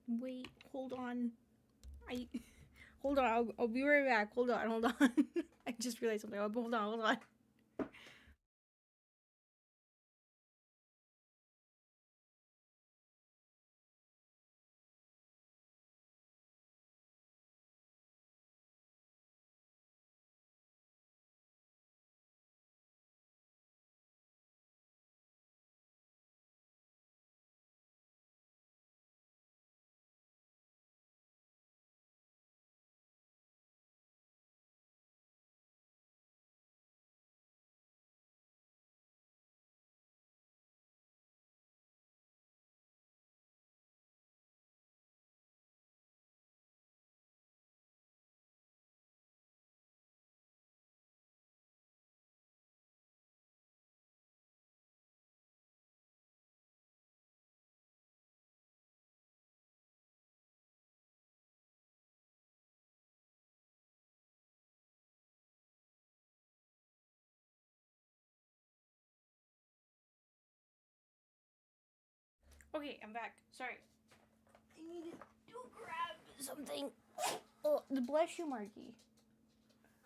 Wait, hold on. Hold on, I'll be right back. Hold on. I just realized something. Hold on. Okay, I'm back. Sorry. I needed to grab something. Oh, the bless you, Marky.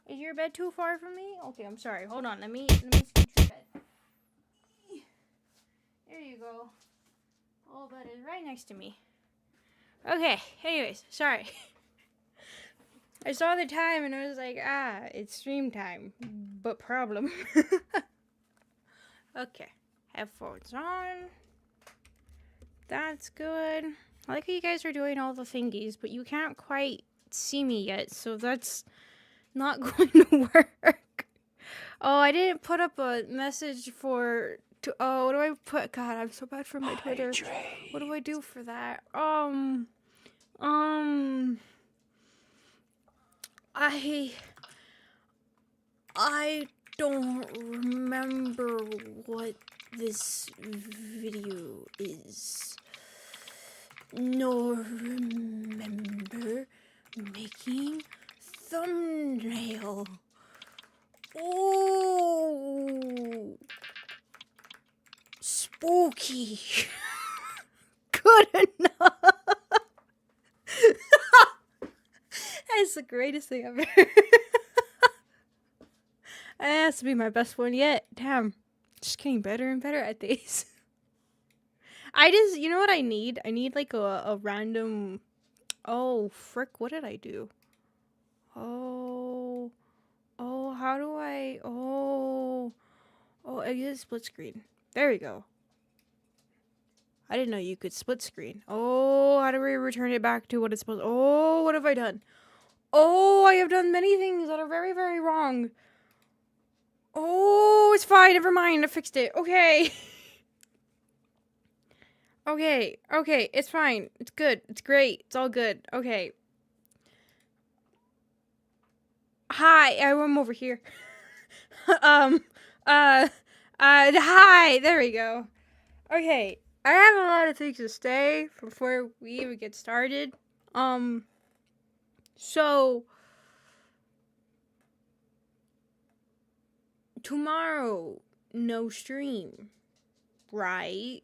Is your bed too far from me? Okay, I'm sorry. Hold on. Let me scoot your bed. There you go. Oh, bed is right next to me. Okay. Anyways, sorry. I saw the time and I was like, it's stream time. But problem. Okay. Headphones on. That's good. I like how you guys are doing all the thingies, but you can't quite see me yet, so that's not going to work. Oh, I didn't put up a message for... what do I put? God, I'm so bad for my Twitter. What do I do for that? I don't remember what this video is. Nor remember making thumbnail. Oh, spooky. Good enough. That's the greatest thing I've ever. That has to be my best one yet. Damn. Just getting better and better at these. You know what I need? I need like a random. Oh, frick, what did I do? Oh, how do I. I did split screen. There we go. I didn't know you could split screen. Oh, how do we return it back to what it's supposed to? Oh, what have I done? Oh, I have done many things that are very, very wrong. Oh, it's fine. Never mind. I fixed it. Okay. Okay. It's fine. It's good. It's great. It's all good. Okay. Hi. I'm over here. Hi. There we go. Okay. I have a lot of things to say before we even get started. So tomorrow, no stream, right?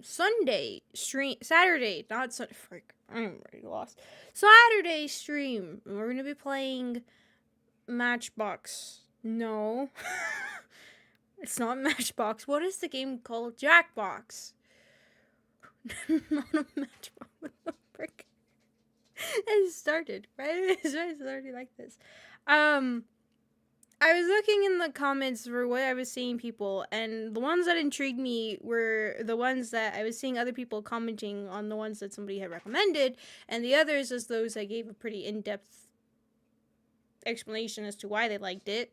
Sunday stream, Saturday, not Sunday. Frick, I'm already lost. Saturday stream. We're gonna be playing Matchbox. No, it's not Matchbox. What is the game called? Jackbox. Not a Matchbox. What the frick? It started, right? It's already like this. I was looking in the comments for what I was seeing people, and the ones that intrigued me were the ones that I was seeing other people commenting on the ones that somebody had recommended, and the others as those that gave a pretty in-depth explanation as to why they liked it.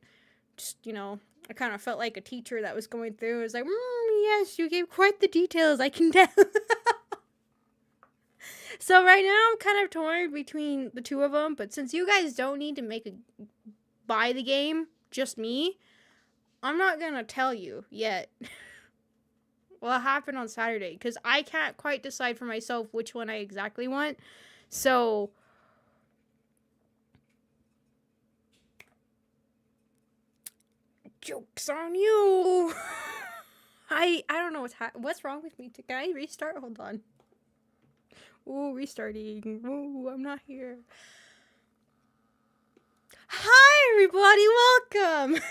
Just, I kind of felt like a teacher that was going through. I was like, yes, you gave quite the details, I can tell. So right now I'm kind of torn between the two of them, but since you guys don't need to buy the game, just me, I'm not gonna tell you yet what happened on Saturday, because I can't quite decide for myself which one I exactly want. So joke's on you. I don't know what's wrong with me. Can I restart? Hold on. Ooh, restarting. Ooh, I'm not here. Hi, everybody. Welcome.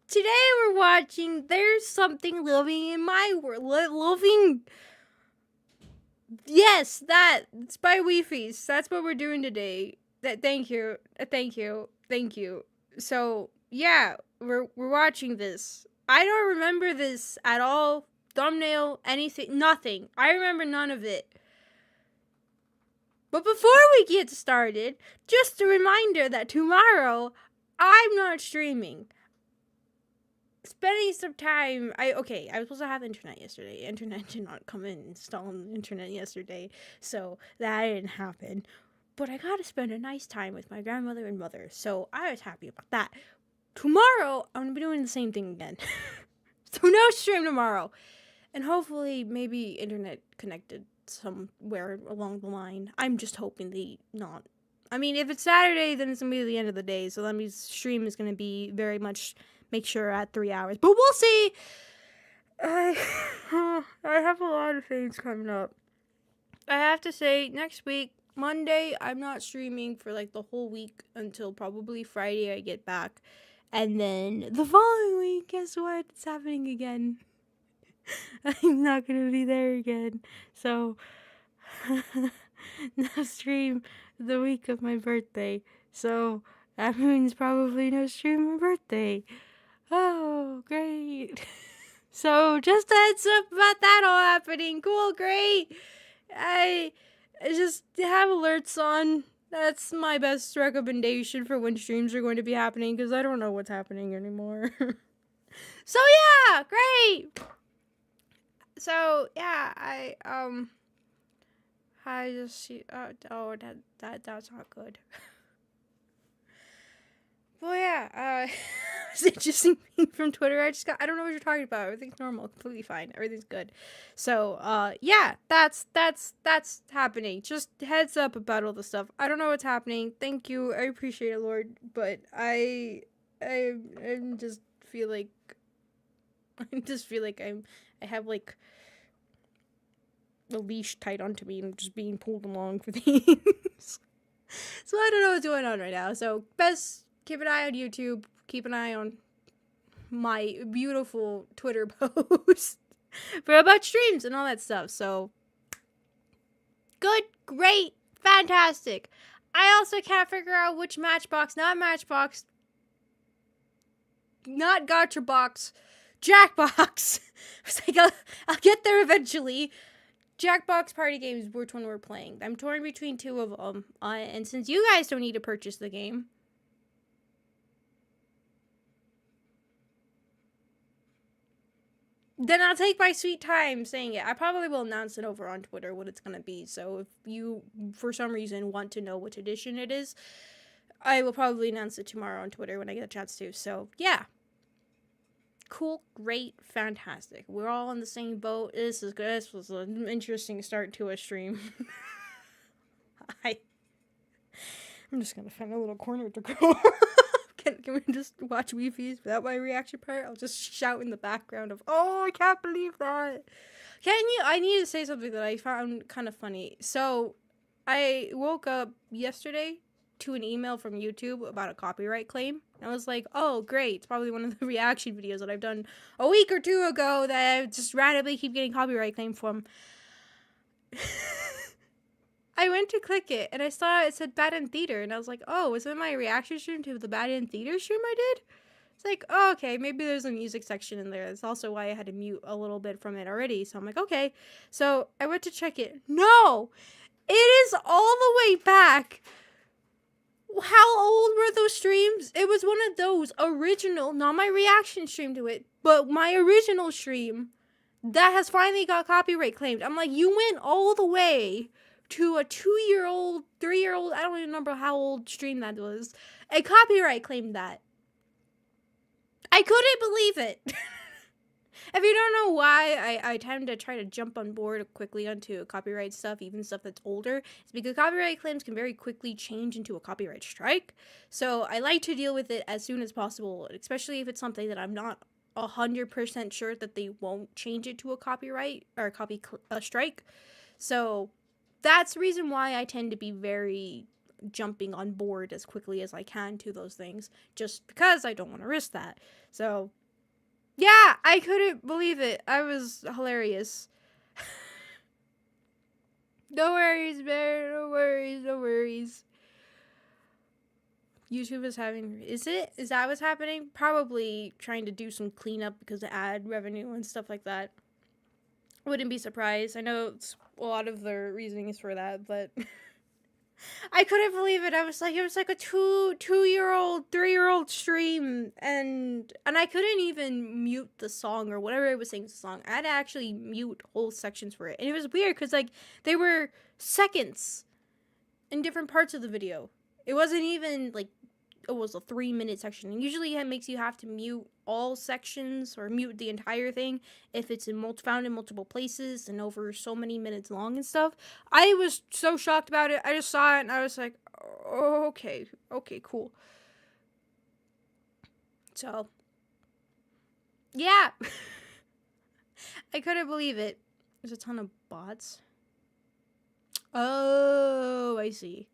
Today we're watching There's Something Living in My World. Living. Yes, it's by Weefies. That's what we're doing today. Thank you. Thank you. Thank you. So, yeah, we're watching this. I don't remember this at all. Thumbnail, anything, nothing. I remember none of it. But before we get started, just a reminder that tomorrow I'm not streaming. Spending some time. I was supposed to have internet yesterday. Internet did not come in install on the internet yesterday, so that didn't happen. But I got to spend a nice time with my grandmother and mother, so I was happy about that. Tomorrow I'm gonna be doing the same thing again. So no stream tomorrow, and hopefully maybe internet connected somewhere along the line. I'm just hoping they not. I mean, if it's Saturday, then it's gonna be the end of the day, so that means stream is gonna be very much make sure at 3 hours. But we'll see. I have a lot of things coming up. I have to say, next week, Monday, I'm not streaming for like the whole week until probably Friday I get back. And then the following week, guess what? It's happening again. I'm not gonna be there again. So, no stream the week of my birthday. So, that means probably no stream on my birthday. Oh, great. So, just a heads up about that all happening. Cool, great. I just have alerts on. That's my best recommendation for when streams are going to be happening, because I don't know what's happening anymore. So, yeah, great. So, yeah, I just see, that's not good. Well, yeah, it's interesting thing from Twitter. I don't know what you're talking about. Everything's normal, completely fine. Everything's good. So, yeah, that's happening. Just heads up about all the stuff. I don't know what's happening. Thank you. I appreciate it, Lord. But I just feel like, I have like a leash tied onto me and I'm just being pulled along for things. So I don't know what's going on right now. So keep an eye on YouTube. Keep an eye on my beautiful Twitter post for about streams and all that stuff. So, good, great, fantastic. I also can't figure out which not Gacha Box, Jackbox. I was like, I'll get there eventually. Jackbox party games, which one we're playing. I'm torn between two of them. And since you guys don't need to purchase the game, then I'll take my sweet time saying it. I probably will announce it over on Twitter what it's going to be. So if you, for some reason, want to know which edition it is, I will probably announce it tomorrow on Twitter when I get a chance to. So, yeah. Cool, great, fantastic. We're all in the same boat. This is good. This was an interesting start to a stream. I'm just going to find a little corner to go. Can we just watch Weefies without my reaction part? I'll just shout in the background of, oh, I can't believe that. I need to say something that I found kind of funny. So, I woke up yesterday to an email from YouTube about a copyright claim. I was like, oh, great. It's probably one of the reaction videos that I've done a week or two ago that I just randomly keep getting copyright claim from. I went to click it, and I saw it said Bad in Theater, and I was like, oh, was it my reaction stream to the Bad in Theater stream I did? It's like, oh, okay, maybe there's a music section in there. That's also why I had to mute a little bit from it already, so I'm like, okay. So I went to check it. No! It is all the way back. How old were those streams? It was one of those original, not my reaction stream to it, but my original stream that has finally got copyright claimed. I'm like, you went all the way to a 2-year-old, 3-year-old, I don't even remember how old stream that was, and copyright claimed that. I couldn't believe it. If you don't know why I tend to try to jump on board quickly onto copyright stuff, even stuff that's older, it's because copyright claims can very quickly change into a copyright strike. So I like to deal with it as soon as possible, especially if it's something that I'm not 100% sure that they won't change it to a copyright or a strike. So that's the reason why I tend to be very jumping on board as quickly as I can to those things, just because I don't want to risk that. So yeah, I couldn't believe it. I was hilarious. No worries, man. No worries. No worries. YouTube is having... Is it? Is that what's happening? Probably trying to do some cleanup because of ad revenue and stuff like that. Wouldn't be surprised. I know it's a lot of their reasonings for that, but... I couldn't believe it. I was like, it was like a 2-year-old, 3-year-old stream, and I couldn't even mute the song or whatever it was saying the song. I had to actually mute whole sections for it, and it was weird because like they were seconds in different parts of the video. It wasn't even like it was a 3-minute section, and usually it makes you have to mute all sections or mute the entire thing if it's found in multiple places and over so many minutes long and stuff. I was so shocked about it. I just saw it and I was like, oh, okay, cool. So yeah. I couldn't believe it. There's a ton of bots. Oh, I see.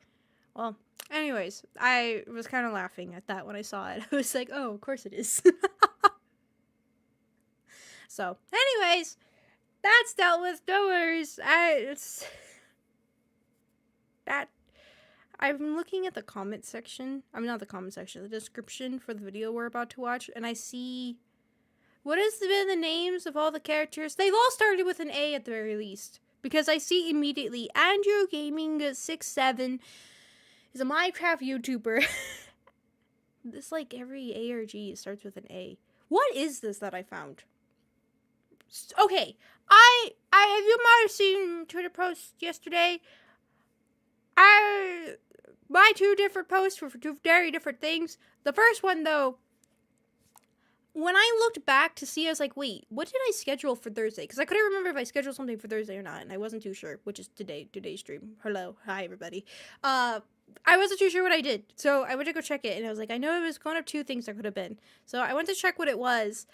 Well, anyways, I was kind of laughing at that when I saw it. I was like, oh, of course it is. So, anyways, that's dealt with. No worries. I'm looking at the comment section. I'm not the comment section, the description for the video we're about to watch, and I see... What has been the names of all the characters? They've all started with an A at the very least. Because I see immediately, Andrew Gaming 67 is a Minecraft YouTuber. This, like, every ARG starts with an A. What is this that I found? Okay, you might have seen Twitter posts yesterday. My 2 different posts were for 2 very different things. The first one, though, when I looked back to see, I was like, wait, what did I schedule for Thursday? Because I couldn't remember if I scheduled something for Thursday or not, and I wasn't too sure, which is today's stream. Hello. Hi, everybody. I wasn't too sure what I did, so I went to go check it, and I was like, I know it was one of 2 things that could have been. So I went to check what it was,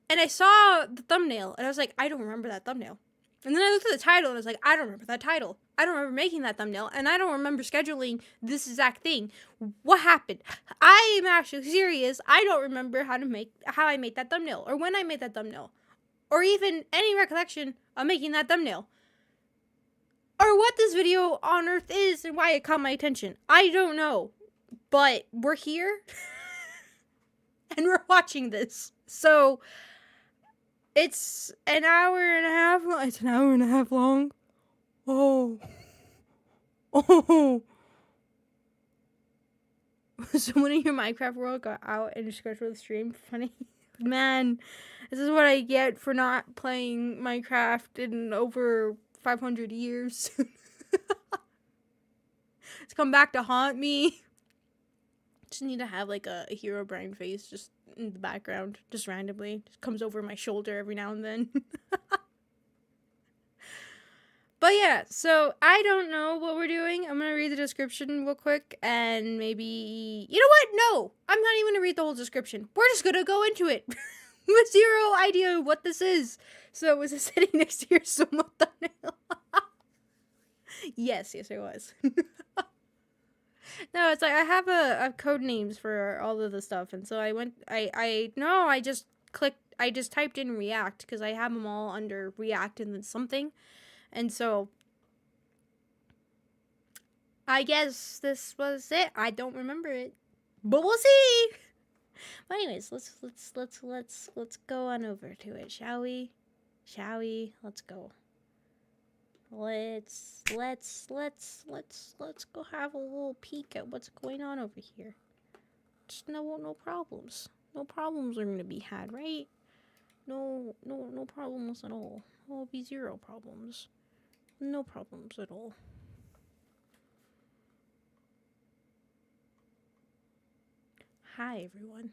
and I saw the thumbnail, and I was like, I don't remember that thumbnail. And then I looked at the title, and I was like, I don't remember that title. I don't remember making that thumbnail, and I don't remember scheduling this exact thing. What happened? I am actually serious. I don't remember how I made that thumbnail, or when I made that thumbnail, or even any recollection of making that thumbnail, or what this video on Earth is and why it caught my attention. I don't know, but we're here, and we're watching this, so... It's an hour and a half long. It's an hour and a half long. Oh. Someone in your Minecraft world got out and scheduled the stream. Funny. Man, this is what I get for not playing Minecraft in over 500 years. It's come back to haunt me. Just need to have like a hero brain face just in the background, just randomly. Just comes over my shoulder every now and then. But yeah, so I don't know what we're doing. I'm gonna read the description real quick and maybe... You know what? No! I'm not even gonna read the whole description. We're just gonna go into it. With 0 idea what this is. So was it sitting next to your Sumo thumbnail? Yes, it was. No, it's like I have code names for all of the stuff, and so I just typed in React because I have them all under React and then something, and so I guess this was it. I don't remember it, but we'll see. But anyways, let's go on over to it, shall we? Let's go. Let's go have a little peek at what's going on over here. Just no problems. No problems are gonna be had, right? No problems at all. It'll be 0 problems. No problems at all. Hi, everyone.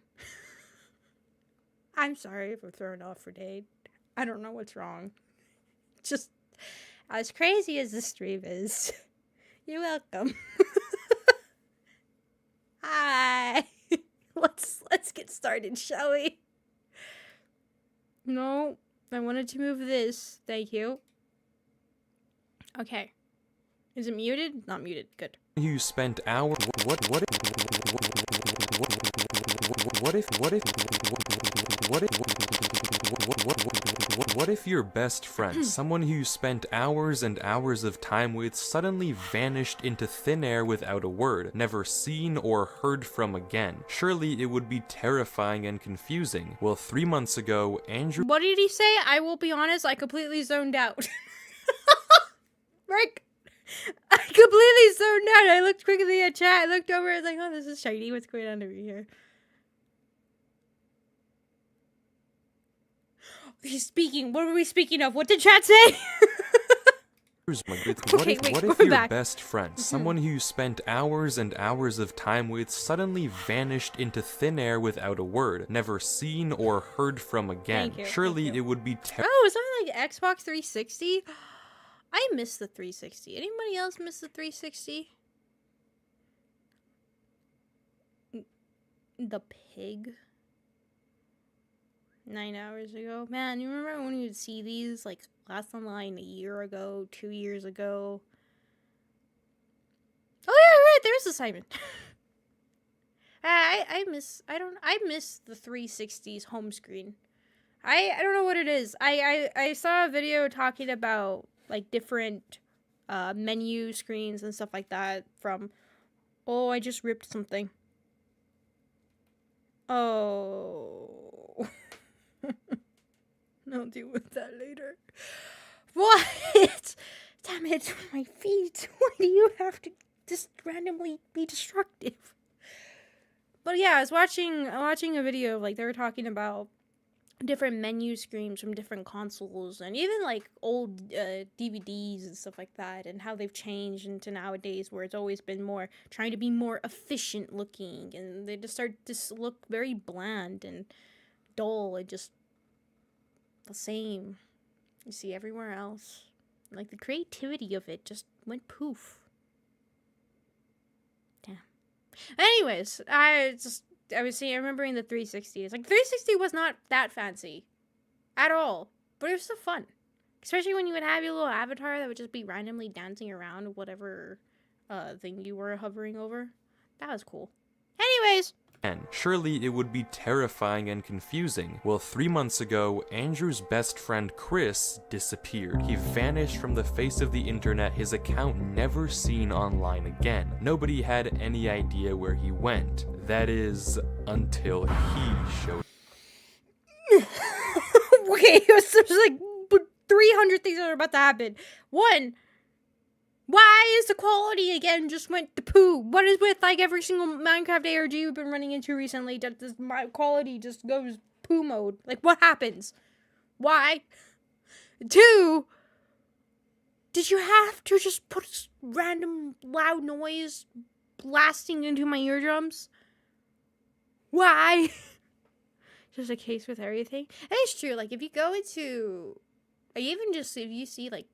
I'm sorry if we're thrown off for day. I don't know what's wrong. Just... as crazy as this stream is, you're welcome. Hi. Let's get started, shall we? No, I wanted to move this. Thank you. Okay. Is it muted? Not muted. Good. You spent hours. What if your best friend, someone who you spent hours and hours of time with, suddenly vanished into thin air without a word, never seen or heard from again? Surely it would be terrifying and confusing. Well, 3 months ago, Andrew. What did he say? I will be honest, I completely zoned out. Right? I completely zoned out. I looked quickly at chat. I looked over. I was like, oh, this is shiny. What's going on over here? He's speaking. What were we speaking of? What did chat say? What if your best friend, someone who you spent hours and hours of time with, suddenly vanished into thin air without a word, never seen or heard from again? Surely it would be Oh, is that like Xbox 360? I miss the 360. Anybody else miss the 360? The pig? 9 hours ago? Man, you remember when you would see these, like, last online a year ago, 2 years ago? Oh yeah, right, there's Simon. I miss the 360's home screen. I don't know what it is. I saw a video talking about like different menu screens and stuff like that from. Oh, I just ripped something. Oh. I'll deal with that later. What? Damn it, my feet. Why do you have to just randomly be destructive? But yeah, I was watching a video, like, they were talking about different menu screens from different consoles, and even, like, old DVDs and stuff like that, and how they've changed into nowadays, where it's always been more, trying to be more efficient looking, and they just start to look very bland and dull, and just the same you see everywhere else. Like, the creativity of it just went poof. Damn. Anyways, I was remembering the 360. It's like, 360 was not that fancy at all, but it was still fun. Especially when you would have your little avatar that would just be randomly dancing around whatever thing you were hovering over. That was cool. Anyways. And surely it would be terrifying and confusing. Well, 3 months ago, Andrew's best friend Chris disappeared. He vanished from the face of the internet, his account never seen online again. Nobody had any idea where he went. That is, until he showed. Okay, there's like 300 things that are about to happen. One, why is the quality again just went to poo? What is with like every single Minecraft ARG we've been running into recently that my quality just goes poo mode? Like, what happens? Why? Two, did you have to just put random loud noise blasting into my eardrums? Why? Just a case with everything. And it's true, like, if you go into, even just if you see like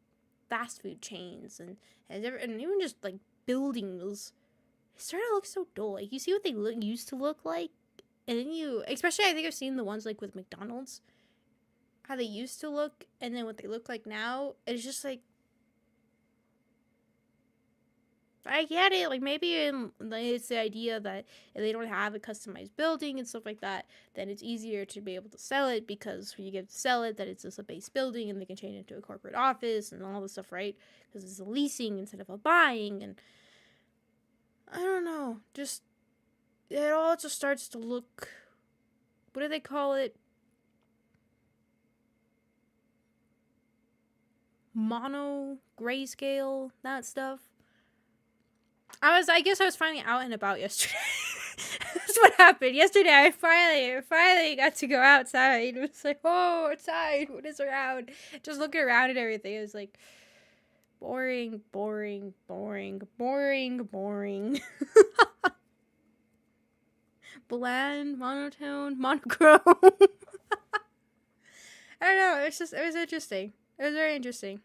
fast food chains and even just like buildings, they start to look so dull. Like, you see what they used to look like, and then you, especially I think I've seen the ones like with McDonald's, how they used to look, and then what they look like now. It's just like, I get it, like, maybe it's the idea that if they don't have a customized building and stuff like that, then it's easier to be able to sell it, because when you get to sell it, that it's just a base building and they can change it to a corporate office and all this stuff, right? Because it's a leasing instead of a buying, and I don't know, just, it all just starts to look, what do they call it? Mono, grayscale, that stuff. I guess I was finally out and about yesterday. That's what happened. Yesterday, I finally got to go outside. It was like, oh, outside, what is around? Just looking around and everything. It was like, boring. Bland, monotone, monochrome. I don't know, it was interesting. It was very interesting.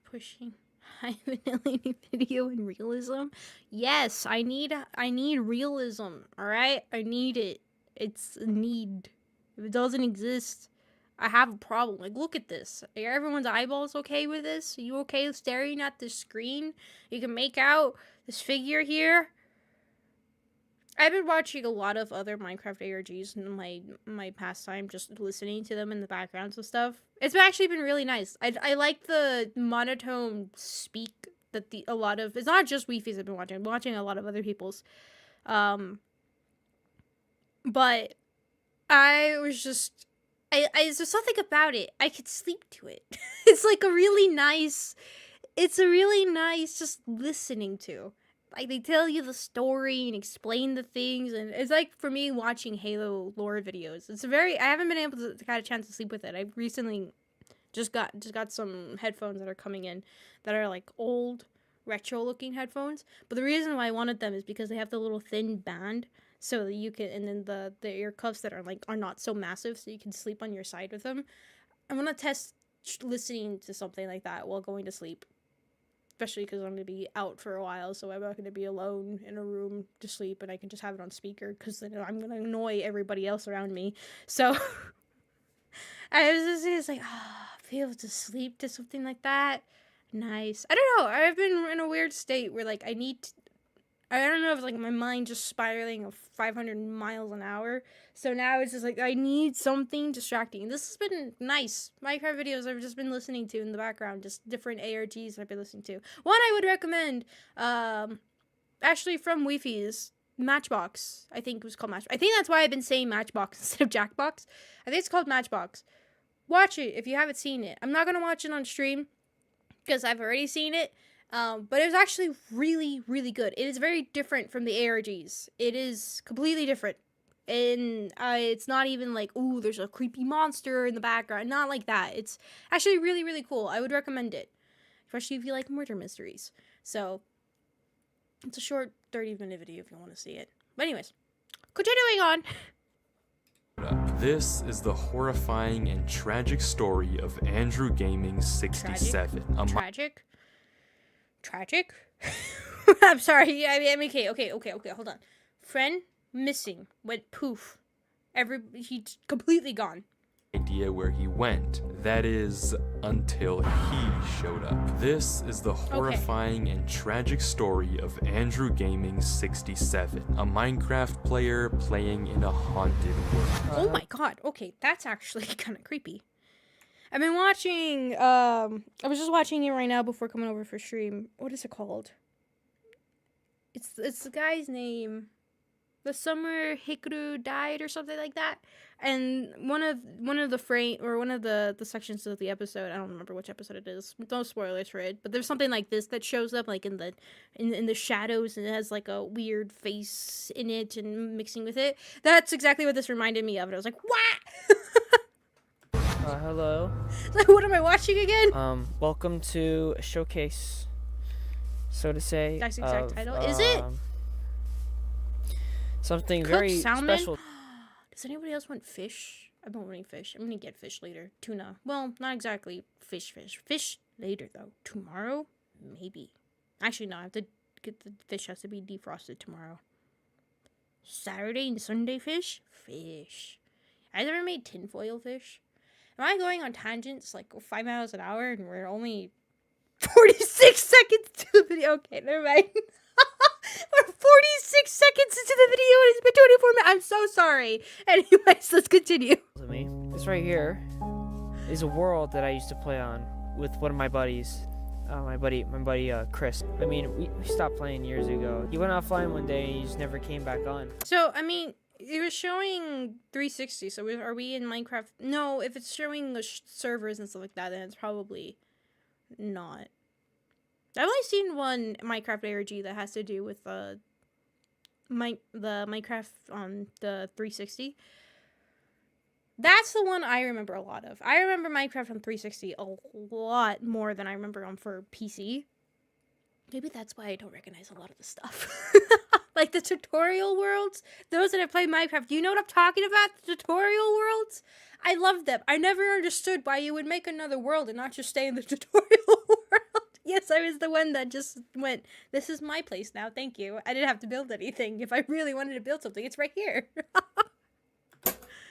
Pushing high fidelity video and realism. Yes, I need realism. All right, I need it. It's a need. If it doesn't exist, I have a problem. Like, look at this. Are everyone's eyeballs okay with this? Are you okay staring at the screen? You can make out this figure here. I've been watching a lot of other Minecraft ARGs in my pastime, just listening to them in the backgrounds and stuff. It's actually been really nice. I like the monotone speak that a lot of, it's not just Weefies I've been watching. I've been watching a lot of other people's. But I was just, there's something about it. I could sleep to it. It's like it's a really nice just listening to. Like, they tell you the story and explain the things, and it's like, for me, watching Halo lore videos. I haven't been able to get a chance to sleep with it. I've recently just got some headphones that are coming in that are, like, old, retro-looking headphones. But the reason why I wanted them is because they have the little thin band, so that you can, and then the ear cuffs that are not so massive, so you can sleep on your side with them. I want to test listening to something like that while going to sleep. Especially because I'm going to be out for a while, so I'm not going to be alone in a room to sleep, and I can just have it on speaker, because then I'm going to annoy everybody else around me. So, I was just like, be able to sleep to something like that. Nice. I don't know, I've been in a weird state where, like, I don't know if, like, my mind just spiraling of 500 miles an hour. So now it's just, like, I need something distracting. This has been nice. Minecraft videos I've just been listening to in the background. Just different ARGs I've been listening to. One I would recommend, actually from Wi-Fi's, Matchbox. I think it was called Matchbox. I think that's why I've been saying Matchbox instead of Jackbox. I think it's called Matchbox. Watch it if you haven't seen it. I'm not going to watch it on stream because I've already seen it. But it was actually really, really good. It is very different from the ARGs. It is completely different. And it's not even like, ooh, there's a creepy monster in the background. Not like that. It's actually really, really cool. I would recommend it. Especially if you like murder mysteries. So, it's a short 30-minute video if you want to see it. But anyways, continuing on. This is the horrifying and tragic story of Andrew Gaming 67. Tragic? I'm sorry. I mean, okay, hold on. Friend missing. Went poof. He's completely gone. Idea where he went. That is, until he showed up. This is the horrifying and tragic story of Andrew Gaming 67, a Minecraft player playing in a haunted world. Oh my god. Okay, that's actually kind of creepy. I've been watching, I was just watching it right now before coming over for stream. What is it called? It's the guy's name. The Summer Hikaru Died or something like that. And one of the sections of the episode, I don't remember which episode it is. No spoilers for it, but there's something like this that shows up like in the shadows, and it has like a weird face in it and mixing with it. That's exactly what this reminded me of. And I was like, what? Hello. Like, what am I watching again? Welcome to a showcase, so to say. That's the exact title. Is it? Something Cooked very salmon? special. Does anybody else want fish? I don't want any fish. I'm gonna get fish later. Tuna. Well, not exactly fish. Fish later, though. Tomorrow? Maybe. Actually, no. I have to get the fish. Has to be defrosted tomorrow. Saturday and Sunday fish? Fish. I've never made tinfoil fish. Am I going on tangents like 5 miles an hour and we're only 46 seconds to the video? Okay, never mind. We're 46 seconds into the video and it's been 24 minutes. I'm so sorry. Anyways, let's continue. This right here is a world that I used to play on with one of my buddies. My buddy Chris. I mean, we stopped playing years ago. He went offline one day and he just never came back on. So, I mean, it was showing 360, so are we in Minecraft? No, if it's showing the servers and stuff like that, then it's probably not. I've only seen one Minecraft ARG that has to do with the Minecraft on the 360. That's the one I remember a lot of. I remember Minecraft on 360 a lot more than I remember on for PC. Maybe that's why I don't recognize a lot of the stuff. Like the tutorial worlds. Those that have played Minecraft, do you know what I'm talking about? The tutorial worlds? I love them. I never understood why you would make another world and not just stay in the tutorial world. Yes, I was the one that just went, this is my place now, thank you. I didn't have to build anything. If I really wanted to build something, it's right here.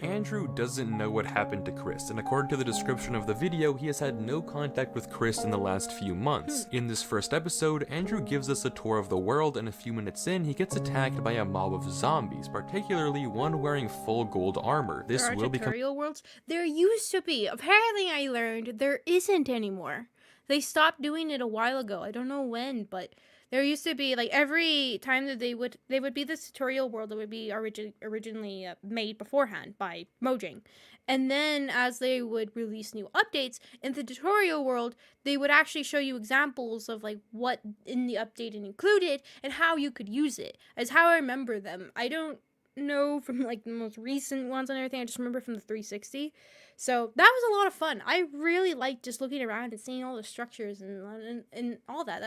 Andrew doesn't know what happened to Chris, and according to the description of the video, he has had no contact with Chris in the last few months. In this first episode, Andrew gives us a tour of the world, and a few minutes in, he gets attacked by a mob of zombies, particularly one wearing full gold armor. This there are will become tutorial worlds? There used to be. Apparently I learned there isn't anymore. They stopped doing it a while ago. I don't know when, but there used to be, like, every time that they would be this tutorial world that would be originally made beforehand by Mojang. And then as they would release new updates in the tutorial world, they would actually show you examples of, like, what in the update it included and how you could use it. As how I remember them. I don't know from, like, the most recent ones and everything. I just remember from the 360. So that was a lot of fun. I really liked just looking around and seeing all the structures and all that.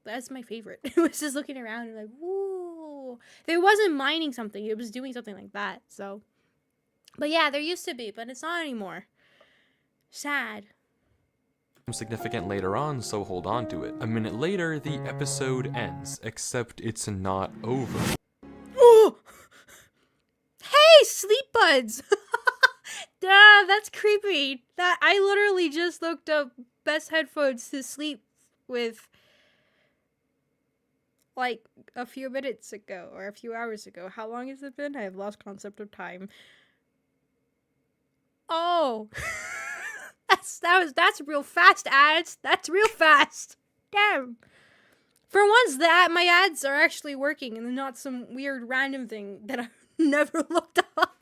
That's my favorite. It was just looking around and like, woo. There wasn't mining something. It was doing something like that. So, but yeah, there used to be, but it's not anymore. Sad. significant later on, so hold on to it. A minute later, the episode ends, except it's not over. Oh! Hey, sleep buds! Duh, that's creepy. That I literally just looked up best headphones to sleep with like a few minutes ago or a few hours ago. How long has it been? I have lost concept of time. Oh. That's real fast ads. That's real fast. Damn. For once that my ads are actually working and not some weird random thing that I've never looked up.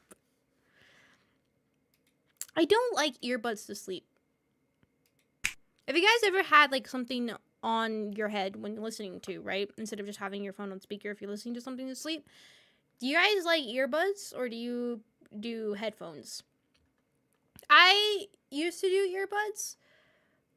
I don't like earbuds to sleep. Have you guys ever had like something on your head when listening to, right? Instead of just having your phone on speaker if you're listening to something to sleep. Do you guys like earbuds or do you do headphones? I used to do earbuds,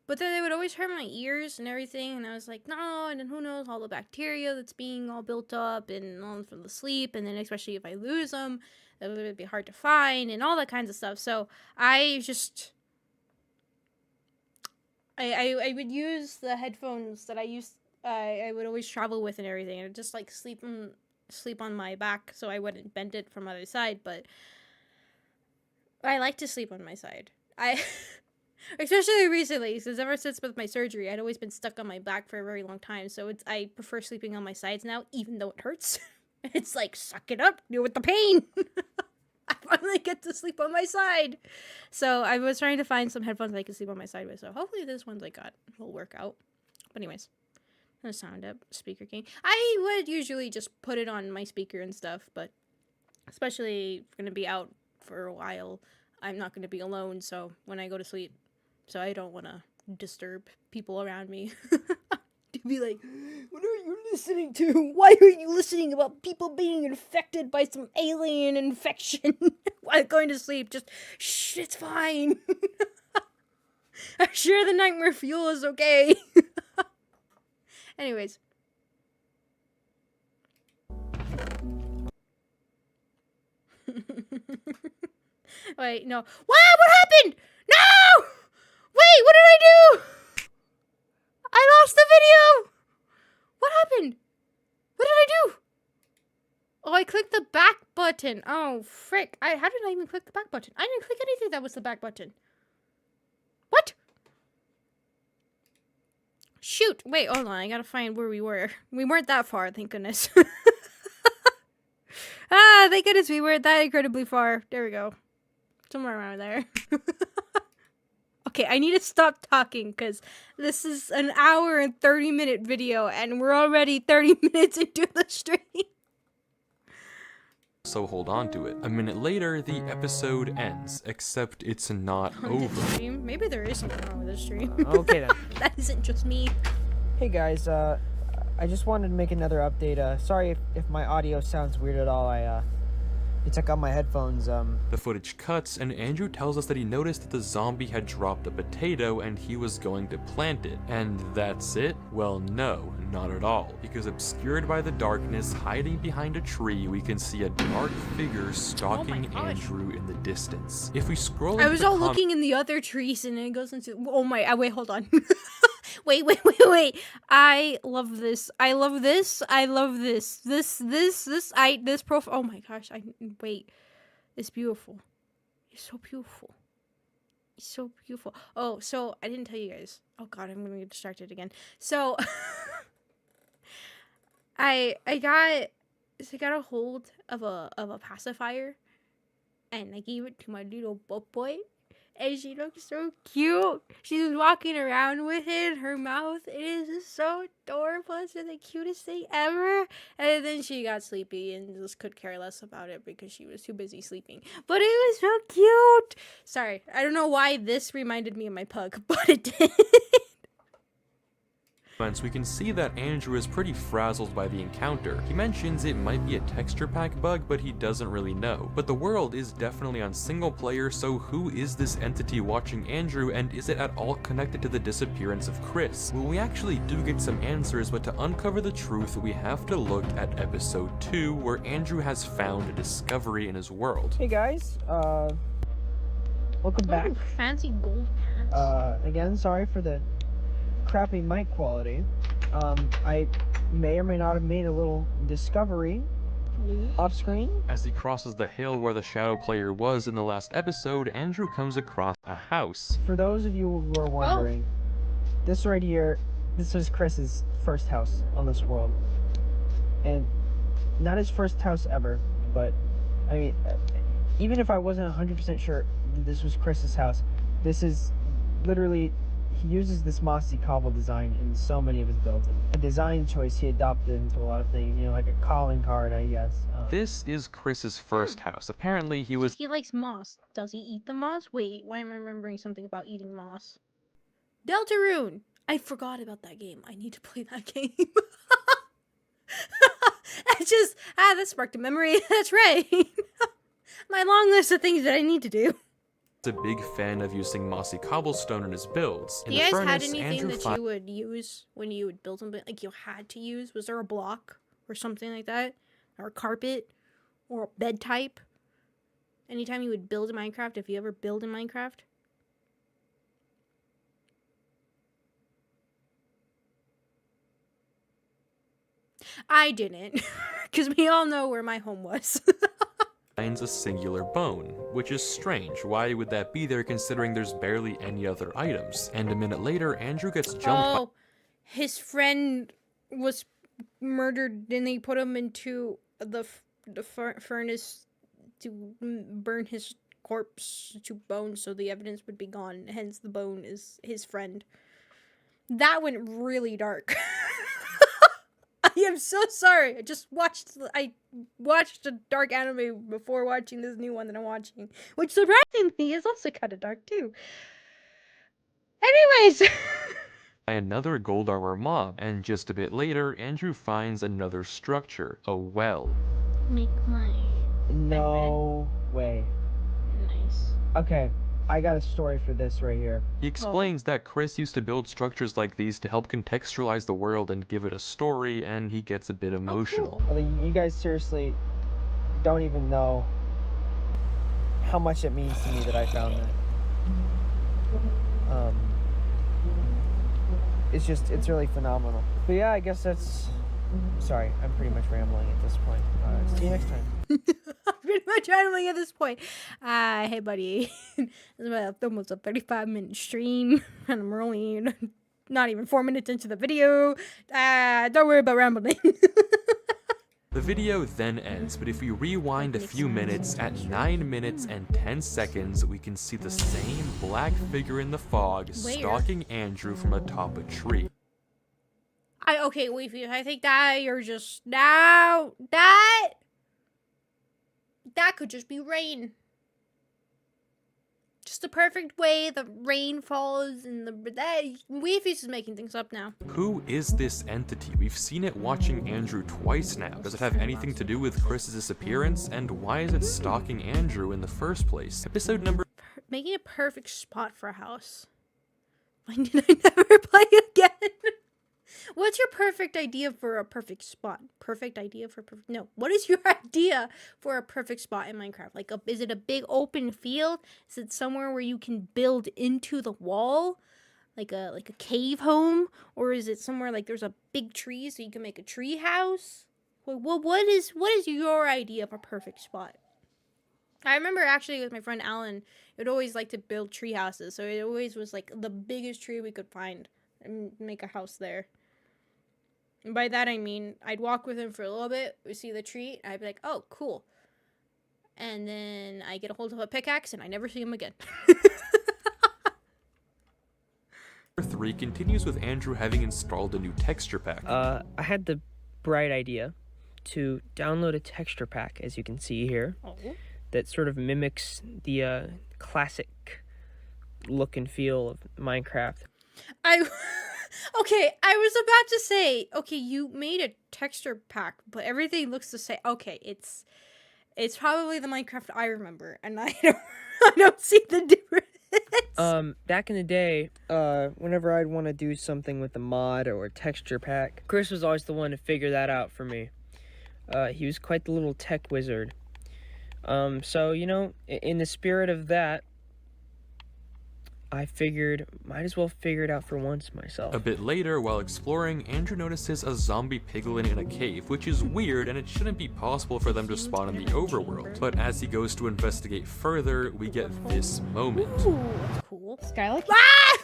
but then they would always hurt my ears and everything, and I was like, no, and then who knows, all the bacteria that's being all built up and all from the sleep, and then especially if I lose them, it would be hard to find and all that kinds of stuff. So I just... I would use the headphones that I would always travel with and everything, and just like sleep on my back so I wouldn't bend it from the other side. But I like to sleep on my side. Especially recently, since ever since with my surgery, I'd always been stuck on my back for a very long time. So I prefer sleeping on my sides now, even though it hurts. It's like, suck it up, deal with the pain. I finally get to sleep on my side. So I was trying to find some headphones that I could sleep on my side with. So hopefully this ones I got will work out. But anyways, I'm gonna sound up, speaker king. I would usually just put it on my speaker and stuff, but especially if I'm gonna be out for a while, I'm not gonna be alone. So when I go to sleep, so I don't want to disturb people around me. To be like, what are you listening to? Why are you listening about people being infected by some alien infection while going to sleep? Just, shh, it's fine. I'm sure the nightmare fuel is okay. Anyways. Wait, no. Wow, what happened? No! Wait, what did I do? I lost the video! What happened? What did I do? Oh, I clicked the back button. Oh, frick. How did I even click the back button? I didn't click anything that was the back button. What? Shoot. Wait, hold on. I gotta find where we were. We weren't that far, thank goodness. Thank goodness we weren't that incredibly far. There we go. Somewhere around there. Okay, I need to stop talking because this is an hour and 30-minute video and we're already 30 minutes into the stream. So hold on to it. A minute later, the episode ends, except it's not over. Maybe there is something wrong with this stream. Okay then. That isn't just me. Hey guys, I just wanted to make another update. Sorry if my audio sounds weird at all. I took out my headphones. The footage cuts, and Andrew tells us that he noticed that the zombie had dropped a potato and he was going to plant it. And that's it? Well, no, not at all. Because obscured by the darkness, hiding behind a tree, we can see a dark figure stalking Andrew in the distance. If we scroll I was all looking in the other trees and it goes into... Oh my... wait, hold on. Wait. I love this. I love this. This profile. Oh my gosh. Wait. It's beautiful. It's so beautiful. It's so beautiful. Oh, so I didn't tell you guys. Oh god, I'm gonna get distracted again. So I got a hold of a pacifier, and I gave it to my little boy, and she looks so cute. She's walking around with it in her mouth. It is just so adorable. It's the cutest thing ever. And then she got sleepy and just could care less about it because she was too busy sleeping. But it was so cute. Sorry, I don't know why this reminded me of my pug, but it did. We can see that Andrew is pretty frazzled by the encounter. He mentions it might be a texture pack bug, but he doesn't really know. But the world is definitely on single player, so who is this entity watching Andrew, and is it at all connected to the disappearance of Chris? Well, we actually do get some answers, but to uncover the truth, we have to look at episode 2, where Andrew has found a discovery in his world. Hey guys, welcome back. Ooh, fancy gold pants. Again, sorry for the crappy mic quality. I may or may not have made a little discovery off screen. As he crosses the hill where the shadow player was in the last episode, Andrew comes across a house. For those of you who are wondering, this right here, this was Chris's first house on this world. And not his first house ever, but I mean, even if I wasn't 100% sure this was Chris's house, this is literally, he uses this mossy cobble design in so many of his builds. A design choice he adopted into a lot of things, you know, like a calling card, I guess. This is Chris's first house. Apparently he was He likes moss. Does he eat the moss? Wait, why am I remembering something about eating moss? Deltarune! I forgot about that game. I need to play that game. That sparked a memory. That's right. My long list of things that I need to do. a big fan of using mossy cobblestone in his builds. In Do you the guys had furnace, anything Andrew that you would use when you would build something? Like you had to use? Was there a block or something like that? Or a carpet? Or a bed type? Anytime you would build in Minecraft, if you ever build in Minecraft? I didn't. Because we all know where my home was. finds a singular bone, which is strange. Why would that be there considering there's barely any other items? And a minute later, Andrew gets jumped by his friend was murdered and they put him into the furnace to burn his corpse to bone so the evidence would be gone. Hence the bone is his friend. That went really dark. I am so sorry. I watched a dark anime before watching this new one that I'm watching, which surprisingly is also kind of dark too. Anyways. by another gold armor mob, and just a bit later, Andrew finds another structure, a well. Make my No way. nice. Okay, I got a story for this right here. He explains that Chris used to build structures like these to help contextualize the world and give it a story, and he gets a bit emotional. I mean, you guys seriously don't even know how much it means to me that I found that. It's really phenomenal. But yeah, I guess that's... Sorry, I'm pretty much rambling at this point. See you next time. Pretty much rambling at this point. Hey buddy. It's almost a 35-minute stream, and I'm only not even 4 minutes into the video. Don't worry about rambling. The video then ends, but if we rewind a few minutes, at 9 minutes and 10 seconds, we can see the same black figure in the fog stalking Andrew from atop a tree. Okay, wait, I think that you're just now that could just be rain. Just the perfect way the rain falls and Weefus is making things up now. Who is this entity? We've seen it watching Andrew twice now. Does it have anything to do with Chris's disappearance? And why is it stalking Andrew in the first place? Episode number... Making a perfect spot for a house. Why did I never play again? What's your perfect idea for a perfect spot? Perfect idea for perfect... No. What is your idea for a perfect spot in Minecraft? Like, is it a big open field? Is it somewhere where you can build into the wall? Like a cave home? Or is it somewhere like there's a big tree so you can make a tree house? What is your idea of a perfect spot? I remember actually with my friend Alan, it would always like to build tree houses. So it always was like the biggest tree we could find and make a house there. And by that I mean I'd walk with him for a little bit, we see the tree, and I'd be like, oh, cool. And then I get a hold of a pickaxe and I never see him again. 3 continues with Andrew having installed a new texture pack. I had the bright idea to download a texture pack, as you can see here, that sort of mimics the classic look and feel of Minecraft. Okay, I was about to say, okay, you made a texture pack, but everything looks the same. Okay, it's probably the Minecraft I remember, and I don't see the difference. Back in the day, whenever I'd want to do something with a mod or a texture pack, Chris was always the one to figure that out for me. He was quite the little tech wizard. So, you know, in the spirit of that, I figured, might as well figure it out for once myself. A bit later, while exploring, Andrew notices a zombie piglin in a cave, which is weird and it shouldn't be possible for them to spawn in the overworld. But as he goes to investigate further, we get this moment. Ooh, that's cool. Skylar? Ah!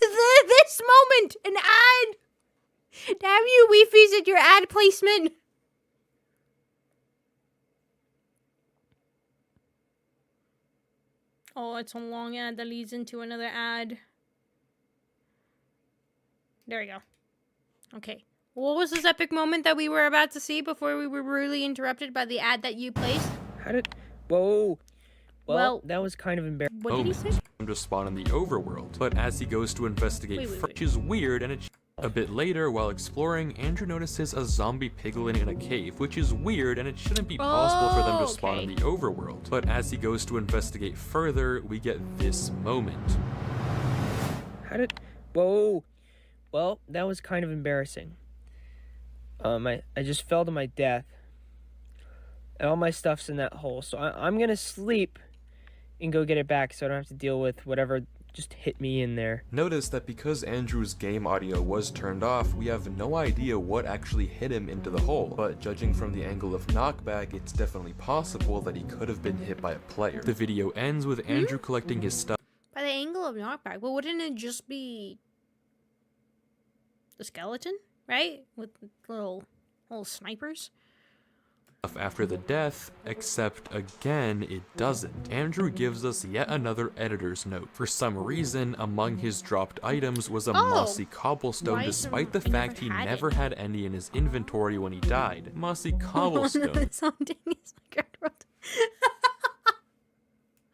This moment! An ad! Damn you, Weefies, and your ad placement! Oh, it's a long ad that leads into another ad. There we go. Okay. What was this epic moment that we were about to see before we were rudely interrupted by the ad that you placed? How did... Whoa! Well, that was kind of embarrassing. What did he say? Them to spawn in the overworld. But as he goes to investigate, which is weird and it... A bit later, while exploring, Andrew notices a zombie piglin in a cave, which is weird and it shouldn't be possible for them to spawn in the overworld. But as he goes to investigate further, we get this moment. How did... Whoa! Well, that was kind of embarrassing. I just fell to my death. And all my stuff's in that hole, so I'm gonna sleep and go get it back so I don't have to deal with whatever just hit me in there. Notice that because Andrew's game audio was turned off, we have no idea what actually hit him into the hole, but judging from the angle of knockback, it's definitely possible that he could have been hit by a player. The video ends with Andrew collecting his stuff. By the angle of knockback, well, wouldn't it just be the skeleton, right? With little snipers? After the death, except again, it doesn't. Andrew gives us yet another editor's note. For some reason, among his dropped items was a mossy cobblestone, despite the fact he never had any in his inventory when he died. Mossy cobblestone.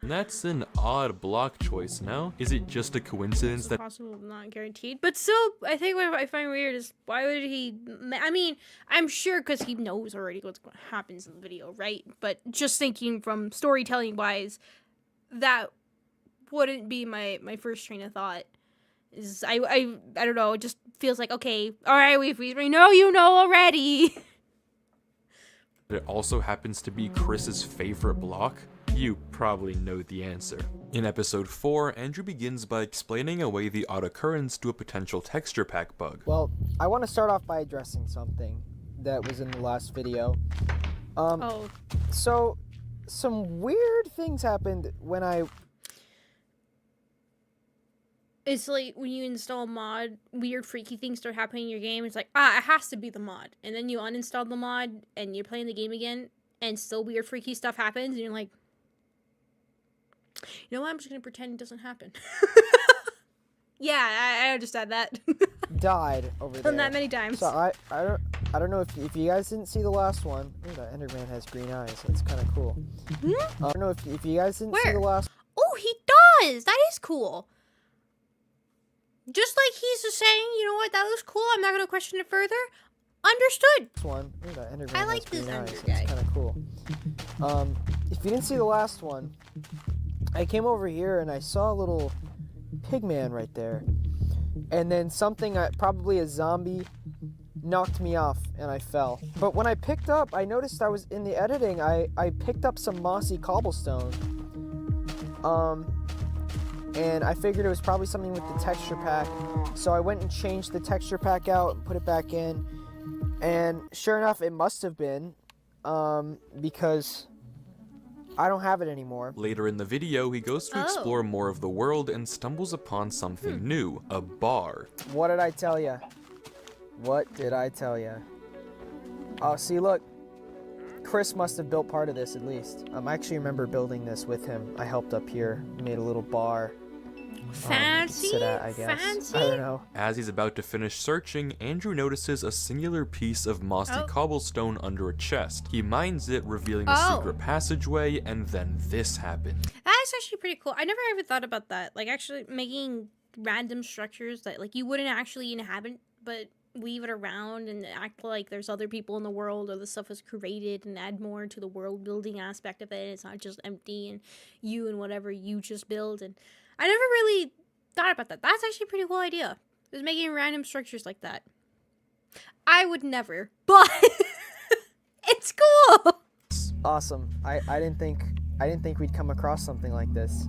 That's an odd block choice, no? Is it just a coincidence that... Possible, not guaranteed. But still, I think what I find weird is, why would he... I mean, I'm sure because he knows already what happens in the video, right? But just thinking from storytelling-wise, that wouldn't be my first train of thought. Is I don't know, it just feels like, okay, alright, we know you know already. It also happens to be Chris's favorite block. You probably know the answer. In episode 4, Andrew begins by explaining away the odd occurrence to a potential texture pack bug. Well, I want to start off by addressing something that was in the last video. So, some weird things happened when I... It's like when you install a mod, weird freaky things start happening in your game. It's like, it has to be the mod. And then you uninstall the mod, and you're playing the game again, and still weird freaky stuff happens, and you're like, you know what, I'm just gonna pretend it doesn't happen. Yeah, I understand that. died over there. Done that many times. So I don't know if you guys didn't see the last one. Ooh, that Enderman has green eyes. That's kind of cool. I don't know if you guys didn't see the last. Oh, he does. That is cool. Just like he's just saying, you know what, that was cool. I'm not gonna question it further. Understood. One. Ooh, that Enderman I like has this green eyes. Ender That's guy. kind of cool. If you didn't see the last one, I came over here and I saw a little pigman right there, and then something, probably a zombie, knocked me off and I fell. But when I picked up, I noticed I was in the editing. I picked up some mossy cobblestone. And I figured it was probably something with the texture pack. So I went and changed the texture pack out and put it back in. And sure enough, it must have been, because I don't have it anymore. Later in the video, he goes to explore more of the world and stumbles upon something new, a bar. What did I tell ya? What did I tell ya? Oh, see, look. Chris must have built part of this, at least. I actually remember building this with him. I helped up here, made a little bar. Fancy? Sit at, I guess. Fancy? I don't know. As he's about to finish searching, Andrew notices a singular piece of mossy cobblestone under a chest. He mines it, revealing a secret passageway, and then this happens. That's actually pretty cool. I never ever thought about that. Like, actually making random structures that, like, you wouldn't actually inhabit, but weave it around and act like there's other people in the world, or the stuff was created, and add more to the world building aspect of it. It's not just empty and you and whatever you just build. And I never really thought about that. That's actually a pretty cool idea. Is making random structures like that. I would never, but it's cool. Awesome. I didn't think we'd come across something like this.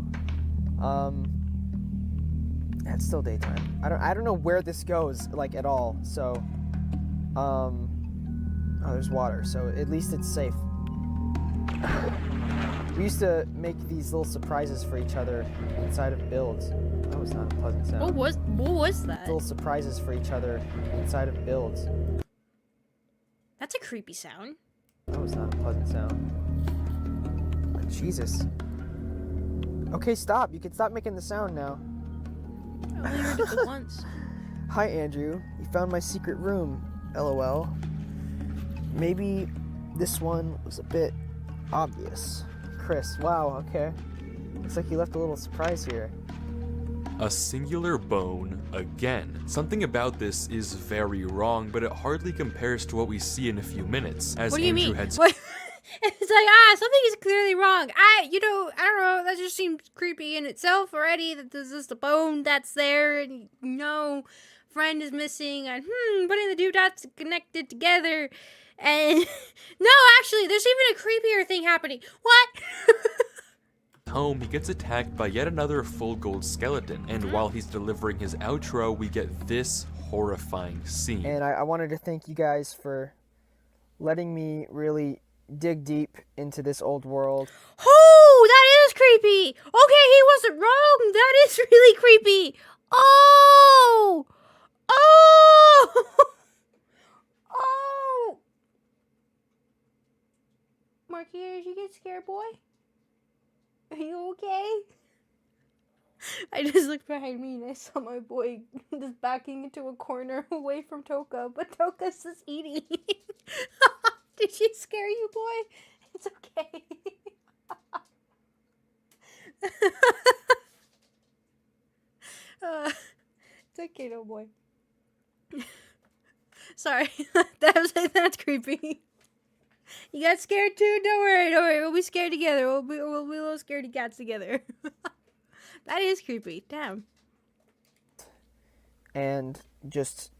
It's still daytime. I don't know where this goes, like, at all. So, oh, there's water. So at least it's safe. We used to make these little surprises for each other inside of builds. That was not a pleasant sound. What was that? Little surprises for each other inside of builds. That's a creepy sound. That was not a pleasant sound. Jesus. Okay, stop. You can stop making the sound now. I only heard it once. Hi, Andrew. You found my secret room. LOL. Maybe this one was a bit obvious. Chris, wow, okay. Looks like you left a little surprise here. A singular bone again. Something about this is very wrong, but it hardly compares to what we see in a few minutes. As What do you Andrew mean? heads What? It's like, something is clearly wrong. I don't know, that just seems creepy in itself already, that there's just a bone that's there, and friend is missing, and putting the two dots connected together, and no, actually, there's even a creepier thing happening. What? home, he gets attacked by yet another full gold skeleton, and while he's delivering his outro, we get this horrifying scene. And I wanted to thank you guys for letting me really dig deep into this old world. Oh, that is creepy. Okay, he wasn't wrong. That is really creepy. Oh. Marky, did you get scared, boy? Are you okay? I just looked behind me and I saw my boy just backing into a corner away from Toka, but Toka's just eating. Did she scare you, boy? It's okay. It's okay, no boy. Sorry, that's creepy. You got scared too? Don't worry. We'll be scared together. We'll be little scaredy cats together. That is creepy. Damn. And just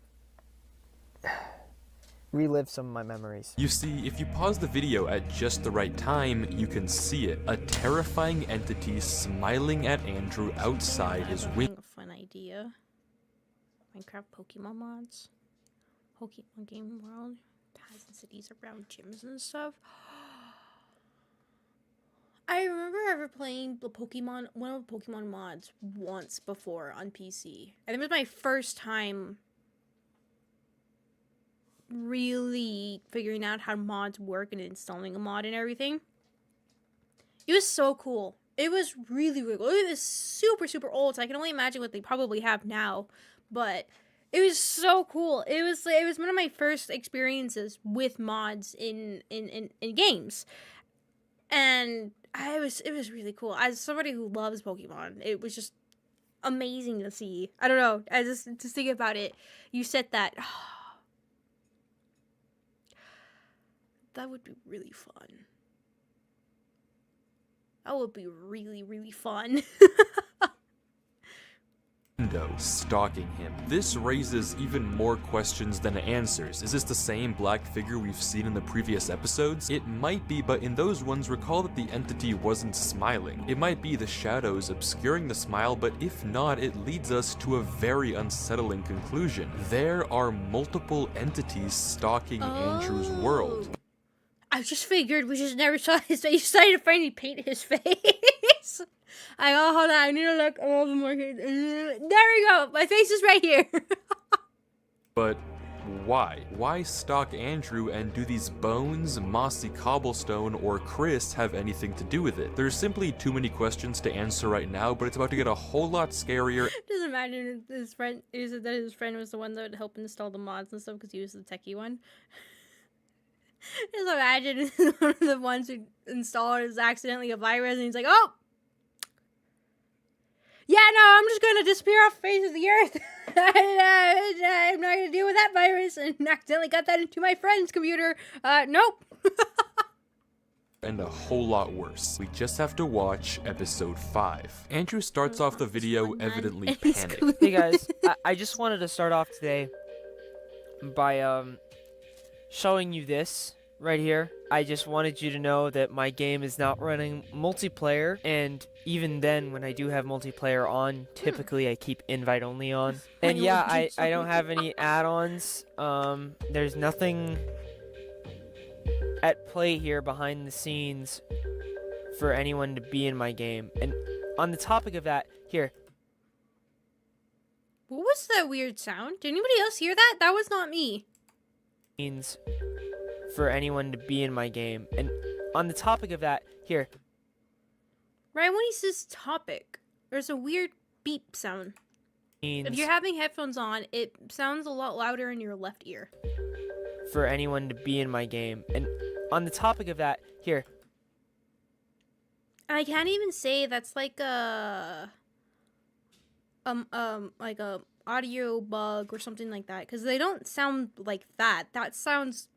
relive some of my memories. You see, if you pause the video at just the right time, you can see it. A terrifying entity smiling at Andrew outside his window. A fun idea. Minecraft Pokemon mods. Pokemon Game World. Paths and cities around gyms and stuff. I remember ever playing one of the Pokemon mods once before on PC. I think it was my first time really figuring out how mods work and installing a mod and everything. It was so cool. It was really, really cool. It was super, super old, so I can only imagine what they probably have now. But it was so cool. It was one of my first experiences with mods in games. And it was really cool. As somebody who loves Pokemon, it was just amazing to see. I don't know. I just think about it. You said that. That would be really fun. That would be really, really fun. Stalking him. This raises even more questions than it answers. Is this the same black figure we've seen in the previous episodes? It might be, but in those ones, recall that the entity wasn't smiling. It might be the shadows obscuring the smile, but if not, it leads us to a very unsettling conclusion. There are multiple entities stalking Andrew's world. I just figured we just never saw his face. You decided to finally paint his face. Hold on. I need to look a little bit more here. There we go. My face is right here. But why? Why stalk Andrew, and do these bones, mossy cobblestone, or Chris have anything to do with it? There's simply too many questions to answer right now, but it's about to get a whole lot scarier. Just imagine his friend that his friend was the one that would help install the mods and stuff because he was the techie one. Just imagine one of the ones who installed is accidentally a virus, and he's like, "Oh, yeah, no, I'm just gonna disappear off the face of the earth. I'm not gonna deal with that virus," and accidentally got that into my friend's computer. Nope. And a whole lot worse. We just have to watch episode 5. Andrew starts off the video evidently panicked. Hey guys, I just wanted to start off today by showing you this right here. I just wanted you to know that my game is not running multiplayer, and even then when I do have multiplayer on, typically I keep invite only on. And yeah, I don't have any add-ons. There's nothing at play here behind the scenes for anyone to be in my game. And on the topic of that, here. What was that weird sound? Did anybody else hear that? That was not me. Means for anyone to be in my game. And on the topic of that, here. Right when he says topic, there's a weird beep sound. If you're having headphones on, it sounds a lot louder in your left ear. For anyone to be in my game. And on the topic of that, here. I can't even say that's like a audio bug or something like that, because they don't sound like that. That sounds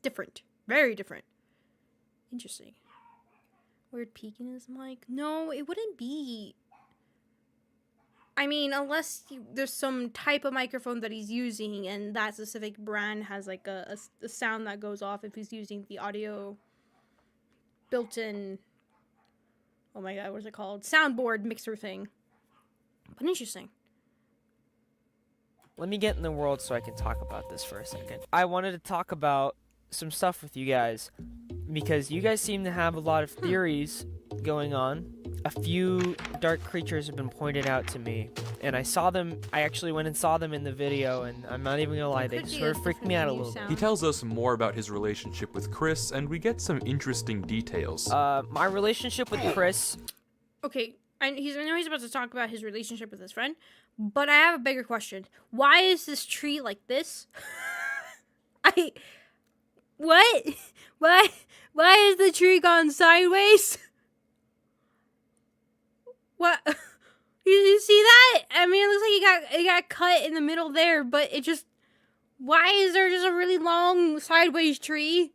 different. Very different. Interesting. Weird peak in his mic? No, it wouldn't be. I mean, unless there's some type of microphone that he's using, and that specific brand has like a sound that goes off if he's using the audio built-in, oh my god, what is it called? Soundboard mixer thing. But interesting. Let me get in the world so I can talk about this for a second. I wanted to talk about some stuff with you guys, because you guys seem to have a lot of theories going on. A few dark creatures have been pointed out to me, and I saw them. I actually went and saw them in the video, and I'm not even gonna lie, they just sort of freaked me out a little bit. He tells us more about his relationship with Chris, and we get some interesting details. My relationship with Chris. Okay, I know he's about to talk about his relationship with his friend, but I have a bigger question. Why is this tree like this? What? Why is the tree gone sideways? What? You see that? I mean, it looks like it got cut in the middle there, but it just... Why is there just a really long sideways tree?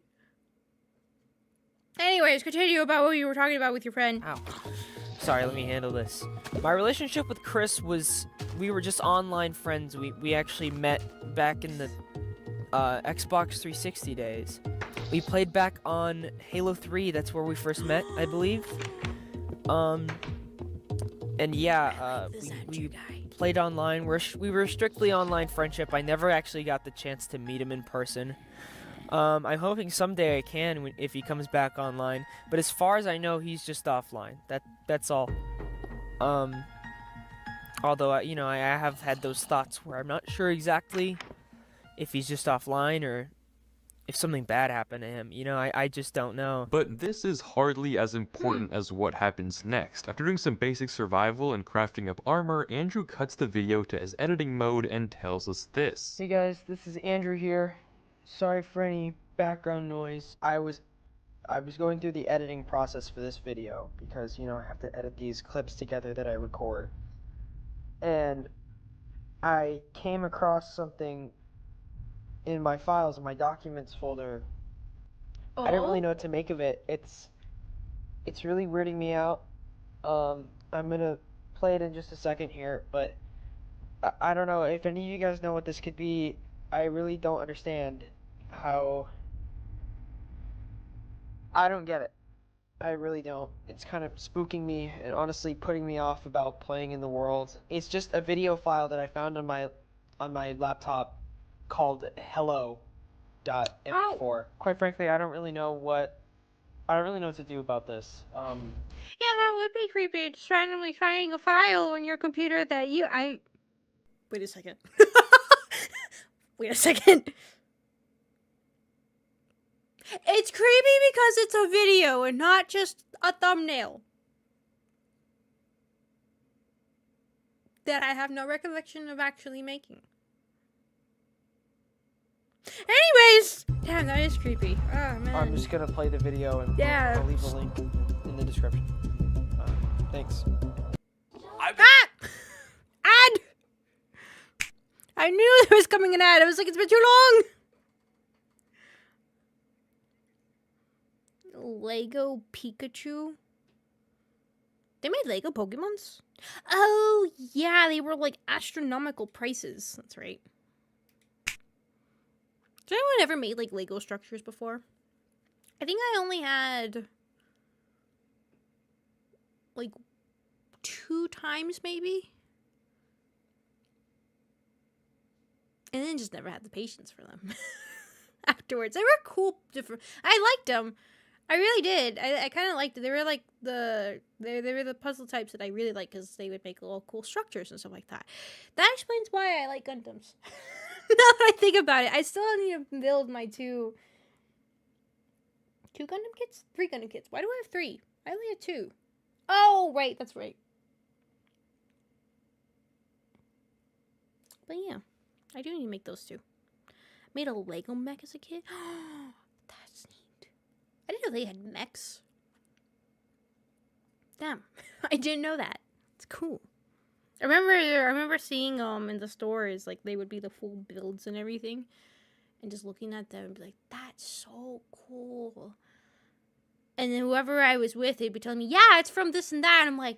Anyways, continue about what you were talking about with your friend. Ow. Sorry, let me handle this. My relationship with Chris was... We were just online friends. We actually met back in the Xbox 360 days. We played back on Halo 3. That's where we first met, I believe. And yeah, we played online. We were strictly online friendship. I never actually got the chance to meet him in person. I'm hoping someday I can if he comes back online. But as far as I know, he's just offline. That's all. Although I have had those thoughts where I'm not sure exactly if he's just offline or if something bad happened to him. I just don't know. But this is hardly as important as what happens next. After doing some basic survival and crafting up armor, Andrew cuts the video to his editing mode and tells us this. Hey guys, this is Andrew here. Sorry for any background noise. I was going through the editing process for this video because, I have to edit these clips together that I record. And I came across something in my files, in my documents folder. I didn't really know what to make of it. It's really weirding me out. I'm gonna play it in just a second here, but I don't know if any of you guys know what this could be. I really don't understand how. I don't get it. I really don't. It's kind of spooking me and honestly putting me off about playing in the world. It's just a video file that I found on my laptop called hello.png. .mp4. Quite frankly, I don't really know what to do about this. Yeah, that would be creepy. Just randomly finding a file on your computer that Wait a second. Wait a second. It's creepy because it's a video and not just a thumbnail. That I have no recollection of actually making. Anyways! Damn, that is creepy. Oh, man. I'm just gonna play the video and I'll leave a link in the description. Thanks. Ad! I knew there was coming an ad. I was like, it's been too long! Lego Pikachu? They made Lego Pokemons? Oh, yeah, they were like astronomical prices. That's right. Did anyone ever made like Lego structures before? I think I only had like 2 times maybe. And then just never had the patience for them afterwards. They were cool, different. I liked them. I really did. I kind of liked it. They were like they were the puzzle types that I really like because they would make little cool structures and stuff like that. That explains why I like Gundams. Now that I think about it, I still need to build my two Gundam kits? 3 Gundam kits. Why do I have 3? I only have 2. Oh, right. That's right. But yeah, I do need to make those 2. Made a Lego mech as a kid. That's neat. I didn't know they had mechs. Damn, I didn't know that. It's cool. I remember seeing in the stores, like they would be the full builds and everything, and just looking at them and be like, that's so cool. And then whoever I was with, they'd be telling me, yeah, it's from this and that. And I'm like,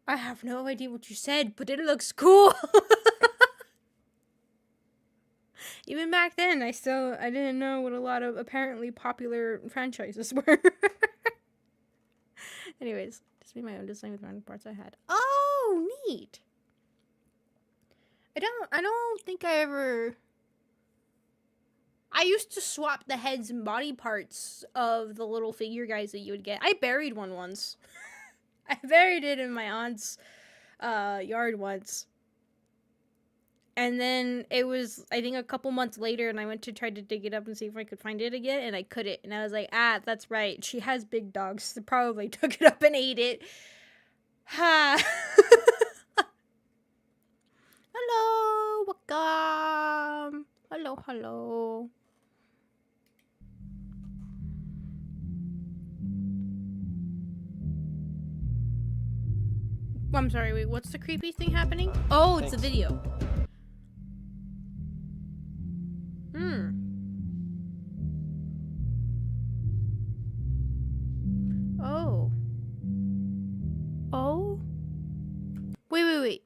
I have no idea what you said, but it looks cool. Even back then, I didn't know what a lot of apparently popular franchises were. Anyways, just made my own design with random parts I had. Oh, neat. I don't think I ever... I used to swap the heads and body parts of the little figure guys that you would get. I buried one once. I buried it in my aunt's yard once. And then it was, I think, a couple months later, and I went to try to dig it up and see if I could find it again, and I couldn't. And I was like, that's right. She has big dogs. They probably took it up and ate it. Ha! Hello, welcome. Hello. I'm sorry, wait, what's the creepy thing happening? Oh, it's a video. Oh. Wait.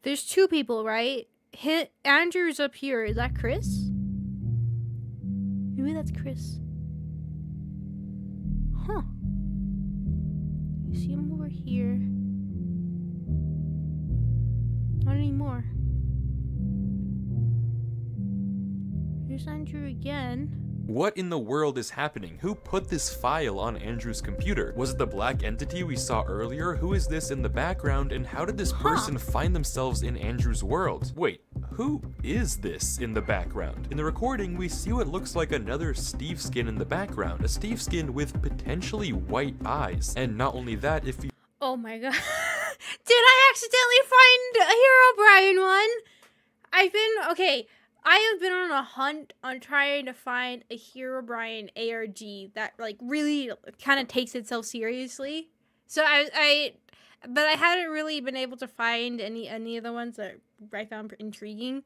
There's 2 people, right? Andrew's up here. Is that Chris? Maybe that's Chris. Huh. You see him over here. Not anymore. Here's Andrew again. What in the world is happening? Who put this file on Andrew's computer? Was it the black entity we saw earlier? Who is this in the background, and how did this person find themselves in Andrew's world? Wait, who is this in the background? In the recording, we see what looks like another Steve skin in the background, a Steve skin with potentially white eyes. And not only that, if you— Oh my god. Did I accidentally find a Hero Brian one? I have been on a hunt on trying to find a Hero Brian ARG that like really kind of takes itself seriously. So but I hadn't really been able to find any of the ones that I found intriguing.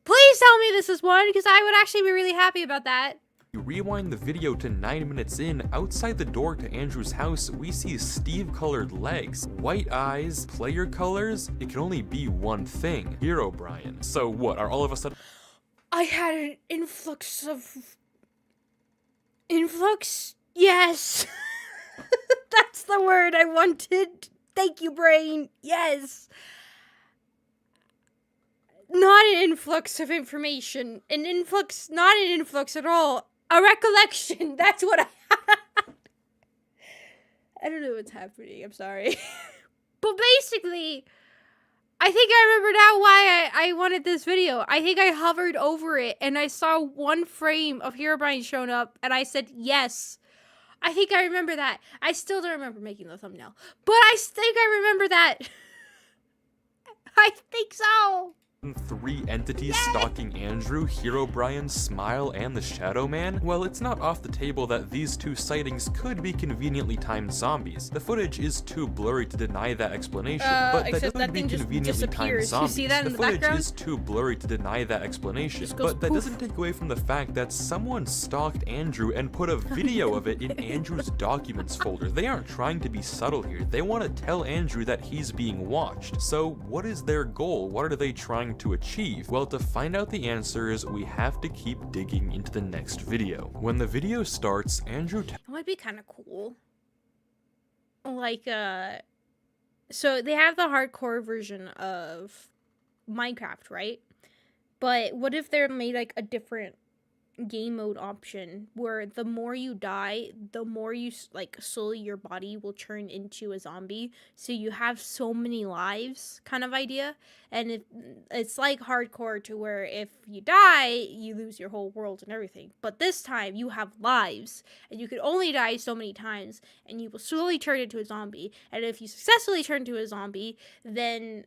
Please tell me this is one, because I would actually be really happy about that. you rewind the video to 9 minutes in, outside the door to Andrew's house, we see Steve-colored legs, white eyes, player colors. It can only be one thing: Hero Brian. So what, are all of a sudden— I had an influx? Yes! That's the word I wanted. Thank you, brain. Yes. not an influx of information. Not an influx at all. A recollection. That's what I had. I don't know what's happening. I'm sorry. But basically, I think I remember now why I wanted this video. I think I hovered over it and I saw one frame of Herobrine showing up and I said yes. I think I remember that. I still don't remember making the thumbnail. But I think I remember that. I think so. 3 entities stalking Andrew, Herobrine, Smile, and the Shadow Man? Well, it's not off the table that these 2 sightings could be conveniently timed zombies. The footage is too blurry to deny that explanation, but that doesn't be conveniently timed zombies. You see that in the the footage background? is too blurry to deny that explanation, but that doesn't take away from the fact that someone stalked Andrew and put a video of it in Andrew's documents folder. They aren't trying to be subtle here. They want to tell Andrew that he's being watched. So what is their goal? What are they trying to achieve? Well, to find out the answers, we have to keep digging into the next video. When the video starts, Andrew It would be kind of cool. Like, so they have the hardcore version of Minecraft, right? But what if they're made like a different game mode option where the more you die, the more you like slowly your body will turn into a zombie, so you have so many lives kind of idea. And it's like hardcore to where if you die you lose your whole world and everything, but this time you have lives and you could only die so many times and you will slowly turn into a zombie, and if you successfully turn into a zombie, then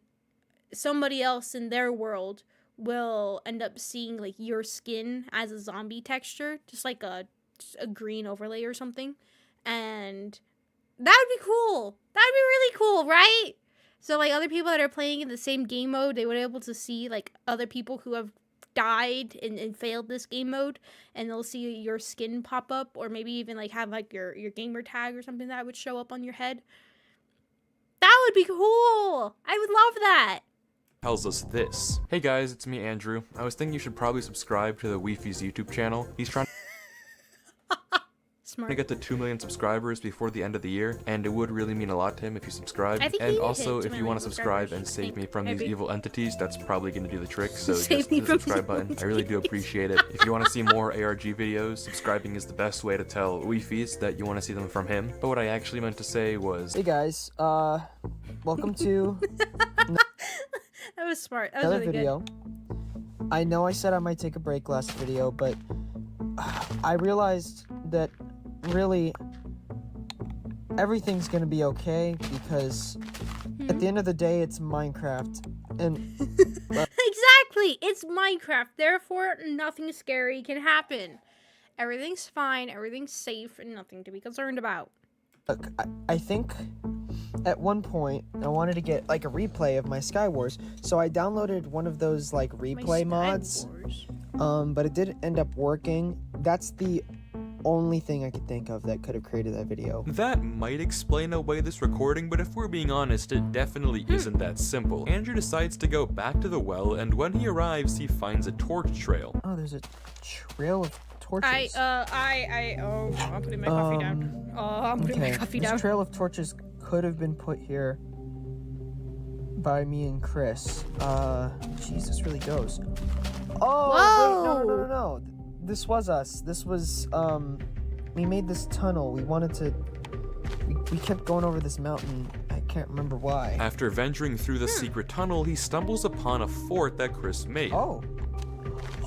somebody else in their world will end up seeing like your skin as a zombie texture, just like a green overlay or something. And that would be cool. That would be really cool, right? So like other people that are playing in the same game mode, they would be able to see like other people who have died and failed this game mode, and they'll see your skin pop up, or maybe even like have like your gamer tag or something that would show up on your head. That would be cool. I would love that. tells us this. Hey guys, it's me, Andrew. I was thinking you should probably subscribe to the Wi-Fi's YouTube channel. He's trying Smart. to get to 2 million subscribers before the end of the year, and it would really mean a lot to him if you subscribe. I think he And hit also, 2 if you million want to subscribe and subscribers, save me from these maybe. evil entities, that's probably going to do the trick, so Save just me hit the from subscribe evil button. I really do appreciate it. If you want to see more ARG videos, subscribing is the best way to tell Wi-Fi's that you want to see them from him. But what I actually meant to say was... Hey guys, welcome to That was smart. That was another really video. I know I said I might take a break last video, but I realized that really everything's gonna be okay because at the end of the day it's Minecraft and Exactly! It's Minecraft, therefore nothing scary can happen. Everything's fine, everything's safe, and nothing to be concerned about. look, I think at one point I wanted to get like a replay of my Sky Wars, so I downloaded one of those like replay mods, but it didn't end up working. That's the only thing I could think of that could have created that video. That might explain away this recording, but if we're being honest, it definitely isn't that simple. Andrew decides to go back to the well, and when he arrives, he finds a torch trail. Oh, there's a trail of torches. I'm putting my coffee down. Oh, I'm putting my coffee this down. trail of torches could have been put here by me and Chris. Jeez, this really goes. Oh, wait, no. This was us. This was, we made this tunnel. We wanted to, we kept going over this mountain. I can't remember why. After venturing through the secret tunnel, he stumbles upon a fort that Chris made.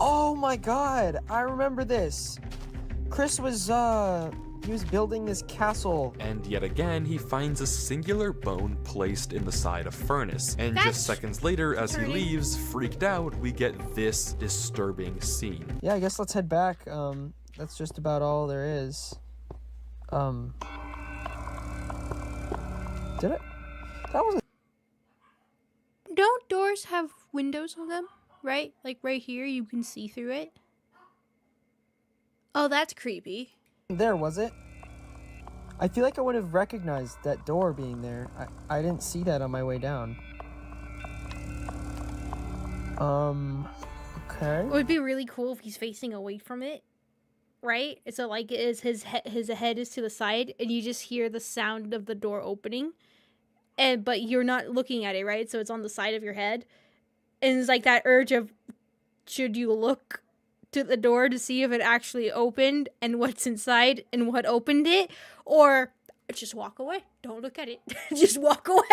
Oh my god, I remember this. Chris was, he was building this castle. And yet again, he finds a singular bone placed in the side of furnace. And just seconds later, as he leaves, freaked out, we get this disturbing scene. Yeah, I guess let's head back. That's just about all there is. Did it? That wasn't... Don't doors have windows on them? Right? Like right here, you can see through it. Oh, that's creepy. There, was it? I feel like I would have recognized that door being there. I didn't see that on my way down. Okay. It would be really cool if he's facing away from it, right? So like his head is to the side, and you just hear the sound of the door opening, but you're not looking at it, right? So it's on the side of your head, And it's like that urge of, should you look to the door to see if it actually opened and what's inside and what opened it, or just walk away. Don't look at it. Just walk away.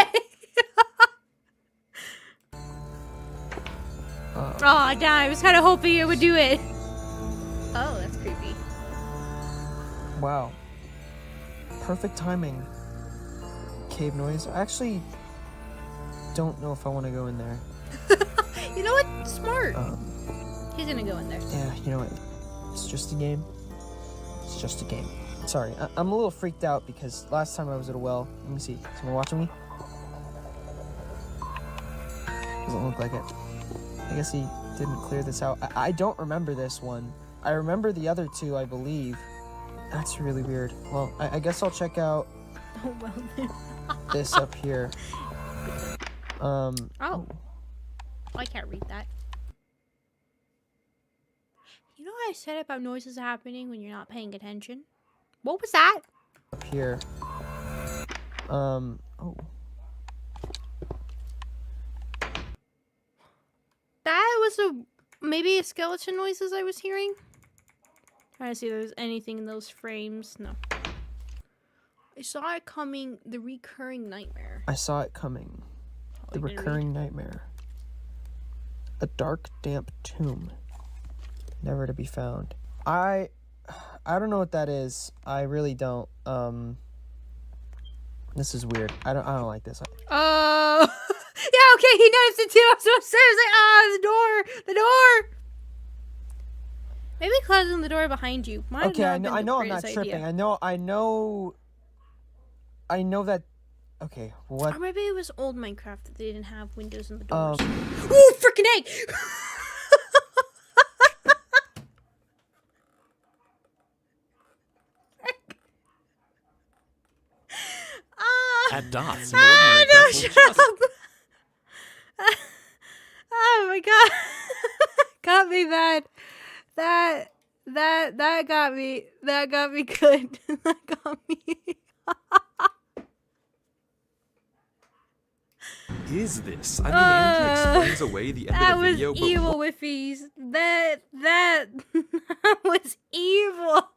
Oh, damn, I was kind of hoping it would do it. Oh, that's creepy. Wow. Perfect timing. Cave noise. I actually don't know if I want to go in there. You know what? Smart. Um, He's gonna go in there. Yeah, you know what? It's just a game. It's just a game. Sorry, I'm a little freaked out because last time I was at a well. Let me see. Is someone watching me? Doesn't look like it. I guess he didn't clear this out. I don't remember this one. I remember the other two, I believe. That's really weird. Well, I guess I'll check out Oh, well then. this up here. Oh. I can't read that. You know what I said about noises happening when you're not paying attention? What was that? Up here. Oh. That was maybe a skeleton noises I was hearing. Trying to see if there's anything in those frames. No. I saw it coming. The recurring nightmare. I saw it coming. The recurring nightmare. A dark, damp tomb. Never to be found. I don't know what that is. I really don't. This is weird. I don't like this. Yeah, okay, he noticed it too. I was so upset. I was like, the door. Maybe closing the door behind you. Might Okay, not I know I'm not idea. tripping. I know that. Okay, what? Or maybe it was old Minecraft that they didn't have windows in the doors. Um. Ooh, freaking egg! At dots, an ordinary no, pretzel shut just- up! Oh my god. Got me bad. That got me. That got me good. That got me. Is this? I mean, Andrew explains away the end That of the was video, but evil, Whiffies. That was evil.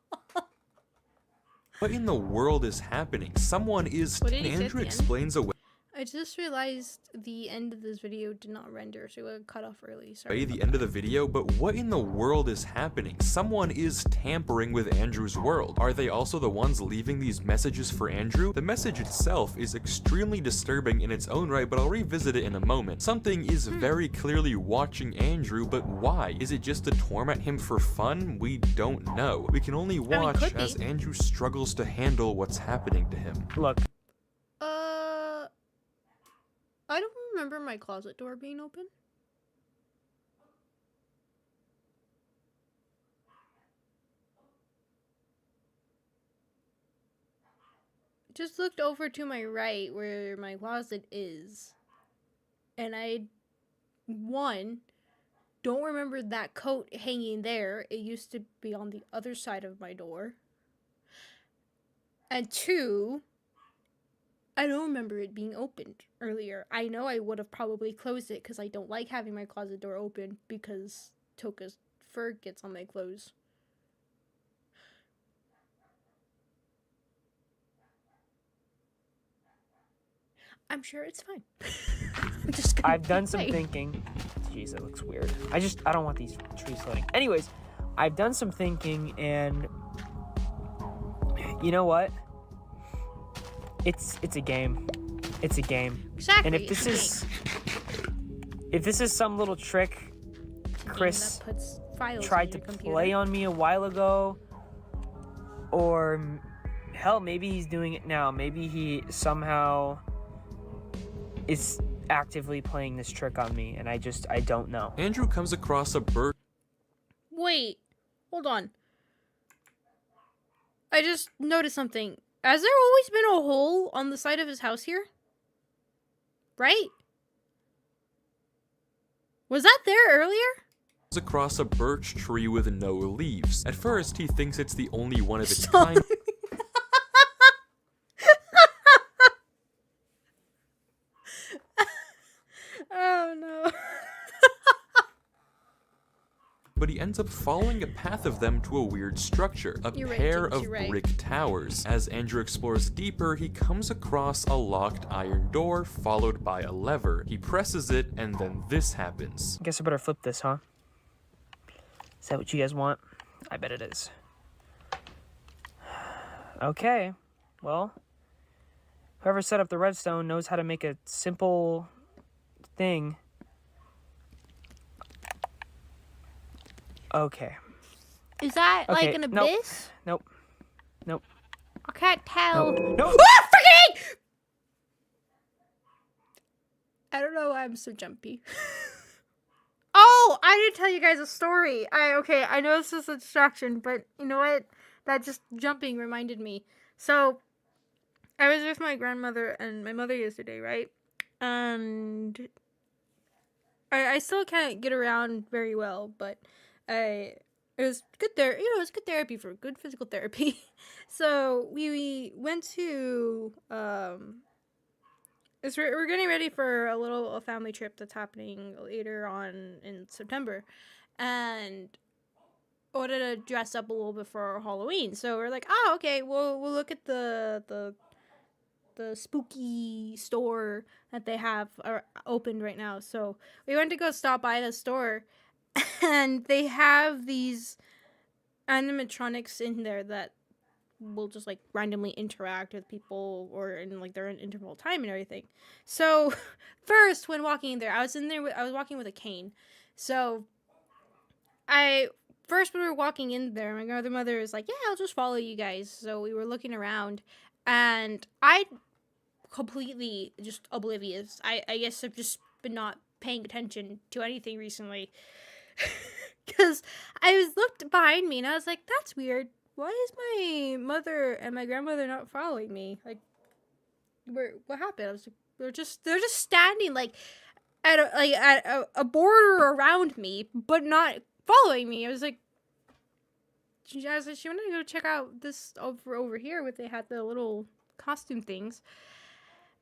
what in the world is happening? Someone is. What did he say at Andrew the end? explains away I just realized the end of this video did not render, so it cut off early. Sorry. the end of the video, but what in the world is happening? Someone is tampering with Andrew's world. Are they also the ones leaving these messages for Andrew? The message itself is extremely disturbing in its own right, but I'll revisit it in a moment. Something is very clearly watching Andrew, but why? Is it just to torment him for fun? We don't know. We can only watch could be. as Andrew struggles to handle what's happening to him. Look, I don't remember my closet door being open. Just looked over to my right where my closet is. And I, one, don't remember that coat hanging there. It used to be on the other side of my door. And two, I don't remember it being opened earlier. I know I would have probably closed it because I don't like having my closet door open because Toka's fur gets on my clothes. I'm sure it's fine. I'm just gonna I've done some say. thinking. Jeez, that looks weird. I don't want these trees floating. Anyways, I've done some thinking, and you know what? It's a game. It's a game. Exactly. And if this is some little trick Chris tried to play on me a while ago, or hell, maybe he's doing it now. Maybe he somehow is actively playing this trick on me, and I don't know. Andrew comes across a bird. Wait, hold on. I just noticed something. Has there always been a hole on the side of his house here? Right? Was that there earlier? Across a birch tree with no leaves. At first, he thinks it's the only one of its Stop. kind. Oh no. but he ends up following a path of them to a weird structure, a You're right, pair James, of you're right. brick towers. As Andrew explores deeper, he comes across a locked iron door followed by a lever. He presses it, and then this happens. I guess I better flip this, huh? Is that what you guys want? I bet it is. Okay, well, whoever set up the redstone knows how to make a simple thing. Okay. Is that like Okay, an nope. abyss? Nope. I can't tell. Nope. Ah, freaking! I don't know why I'm so jumpy. Oh, I didn't tell you guys a story. I know this is a distraction, but you know what? That just jumping reminded me. So, I was with my grandmother and my mother yesterday, right? And I still can't get around very well, but it was good there. You know, it was good therapy for good physical therapy. So we went to we're getting ready for a family trip that's happening later on in September, and wanted to dress up a little bit for Halloween. So we're like, oh, okay, we'll look at the spooky store that they have opened right now. So we went to go stop by the store, and they have these animatronics in there that will just like randomly interact with people or in like their interval time and everything. So first, when walking in there, I was walking with a cane. So when we were walking in there, my grandmother was like, yeah, I'll just follow you guys. So we were looking around, and I completely just oblivious. I guess I've just been not paying attention to anything recently. Because I was looked behind me, and I was like, that's weird. Why is my mother and my grandmother not following me? Like, what happened? I was like, they're just standing like at a border around me, but not following me. I was like, she wanted to go check out this over here where they had the little costume things.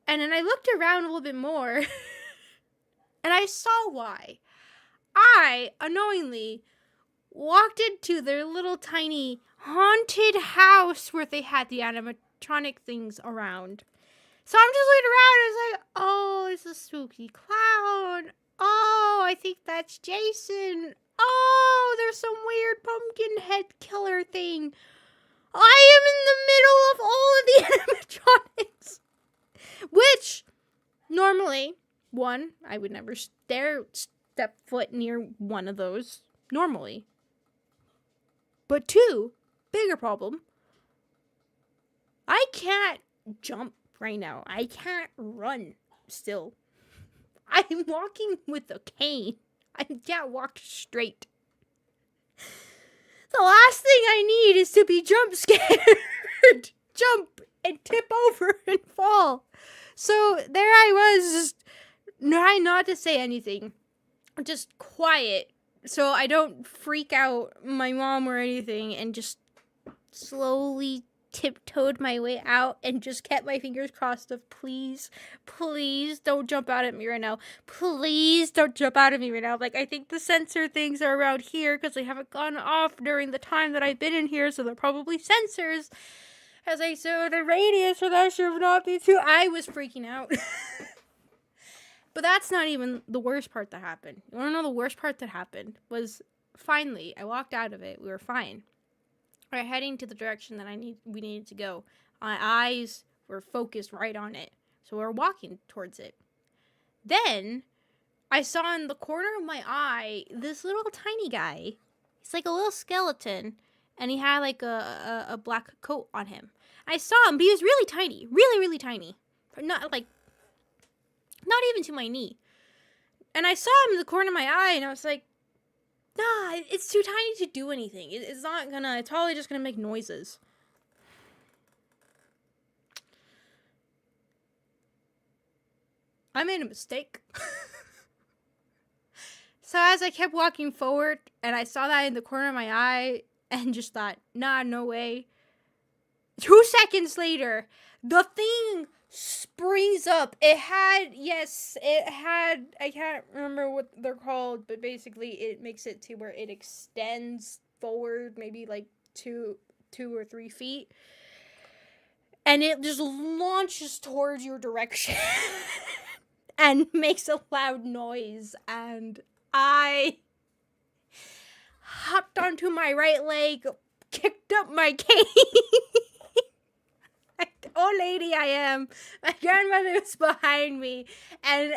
And then I looked around a little bit more, and I saw why. I unknowingly walked into their little tiny haunted house where they had the animatronic things around. So I'm just looking around, and it's like, oh, it's a spooky clown. Oh, I think that's Jason. Oh, there's some weird pumpkin head killer thing. I am in the middle of all of the animatronics. Which, normally, one, I would never step foot near one of those. Normally. But two, bigger problem, I can't jump right now. I can't run still. I'm walking with a cane. I can't walk straight. The last thing I need is to be jump scared. Jump and tip over and fall. So there I was, just trying not to say anything. Just quiet. So I don't freak out my mom or anything, and just slowly tiptoed my way out and just kept my fingers crossed of please don't jump out at me right now. Please don't jump out at me right now. Like, I think the sensor things are around here because they haven't gone off during the time that I've been in here, so they're probably sensors. As I saw the radius for that should not be too. I was freaking out. But that's not even the worst part that happened. You want to know the worst part that happened? Was finally, I walked out of it. We were fine. We were heading to the direction that we needed to go. My eyes were focused right on it. So we were walking towards it. Then, I saw in the corner of my eye, this little tiny guy. He's like a little skeleton. And he had like a black coat on him. I saw him, but he was really tiny. Really, really tiny. Not even to my knee. And I saw him in the corner of my eye, and I was like, nah, it's too tiny to do anything. It's probably just gonna make noises. I made a mistake. So as I kept walking forward, and I saw that in the corner of my eye, and just thought, nah, no way. 2 seconds later, the thing springs up. It had, I can't remember what they're called, but basically it makes it to where it extends forward maybe like 2 or 3 feet. And it just launches towards your direction and makes a loud noise. And I hopped onto my right leg, kicked up my cane. Oh, lady, I am. My grandmother was behind me and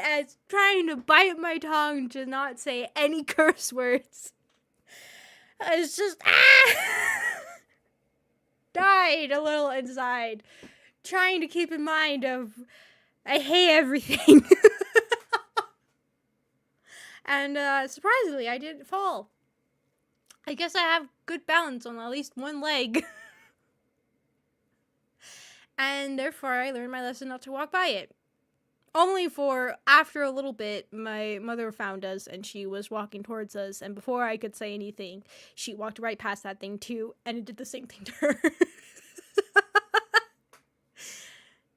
trying to bite my tongue to not say any curse words. I was just, died a little inside, trying to keep in mind of, I hate everything. And surprisingly, I didn't fall. I guess I have good balance on at least one leg. And therefore, I learned my lesson not to walk by it. Only for, after a little bit, my mother found us and she was walking towards us. And before I could say anything, she walked right past that thing too. And it did the same thing to her.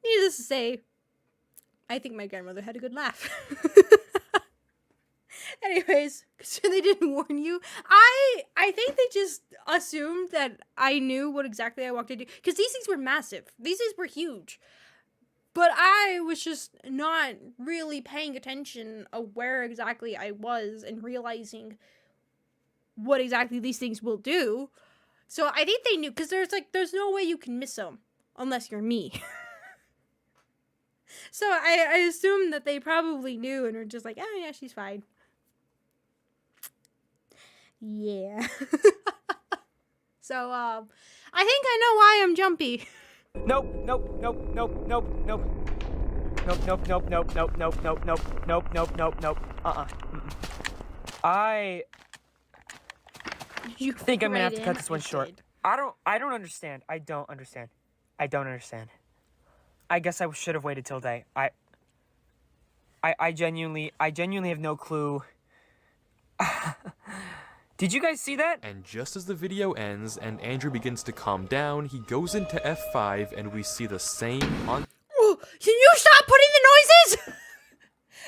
Needless to say, I think my grandmother had a good laugh. Anyways, so they didn't warn you. I think they just assumed that I knew what exactly I walked into. Because these things were massive. These things were huge. But I was just not really paying attention of where exactly I was and realizing what exactly these things will do. So I think they knew, because there's no way you can miss them unless you're me. So I assumed that they probably knew and were just like, oh yeah, she's fine. Yeah. So, I think I know why I'm jumpy. Nope. I You think I'm gonna have to right cut in, this one I short. did. I don't understand. I don't understand. I guess I should have waited till day. I genuinely have no clue. Did you guys see that? And just as the video ends and Andrew begins to calm down, he goes into F5 and we see the same Oh, can you stop putting the noises?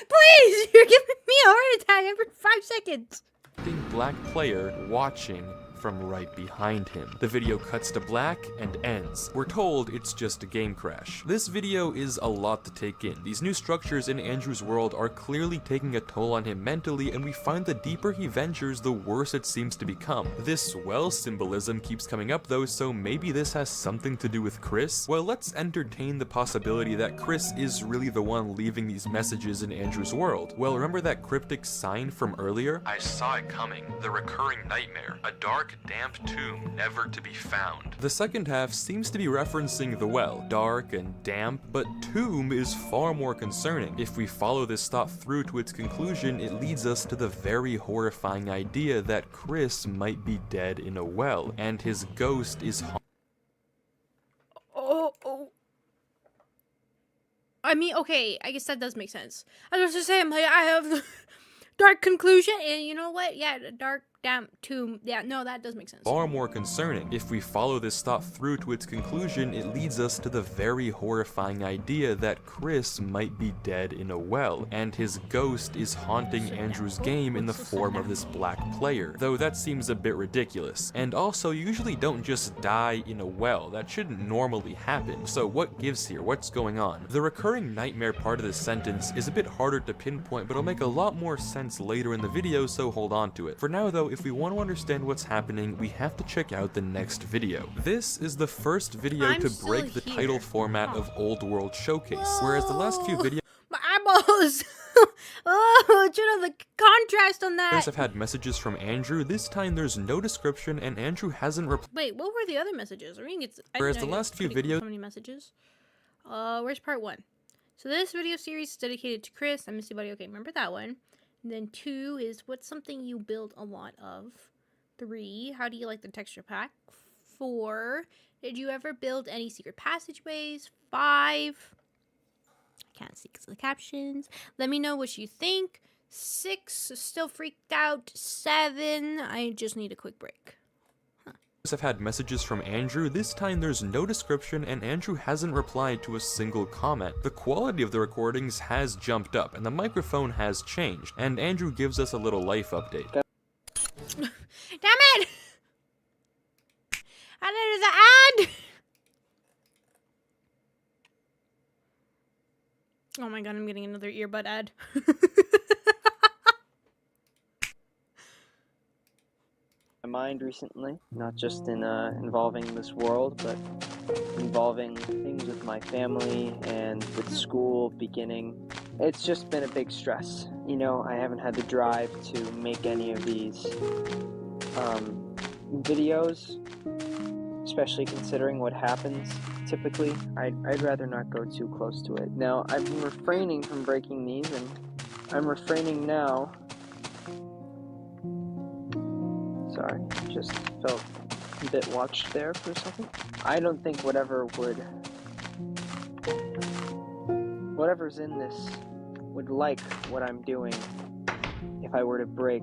Please, you're giving me a heart attack every 5 seconds. haunting black player watching from right behind him. The video cuts to black and ends. We're told it's just a game crash. This video is a lot to take in. These new structures in Andrew's world are clearly taking a toll on him mentally, and we find the deeper he ventures, the worse it seems to become. This well symbolism keeps coming up though, so maybe this has something to do with Chris? Well, let's entertain the possibility that Chris is really the one leaving these messages in Andrew's world. Well, remember that cryptic sign from earlier? I saw it coming. The recurring nightmare. A dark, damp tomb never to be found. The second half seems to be referencing the well. Dark and damp, but tomb is far more concerning. If we follow this thought through to its conclusion, it leads us to the very horrifying idea that Chris might be dead in a well, and his ghost is I mean, okay, I guess that does make sense. I was just saying, like, I have dark conclusion, and you know what? Yeah, dark, damp tomb. Yeah, no, that does make sense. far more concerning. If we follow this thought through to its conclusion, it leads us to the very horrifying idea that Chris might be dead in a well, and his ghost is haunting Andrew's game in the form of this black player, though that seems a bit ridiculous. And also, you usually don't just die in a well. That shouldn't normally happen. So what gives here? What's going on? The recurring nightmare part of this sentence is a bit harder to pinpoint, but it'll make a lot more sense later in the video, so hold on to it. For now though, if we want to understand what's happening, we have to check out the next video. This is the first video I'm to still break the here. title format of Old World Showcase, whereas the last few videos My eyeballs! Oh, you know, the contrast on that. have had messages from Andrew. This time there's no description, and Andrew hasn't replied. Wait, what were the other messages? I mean, Whereas the last few videos- So many messages. Where's part 1? So this video series is dedicated to Chris. I missed you, buddy. Okay, remember that one. And then 2 is what's something you build a lot of. 3, how do you like the texture pack? 4, did you ever build any secret passageways? 5, I can't see because of the captions. Let me know what you think. 6, still freaked out. 7, I just need a quick break. have had messages from Andrew. This time there's no description and Andrew hasn't replied to a single comment. The quality of the recordings has jumped up and the microphone has changed, and Andrew gives us a little life update. Damn it! I did the ad! Oh my god, I'm getting another earbud ad. My mind recently, not just in involving this world, but involving things with my family and with school beginning. It's just been a big stress. You know, I haven't had the drive to make any of these videos, especially considering what happens typically. I'd rather not go too close to it. Now, I've been refraining from breaking these, and I'm refraining now. Sorry, just felt a bit watched there for a second. I don't think whatever's in this would like what I'm doing if I were to break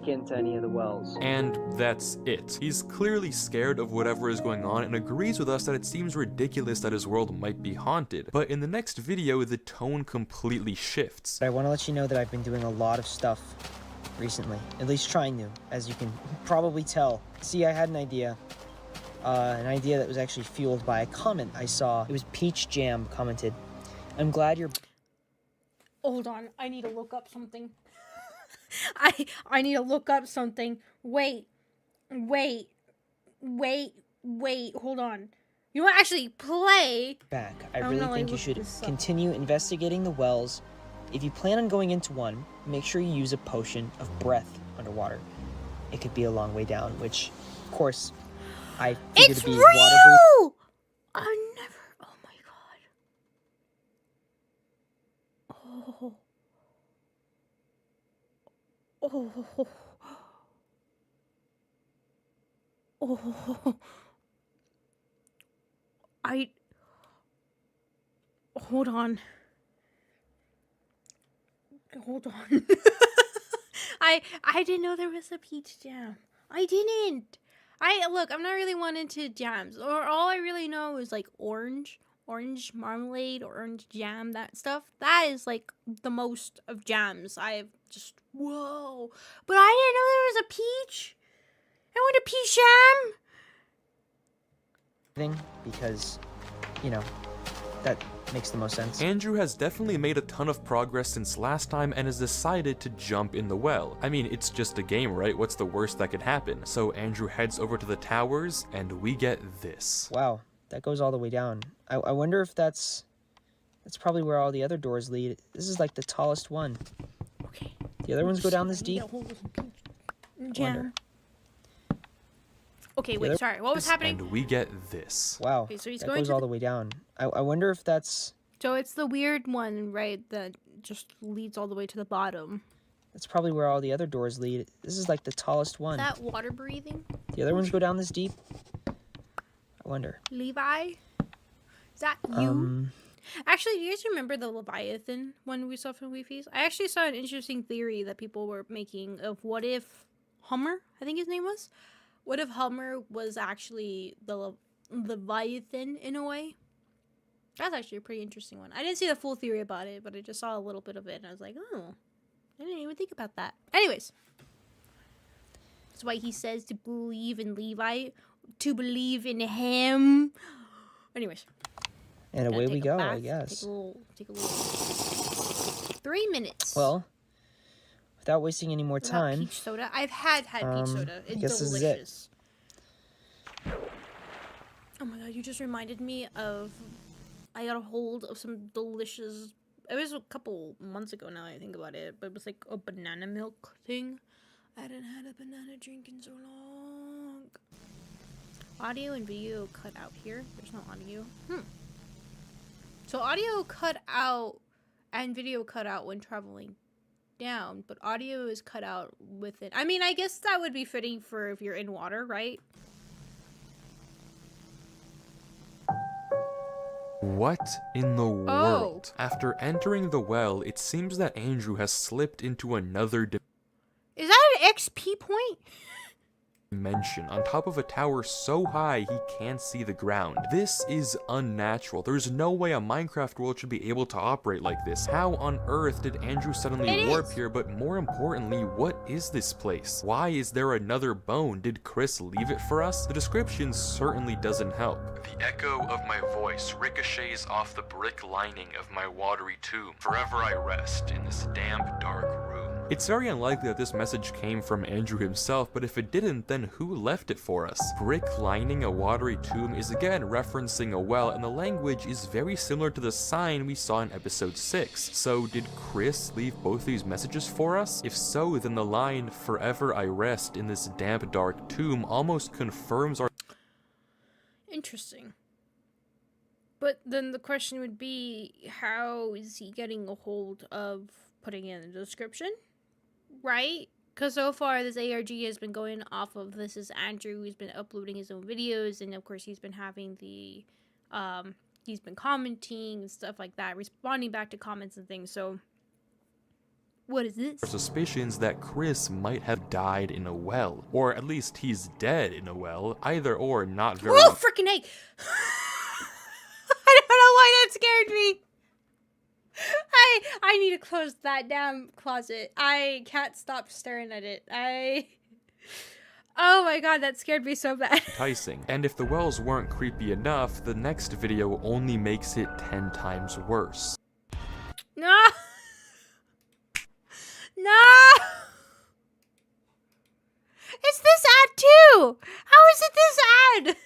into any of the wells. And that's it. He's clearly scared of whatever is going on and agrees with us that it seems ridiculous that his world might be haunted. But in the next video, the tone completely shifts. I want to let you know that I've been doing a lot of stuff recently, at least trying to, as you can probably tell. See, I had an idea that was actually fueled by a comment I saw. It was Peach Jam commented, "I'm glad you're..." Hold on, I need to look up something. I need to look up something. Wait, hold on. You want to actually play? Back. I really think you should continue investigating the wells. If you plan on going into one, make sure you use a potion of breath underwater. It could be a long way down, which, of course, I figure to be water breathing. I never. Oh my god. Oh. Oh. Oh. Hold on. I didn't know there was a peach jam. I didn't. Look, I'm not really one into jams. Or all I really know is like orange marmalade, orange jam, that stuff. That is like the most of jams I've just, whoa. But I didn't know there was a peach. I want a peach jam. Because, you know, that makes the most sense. Andrew has definitely made a ton of progress since last time and has decided to jump in the well. I mean, it's just a game, right? What's the worst that could happen? So Andrew heads over to the towers and we get this. Wow, that goes all the way down. I wonder if that's probably where all the other doors lead. This is like the tallest one. Okay. The other ones go down this deep? Jam. Okay, wait, sorry. What was happening? And we get this. Wow, Okay, so he's that going goes to all the way down. I wonder if that's... So it's the weird one, right, that just leads all the way to the bottom. That's probably where all the other doors lead. This is like the tallest one. Is that water breathing? The other ones go down this deep? I wonder. Levi? Is that you? Actually, do you guys remember the Leviathan one we saw from Wi-Fi's? I actually saw an interesting theory that people were making of what if Hummer, I think his name was? What if Hummer was actually the Leviathan in a way? That's actually a pretty interesting one. I didn't see the full theory about it, but I just saw a little bit of it, and I was like, oh, I didn't even think about that. Anyways. That's why he says to believe in Levi, to believe in him. Anyways. And away we go, I guess. Take a little 3 minutes. Well, without wasting any more time. Peach soda. I've had peach soda. It's delicious. Oh my god, you just reminded me of... I got a hold of some delicious... It was a couple months ago now I think about it, but it was like a banana milk thing. I hadn't had a banana drink in so long. Audio and video cut out here. There's no audio. So audio cut out and video cut out when traveling down, but audio is cut out with it. I mean, I guess that would be fitting for if you're in water, right? What in the world? After entering the well, it seems that Andrew has slipped into another Is that an XP point? dimension on top of a tower so high he can't see the ground. This is unnatural. There's no way a Minecraft world should be able to operate like this. How on earth did Andrew suddenly warp here? But more importantly, what is this place? Why is there another bone? Did Chris leave it for us? The description certainly doesn't help. The echo of my voice ricochets off the brick lining of my watery tomb. Forever I rest in this damp, dark room. It's very unlikely that this message came from Andrew himself, but if it didn't, then who left it for us? Brick lining a watery tomb is again referencing a well, and the language is very similar to the sign we saw in episode 6. So did Chris leave both these messages for us? If so, then the line, "Forever I rest in this damp, dark tomb," almost confirms our... Interesting. But then the question would be, how is he getting a hold of putting in the description? Right? Because so far this ARG has been going off of this is Andrew, who's been uploading his own videos, and of course he's been having the, he's been commenting and stuff like that, responding back to comments and things, so what is this? Suspicions that Chris might have died in a well, or at least he's dead in a well, either or not very... Oh, freaking A! I don't know why that scared me! I need to close that damn closet. I can't stop staring at it. Oh my god, that scared me so bad. Enticing. And if the wells weren't creepy enough, the next video only makes it 10 times worse. No! No! It's this ad too! How is it this ad?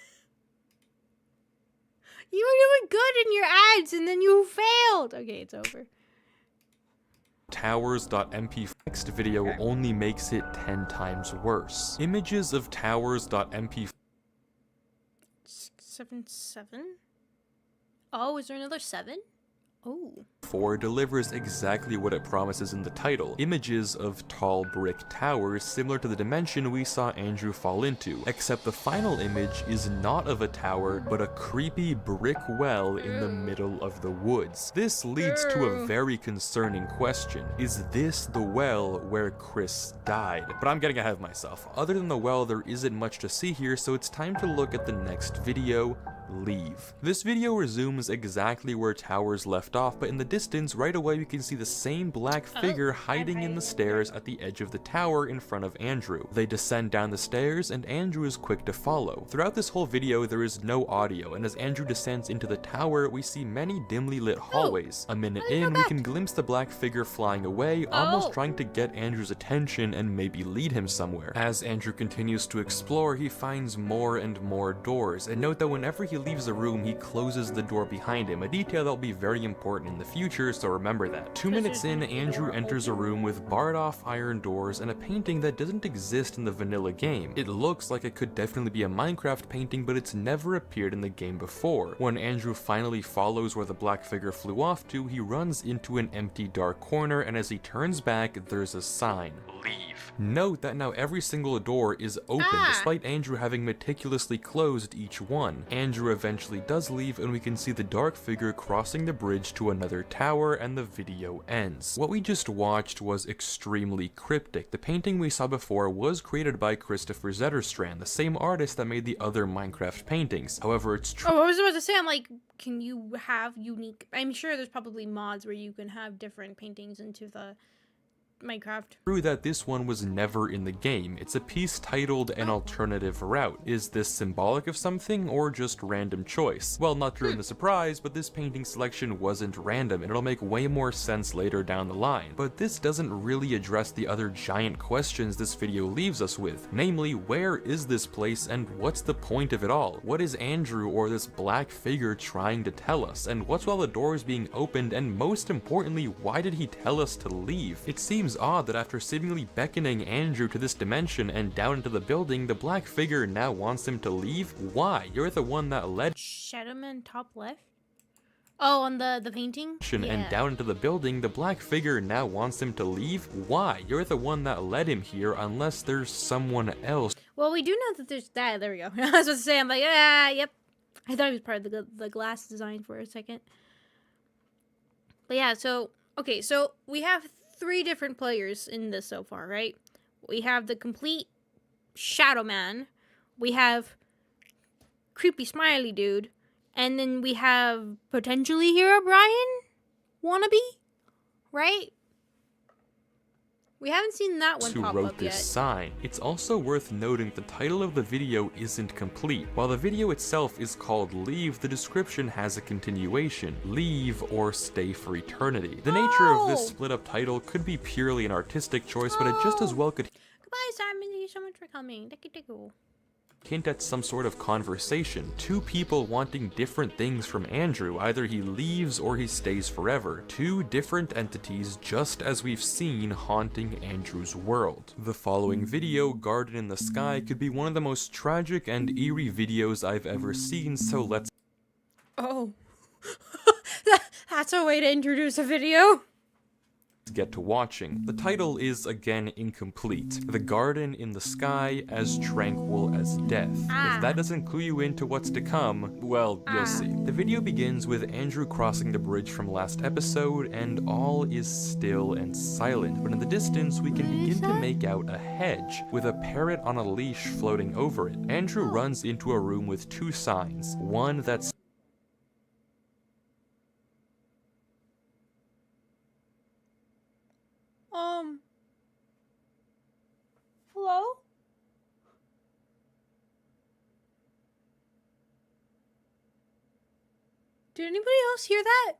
You were doing good in your ads and then you failed. Okay, it's over. Towers.mp. Next video only makes it 10 times worse. Images of towers.mp. 7. Oh, is there another 7? Oh. 4 delivers exactly what it promises in the title. Images of tall brick towers similar to the dimension we saw Andrew fall into, except the final image is not of a tower, but a creepy brick well in the middle of the woods. This leads to a very concerning question. Is this the well where Chris died? But I'm getting ahead of myself. Other than the well, there isn't much to see here, so it's time to look at the next video. Leave. This video resumes exactly where Towers left off, but in the distance, right away we can see the same black figure hiding in the stairs at the edge of the tower in front of Andrew. They descend down the stairs, and Andrew is quick to follow. Throughout this whole video, there is no audio, and as Andrew descends into the tower, we see many dimly lit hallways. A minute in, we can glimpse the black figure flying away, almost trying to get Andrew's attention and maybe lead him somewhere. As Andrew continues to explore, he finds more and more doors, and note that whenever he leaves the room, he closes the door behind him, a detail that will be very important in the future, so remember that. 2 minutes in, Andrew enters a room with barred off iron doors and a painting that doesn't exist in the vanilla game. It looks like it could definitely be a Minecraft painting, but it's never appeared in the game before. When Andrew finally follows where the black figure flew off to, he runs into an empty dark corner, and as he turns back, there's a sign. Leave. Note that now every single door is open, despite Andrew having meticulously closed each one. Andrew eventually does leave, and we can see the dark figure crossing the bridge to another tower, and the video ends. What we just watched was extremely cryptic. The painting we saw before was created by Christopher Zetterstrand, the same artist that made the other Minecraft paintings. However, it's true. Oh, I was about to say, I'm like, can you have unique... I'm sure there's probably mods where you can have different paintings into the Minecraft. True that this one was never in the game. It's a piece titled An Alternative Route. Is this symbolic of something or just random choice? Well, not to ruin the surprise, but this painting selection wasn't random, and it'll make way more sense later down the line. But this doesn't really address the other giant questions this video leaves us with, namely, where is this place and what's the point of it all? What is Andrew or this black figure trying to tell us? And what's all the doors being opened, and most importantly, why did he tell us to leave? It seems odd that after seemingly beckoning Andrew to this dimension and down into the building, the black figure now wants him to leave? Why? You're the one that led Shadowman top left? Oh, on the painting? And down into the building, the black figure now wants him to leave? Why? You're the one that led him here, unless there's someone else. Well, we do know that there's that. There we go. I was about to say, I'm like, yep. I thought it was part of the glass design for a second. But yeah, so, okay, so we have 3 different players in this so far, right? We have the complete Shadow Man. We have Creepy Smiley Dude. And then we have potentially Hero Brian? Wannabe? Right? We haven't seen that one who pop wrote up this yet. sign. It's also worth noting the title of the video isn't complete. While the video itself is called Leave, the description has a continuation. Leave or stay for eternity. The nature of this split up title could be purely an artistic choice, but it just as well could Goodbye, Simon. Thank you so much for coming. Thank you. hint at some sort of conversation. Two people wanting different things from Andrew. Either he leaves or he stays forever. Two different entities, just as we've seen haunting Andrew's world. The following video, Garden in the Sky, could be one of the most tragic and eerie videos I've ever seen, so let's Oh. That's a way to introduce a video. get to watching. The title is again incomplete. The Garden in the Sky, as tranquil as death. If that doesn't clue you into what's to come, well, you'll see. The video begins with Andrew crossing the bridge from last episode, and all is still and silent, but in the distance we can begin to make out a hedge, with a parrot on a leash floating over it. Andrew runs into a room with two signs, one that's Hello? Did anybody else hear that?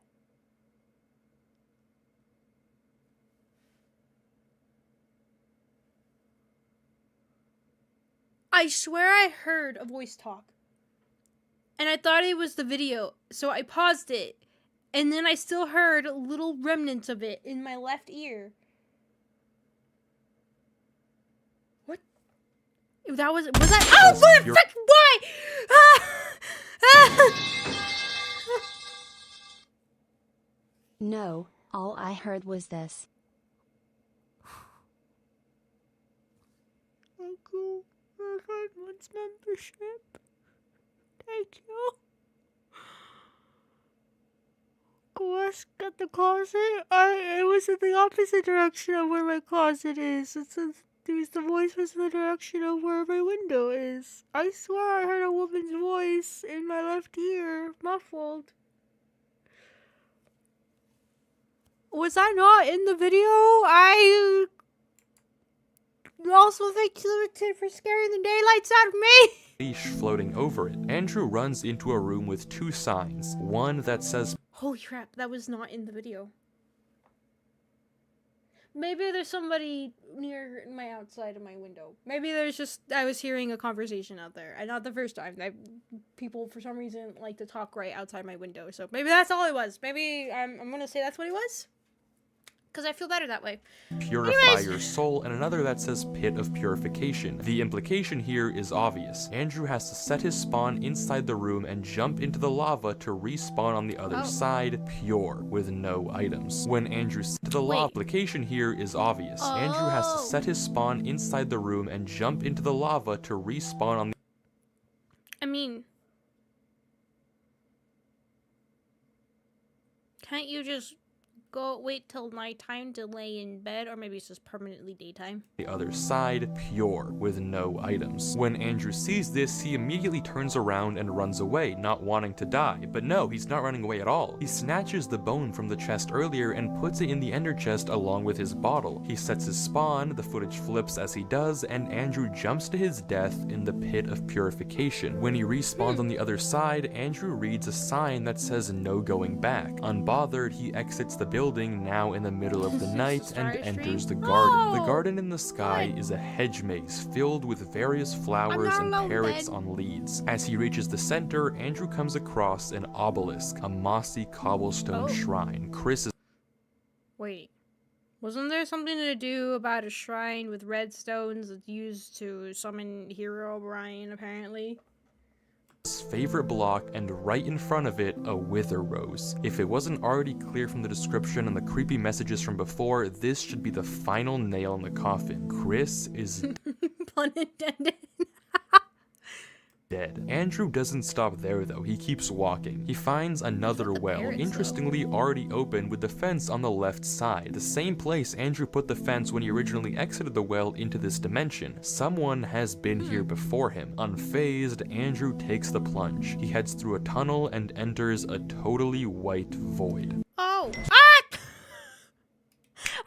I swear I heard a voice talk. And I thought it was the video, so I paused it. And then I still heard little remnants of it in my left ear. That was that? Oh, what the frick? Why? No, all I heard was this. Uncle, I had month's membership. Thank you. Glass got the closet. It was in the opposite direction of where my closet is. The voice was in the direction of where my window is. I swear I heard a woman's voice in my left ear, muffled. Was I not in the video? I also thank you for scaring the daylights out of me. leash floating over it. Andrew runs into a room with two signs, one that says Holy crap, that was not in the video. Maybe there's somebody near my outside of my window. Maybe there's just, I was hearing a conversation out there. And not the first time. People, for some reason, like to talk right outside my window. So maybe that's all it was. Maybe I'm going to say that's what it was. Because I feel better that way. purify your soul, and another that says pit of purification. The implication here is obvious. Andrew has to set his spawn inside the room and jump into the lava to respawn on the other side, pure, with no items. When Andrew to the lava, implication here is obvious. Andrew has to set his spawn inside the room and jump into the lava to respawn on the I mean, can't you just wait till nighttime to lay in bed, or maybe it's just permanently daytime? other side, pure, with no items. When Andrew sees this, he immediately turns around and runs away, not wanting to die. But no, he's not running away at all. He snatches the bone from the chest earlier and puts it in the ender chest along with his bottle. He sets his spawn, the footage flips as he does, and Andrew jumps to his death in the pit of purification. When he respawns on the other side, Andrew reads a sign that says no going back. Unbothered, he exits the building, now in the middle of the night, and enters the garden. The garden in the sky is a hedge maze filled with various flowers and parrots on leads. As he reaches the center, Andrew comes across an obelisk, a mossy cobblestone shrine. Chris is Wait, wasn't there something to do about a shrine with red stones that's used to summon Hero Brian, apparently? favorite block, and right in front of it, a wither rose. If it wasn't already clear from the description and the creepy messages from before, this should be the final nail in the coffin. Chris is Pun intended. dead. Andrew doesn't stop there though, he keeps walking. He finds another well, parrots, interestingly already open with the fence on the left side. The same place Andrew put the fence when he originally exited the well into this dimension. Someone has been here before him. Unfazed, Andrew takes the plunge. He heads through a tunnel and enters a totally white void. Oh. Ah!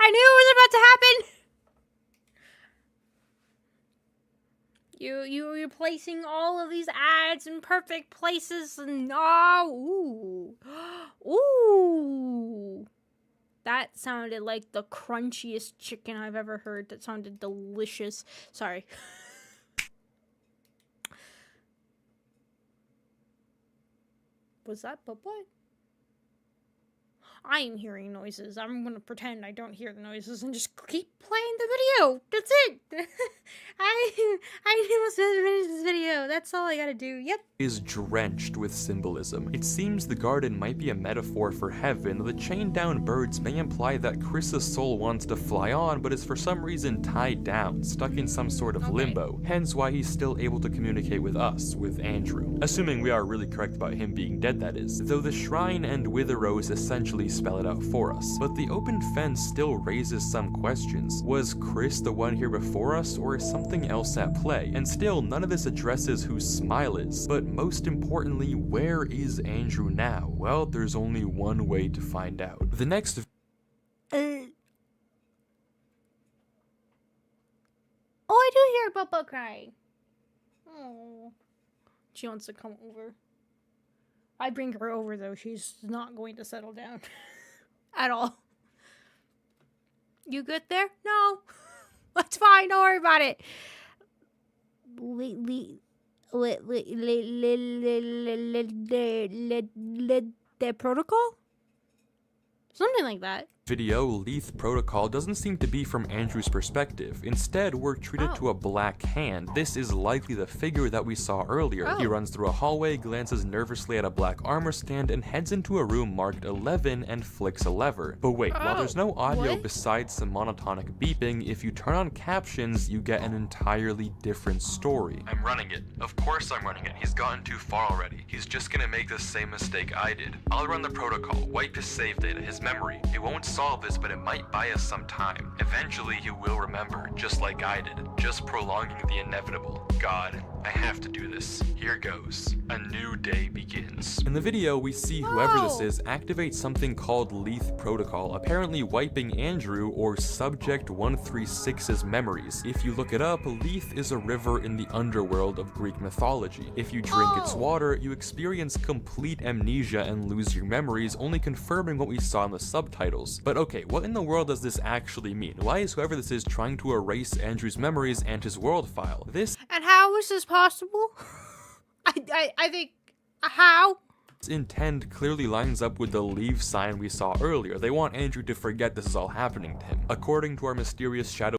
I knew it was about to happen! You're placing all of these ads in perfect places and ooh. Ooh. That sounded like the crunchiest chicken I've ever heard. That sounded delicious. Sorry. Was that Bubba? I am hearing noises. I'm gonna pretend I don't hear the noises and just keep playing the video. That's it. I almost finished this video. That's all I gotta do. Yep. Is drenched with symbolism. It seems the garden might be a metaphor for heaven. The chained down birds may imply that Chris's soul wants to fly on, but is for some reason tied down, stuck in some sort of limbo. Hence why he's still able to communicate with us, with Andrew. Assuming we are really correct about him being dead, that is. Though the shrine and wither rose essentially spell it out for us. But the open fence still raises some questions. Was Chris the one here before us, or is something else at play? And still, none of this addresses who Smile is. But most importantly, where is Andrew now? Well, there's only one way to find out. The next Oh, I do hear Bubba crying. Oh. She wants to come over. I bring her over, though. She's not going to settle down. At all. You good there? No. That's fine. Don't worry about it. The protocol? Something like that. video, Leith Protocol doesn't seem to be from Andrew's perspective. Instead, we're treated to a black hand. This is likely the figure that we saw earlier. He runs through a hallway, glances nervously at a black armor stand, and heads into a room marked 11 and flicks a lever. But wait, while there's no audio besides some monotonic beeping, if you turn on captions, you get an entirely different story. I'm running it. Of course I'm running it. He's gotten too far already. He's just gonna make the same mistake I did. I'll run the protocol, wipe his save data, his memory. It won't solve this, but it might buy us some time. Eventually he will remember, just like I did, just prolonging the inevitable. God, I have to do this. Here goes. A new day begins. In the video, we see whoever this is activate something called Leith Protocol, apparently wiping Andrew or Subject 136's memories. If you look it up, Leith is a river in the underworld of Greek mythology. If you drink its water, you experience complete amnesia and lose your memories, only confirming what we saw in the subtitles. But okay, what in the world does this actually mean? Why is whoever this is trying to erase Andrew's memories and his world file? And how is this possible? I think, how? This intent clearly lines up with the leave sign we saw earlier. They want Andrew to forget this is all happening to him. According to our mysterious shadow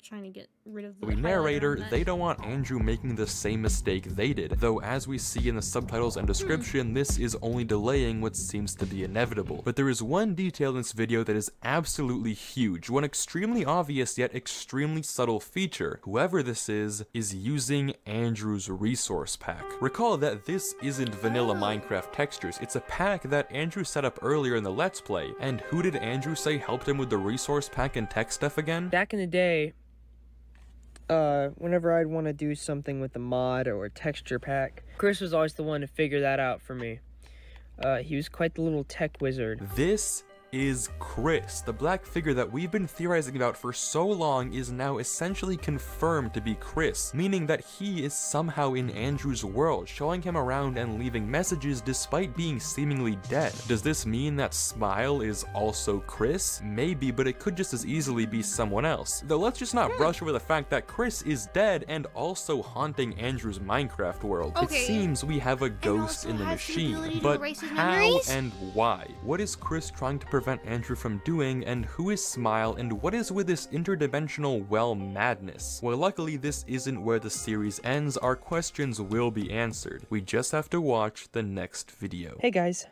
Trying to get rid of the narrator, they don't want Andrew making the same mistake they did, though as we see in the subtitles and description, this is only delaying what seems to be inevitable. But there is one detail in this video that is absolutely huge, one extremely obvious yet extremely subtle feature. Whoever this is using Andrew's resource pack. Recall that this isn't vanilla Minecraft textures, it's a pack that Andrew set up earlier in the Let's Play. And who did Andrew say helped him with the resource pack and tech stuff again? Back in the day, whenever I'd want to do something with a mod or a texture pack, Chris was always the one to figure that out for me. He was quite the little tech wizard. This is Chris. The black figure that we've been theorizing about for so long is now essentially confirmed to be Chris, meaning that he is somehow in Andrew's world, showing him around and leaving messages despite being seemingly dead. Does this mean that Smile is also Chris? Maybe, but it could just as easily be someone else. Though let's just not brush over the fact that Chris is dead and also haunting Andrew's Minecraft world. It seems we have a ghost in the machine, but how and why? What is Chris trying to prevent Andrew from doing, and who is Smile, and what is with this interdimensional well madness? Well, luckily this isn't where the series ends. Our questions will be answered. We just have to watch the next video. Hey guys.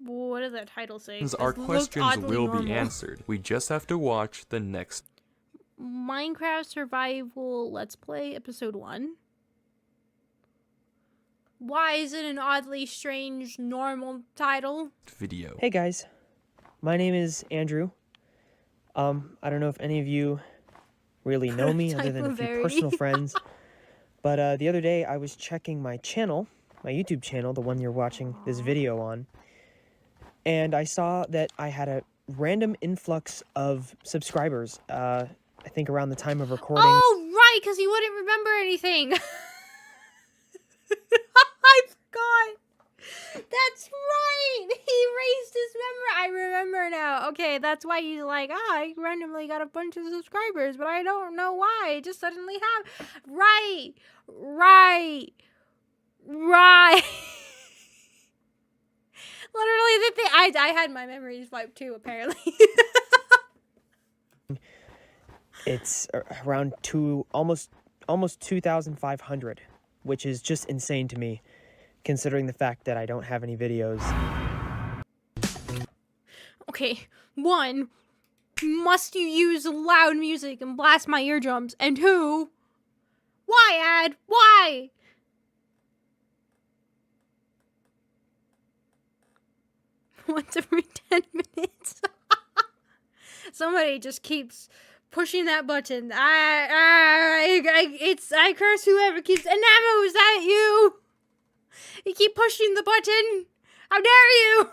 What does that title say? Our questions will be answered. We just have to watch the next Minecraft Survival Let's Play Episode 1. Why is it an oddly strange, normal title? Video. Hey guys, my name is Andrew. I don't know if any of you really know me other than a few personal friends, but the other day I was checking my channel, my YouTube channel, the one you're watching this video on, and I saw that I had a random influx of subscribers, I think around the time of recording. Oh, right, because he wouldn't remember anything. I forgot. That's right. He erased his memory. I remember now. Okay, that's why he's like, I randomly got a bunch of subscribers, but I don't know why. It just suddenly happened. Right. Literally, the thing. I had my memories wiped too, apparently. It's around almost 2,500, which is just insane to me, considering the fact that I don't have any videos. Okay, 1, must you use loud music and blast my eardrums? And 2, why, Ad? Why? Once every 10 minutes. Somebody just keeps pushing that button. I curse whoever keeps. Anamo, is that you? You keep pushing the button. How dare you?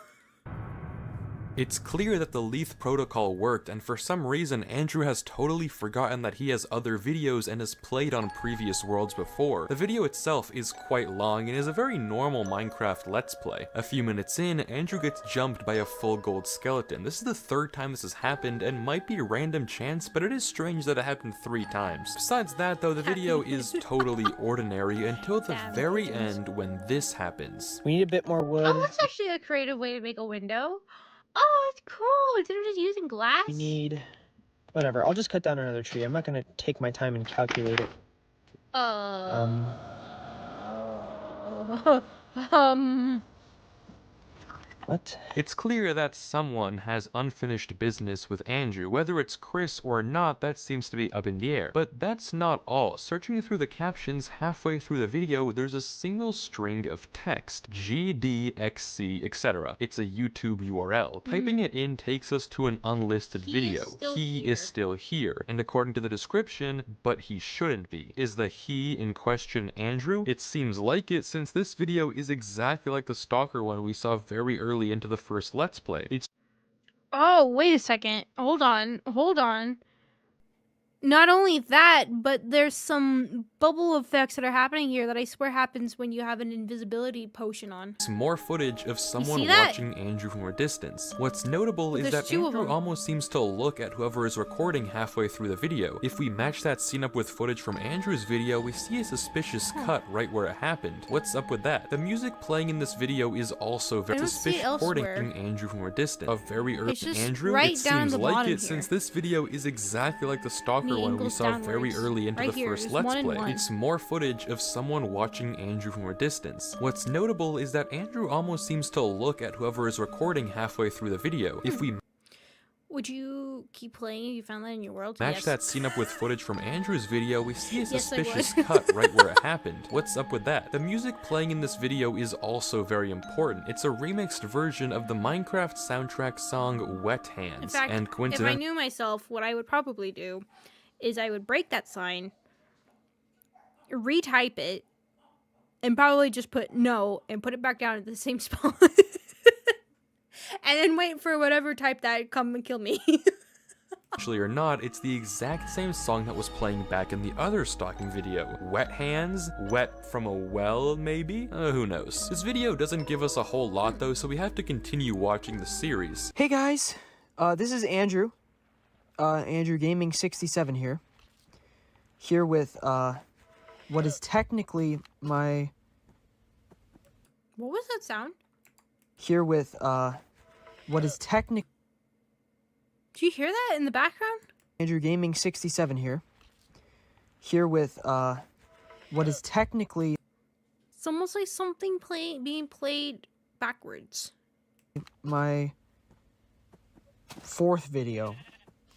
It's clear that the Leith protocol worked, and for some reason Andrew has totally forgotten that he has other videos and has played on previous worlds before. The video itself is quite long and is a very normal Minecraft Let's Play. A few minutes in, Andrew gets jumped by a full gold skeleton. This is the 3rd time this has happened and might be random chance, but it is strange that it happened 3 times. Besides that though, the video is totally ordinary until the very end when this happens. We need a bit more wood. Oh, that's actually a creative way to make a window. Oh, it's cool. Instead of just using glass. We need... whatever, I'll just cut down another tree. I'm not gonna take my time and calculate it. What? It's clear that someone has unfinished business with Andrew. Whether it's Chris or not, that seems to be up in the air. But that's not all. Searching through the captions halfway through the video, there's a single string of text. GDXC, etc. It's a YouTube URL. Typing it in takes us to an unlisted video. He is still here. And according to the description, but he shouldn't be. Is the he in question Andrew? It seems like it, since this video is exactly like the stalker one we saw very early into the first Let's Play. Oh, wait a second. Hold on. Not only that, but there's some bubble effects that are happening here that I swear happens when you have an invisibility potion on. It's more footage of someone see that? watching Andrew from a distance. What's notable is that 2 of Andrew them. almost seems to look at whoever is recording halfway through the video. If we match that scene up with footage from Andrew's video, we see a suspicious cut right where it happened. What's up with that? The music playing in this video is also very suspicious, recording Andrew from a distance. A very early Andrew? Right it down seems the like bottom it, here. since this video is exactly like the stalker one we saw very early into Right the here, first there's Let's 1 and Play. 1. It's more footage of someone watching Andrew from a distance. What's notable is that Andrew almost seems to look at whoever is recording halfway through the video. If we Would you keep playing if you found that in your world? match Yes. that scene up with footage from Andrew's video, we see a Yes, I suspicious would. cut right where it happened. What's up with that? The music playing in this video is also very important. It's a remixed version of the Minecraft soundtrack song Wet Hands. In fact, and if I coincidentally, knew myself, what I would probably do is I would break that sign, retype it, and probably just put no and put it back down at the same spot. And then wait for whatever type that come and kill me. actually or not, it's the exact same song that was playing back in the other stalking video. Wet hands? Wet from a well, maybe? Who knows. This video doesn't give us a whole lot though, so we have to continue watching the series. Hey guys, this is Andrew. Andrew Gaming 67 here. Here with what is technically my What was that sound? here with what is technically Do you hear that in the background? Andrew Gaming 67 here. Here with what is technically It's almost like something being played backwards. my 4th video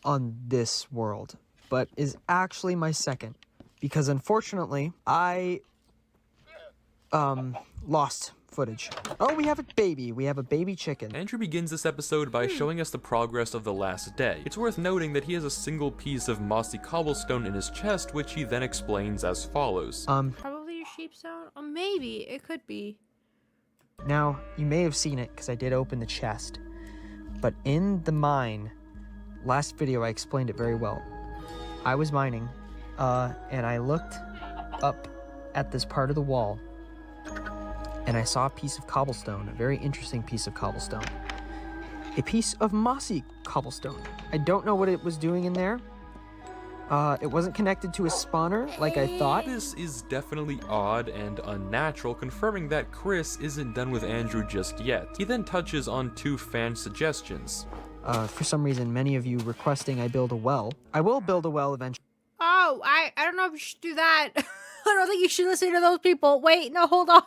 on this world, but is actually my 2nd, because unfortunately I lost footage. Oh, we have a baby. We have a baby chicken. Andrew begins this episode by showing us the progress of the last day. It's worth noting that he has a single piece of mossy cobblestone in his chest, which he then explains as follows. Probably your sheep sound? Oh, maybe. It could be. Now, you may have seen it because I did open the chest, but in the mine, last video I explained it very well. I was mining, and I looked up at this part of the wall, and I saw a piece of cobblestone, a very interesting piece of cobblestone. A piece of mossy cobblestone. I don't know what it was doing in there. It wasn't connected to a spawner like I thought. This is definitely odd and unnatural, confirming that Chris isn't done with Andrew just yet. He then touches on 2 fan suggestions. For some reason, many of you requesting I build a well. I will build a well eventually. Oh, I don't know if you should do that. I don't think you should listen to those people. Wait, no, hold on.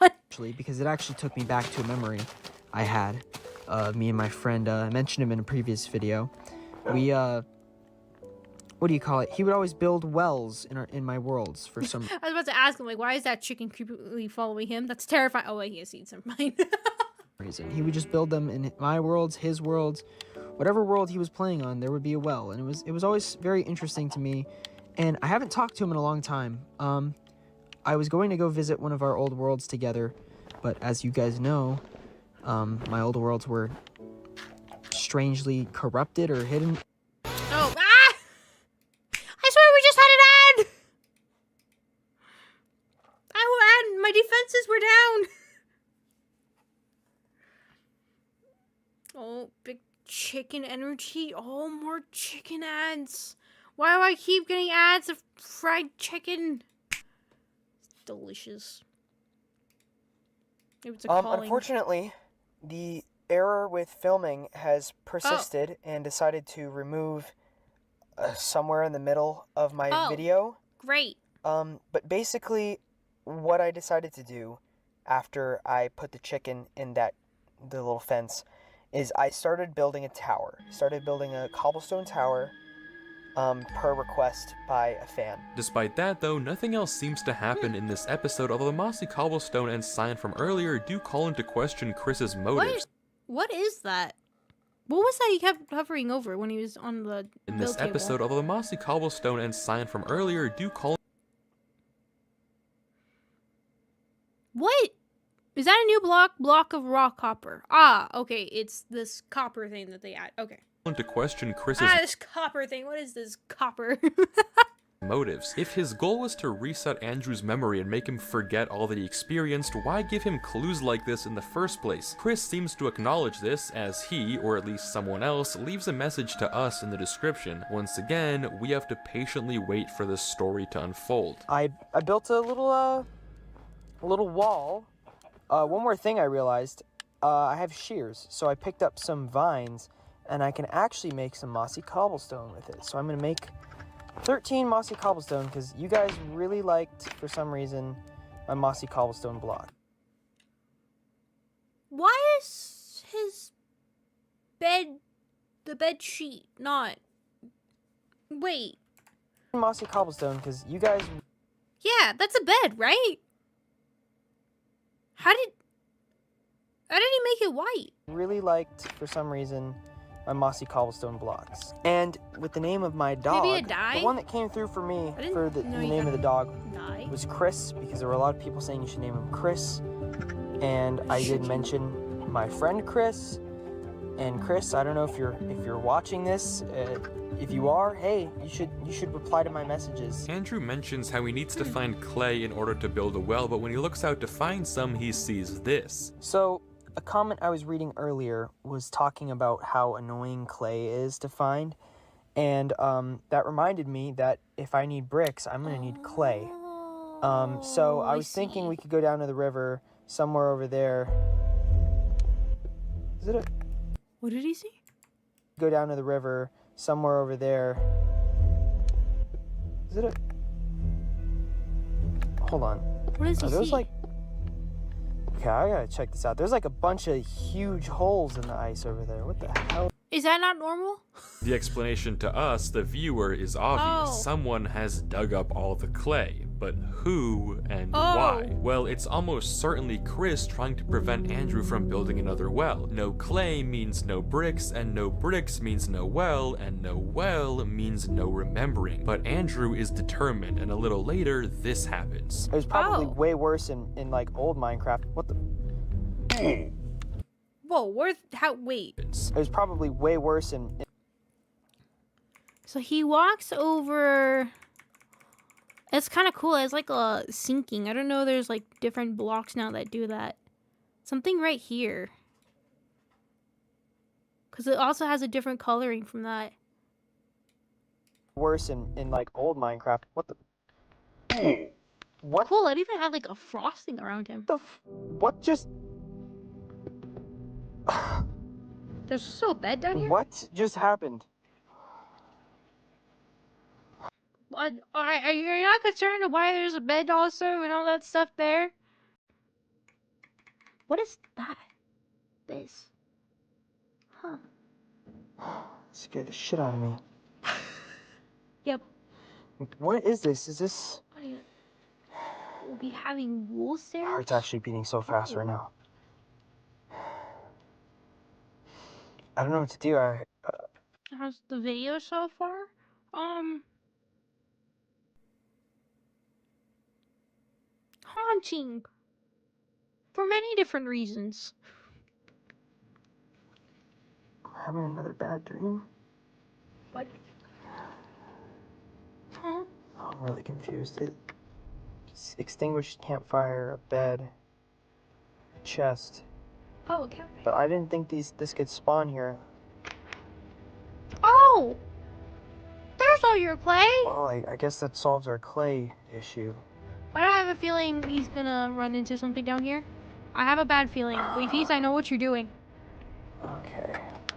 Because it actually took me back to a memory I had. Me and my friend, I mentioned him in a previous video. We, what do you call it? He would always build wells in my worlds for some I was about to ask him, like, why is that chicken creepily following him? That's terrifying. Oh, wait, he has seeds in mine. reason. He would just build them in my worlds, his worlds, whatever world he was playing on, there would be a well. And it was always very interesting to me. And I haven't talked to him in a long time. I was going to go visit one of our old worlds together, but as you guys know, my old worlds were strangely corrupted or hidden. Oh, ah! I swear we just had an ad! Oh, my defenses were down. Oh, big chicken energy. Oh, more chicken ads. Why do I keep getting ads of fried chicken? It's delicious. Maybe it's a calling. Unfortunately, the error with filming has persisted and decided to remove somewhere in the middle of my video. Great. But basically, what I decided to do after I put the chicken in the little fence is I started building a tower. Started building a cobblestone tower per request by a fan. Despite that, though, nothing else seems to happen in this episode, although the mossy cobblestone and sign from earlier do call into question Chris's motives. What is that? What was that he kept hovering over when he was on the in this episode, although the mossy cobblestone and sign from earlier do call. What? Is that a new block of raw copper? Ah, okay, it's this copper thing that they add. Okay. To question Chris's this copper thing. What is this copper? motives. If his goal was to reset Andrew's memory and make him forget all that he experienced, why give him clues like this in the first place? Chris seems to acknowledge this as he, or at least someone else, leaves a message to us in the description. Once again, we have to patiently wait for this story to unfold. I built a little wall. One more thing I realized, I have shears, so I picked up some vines, and I can actually make some mossy cobblestone with it. So I'm going to make 13 mossy cobblestone, because you guys really liked, for some reason, my mossy cobblestone block. Why is his the bed sheet not... Wait. Mossy cobblestone, because you guys... Yeah, that's a bed, right? How did he make it white? Really liked, for some reason, my mossy cobblestone blocks. And with the name of my dog, maybe a dye? the one that came through for me for the name of the dog was Chris, because there were a lot of people saying you should name him Chris. And I did mention my friend Chris. And Chris, I don't know if you're watching this. If you are, hey, you should reply to my messages. Andrew mentions how he needs to find clay in order to build a well, but when he looks out to find some, he sees this. So, a comment I was reading earlier was talking about how annoying clay is to find, and that reminded me that if I need bricks, I'm gonna need clay. So I was thinking we could go down to the river somewhere over there. Is it a... What did he see? Go down to the river somewhere over there. Is it a... Hold on. What does he those see? like... Okay, I gotta check this out. There's like a bunch of huge holes in the ice over there. What the hell? Is that not normal? The explanation to us, the viewer, is obvious. Oh. Someone has dug up all the clay. But who and Oh. why? Well, it's almost certainly Chris trying to prevent Andrew from building another well. No clay means no bricks, and no bricks means no well, and no well means no remembering. But Andrew is determined, and a little later, this happens. It was probably Oh. way worse in like old Minecraft. What the? Whoa, wait. It was probably way worse in So he walks over. It's kind of cool. It's like a sinking. I don't know. There's like different blocks now that do that. Something right here. Because it also has a different coloring from that. worse in like old Minecraft. What the? What Cool, it even had like a frosting around him. the? What just? There's still a bed down here? What just happened? What? Are you not concerned of why there's a bed also and all that stuff there? What is that? This. Huh. Scared the shit out of me. Yep. What is this? Is this? What are you... We'll be having wolves there? My heart's actually beating so fast right now. I don't know what to do. How's the video so far? Haunting. For many different reasons. having another bad dream. What? Huh? I'm really confused. Extinguished campfire, a bed, a chest. Oh, okay. But I didn't think this could spawn here. Oh! There's all your clay! Well, I guess that solves our clay issue. Why do I have a feeling he's gonna run into something down here? I have a bad feeling. Wayface, I know what you're doing.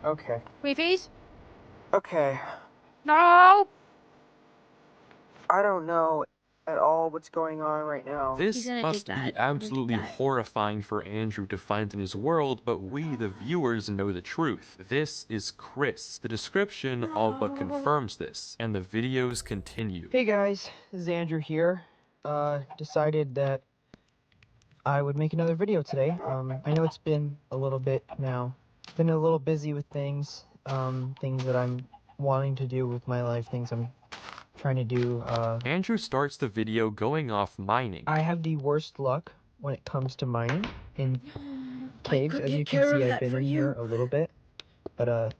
Okay. Wayface? Okay. No! I don't know at all what's going on right now. This gonna must take be that. absolutely Take that. horrifying for Andrew to find in his world, but we, the viewers, know the truth. This is Chris. The description all but confirms this, and the videos continue. Hey guys, this is Andrew here. Decided that I would make another video today. I know it's been a little bit now. Been a little busy with things, things that I'm wanting to do with my life, things I'm trying to do. Andrew starts the video going off mining. I have the worst luck when it comes to mining in caves. could As take you care can of see, I've that been for in you. here a little bit, but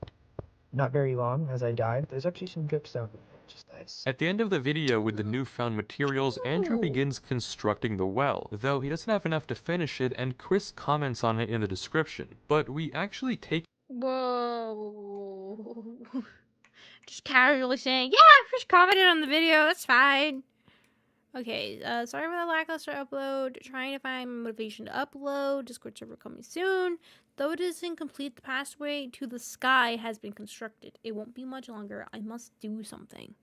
not very long as I died. There's actually some dripstone, which is nice. At the end of the video with the newfound materials, Andrew begins constructing the well, though he doesn't have enough to finish it, and Chris comments on it in the description. But we actually take Whoa. Just casually saying, yeah, Chris commented on the video, that's fine. Okay, sorry for the lackluster upload. Trying to find motivation to upload. Discord server coming soon. Though it is incomplete, the pathway to the sky has been constructed. It won't be much longer. I must do something.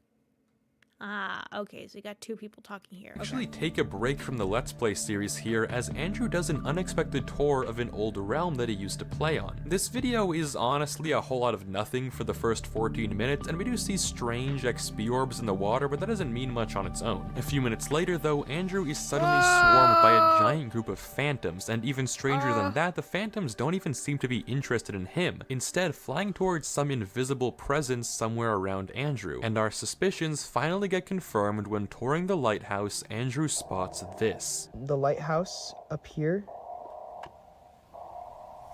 Ah, okay, so you got two people talking here. actually take a break from the Let's Play series here, as Andrew does an unexpected tour of an old realm that he used to play on. This video is honestly a whole lot of nothing for the first 14 minutes, and we do see strange XP orbs in the water, but that doesn't mean much on its own. A few minutes later though, Andrew is suddenly swarmed by a giant group of phantoms, and even stranger than that, the phantoms don't even seem to be interested in him, instead flying towards some invisible presence somewhere around Andrew. And our suspicions finally get confirmed when touring the lighthouse, Andrew spots this. The lighthouse up here.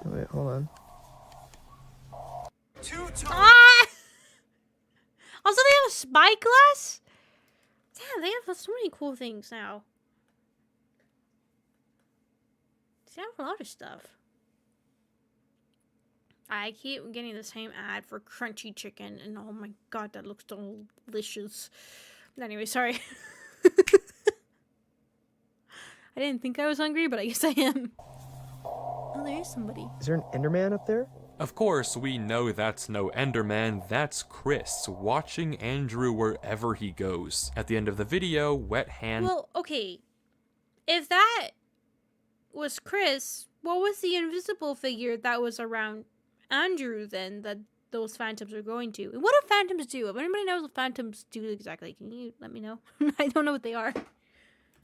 Wait, hold on. Ah! Also, they have a spyglass? Damn, they have so many cool things now. They have a lot of stuff. I keep getting the same ad for crunchy chicken, and oh my god, that looks delicious. Anyway, sorry. I didn't think I was hungry, but I guess I am. Oh, there is somebody. Is there an Enderman up there? Of course, we know that's no Enderman, that's Chris, watching Andrew wherever he goes. At the end of the video, Wet Hand Well, okay. If that was Chris, what was the invisible figure that was around Andrew then that those phantoms are going to? And what do phantoms do? If anybody knows what phantoms do exactly, can you let me know? I don't know what they are.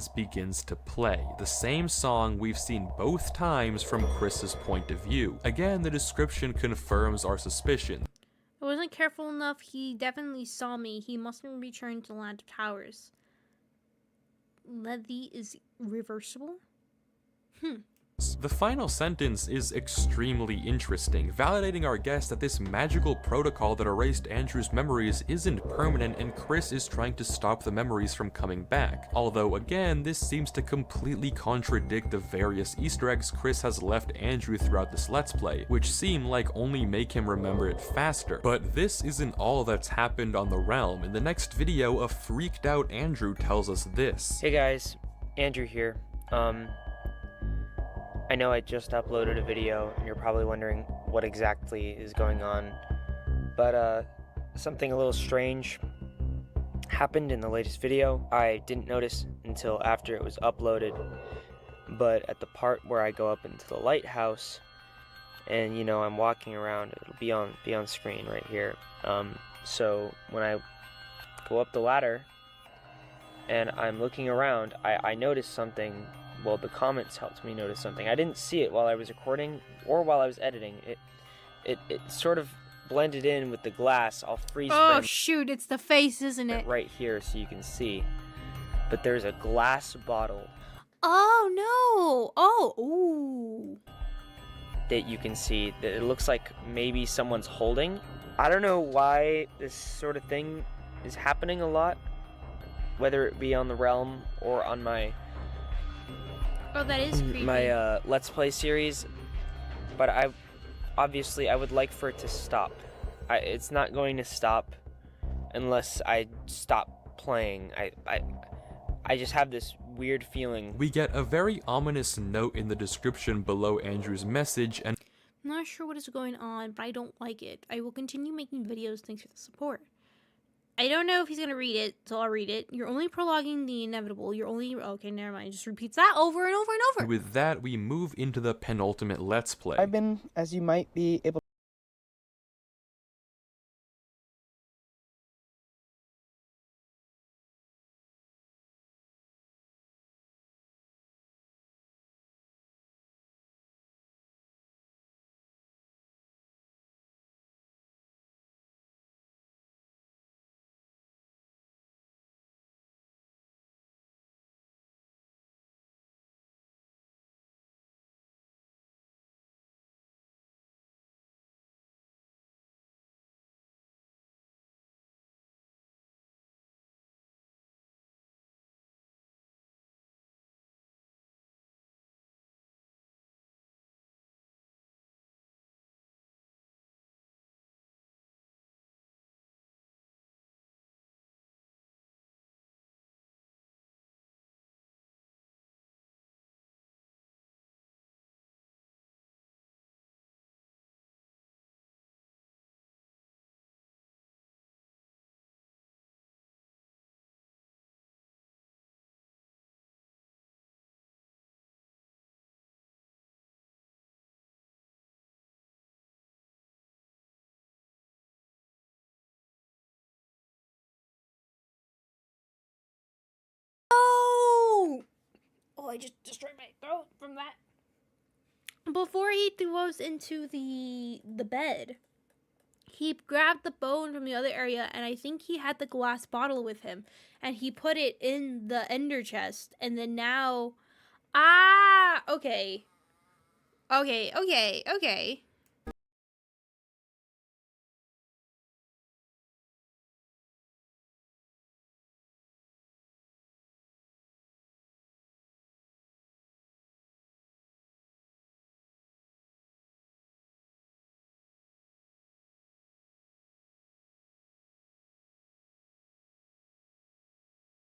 begins to play, the same song we've seen both times from Chris's point of view. Again, the description confirms our suspicion. I wasn't careful enough. He definitely saw me. He must have returned to the Land of Towers. Lethe is reversible? The final sentence is extremely interesting, validating our guess that this magical protocol that erased Andrew's memories isn't permanent and Chris is trying to stop the memories from coming back. Although again, this seems to completely contradict the various Easter eggs Chris has left Andrew throughout this Let's Play, which seem like only make him remember it faster. But this isn't all that's happened on the realm. In the next video, a freaked out Andrew tells us this. Hey guys, Andrew here. I know I just uploaded a video and you're probably wondering what exactly is going on, but something a little strange happened in the latest video. I didn't notice until after it was uploaded, but at the part where I go up into the lighthouse and you know I'm walking around, it'll be on screen right here. So when I go up the ladder and I'm looking around, I noticed something. Well, the comments helped me notice something. I didn't see it while I was recording or while I was editing. It sort of blended in with the glass. I'll freeze frame. Oh shoot, it's the face, isn't it? Right here so you can see. But there's a glass bottle. Oh no! Oh, ooh. That you can see that it looks like maybe someone's holding. I don't know why this sort of thing is happening a lot, whether it be on the realm or on my Oh, that is creepy. my Let's Play series, but I would like for it to stop. It's not going to stop unless I stop playing. I just have this weird feeling. We get a very ominous note in the description below Andrew's message, and I'm not sure what is going on, but I don't like it. I will continue making videos thanks for the support. I don't know if he's gonna read it, so I'll read it. You're only prologuing the inevitable. You're only... Okay, never mind. Just repeats that over and over and over. with that, we move into the penultimate Let's Play. I've been, as you might be able Oh! Oh, I just destroyed my throat from that. Before he goes into the bed, he grabbed the bone from the other area, and I think he had the glass bottle with him, and he put it in the ender chest, and then now... Ah! Okay. Okay.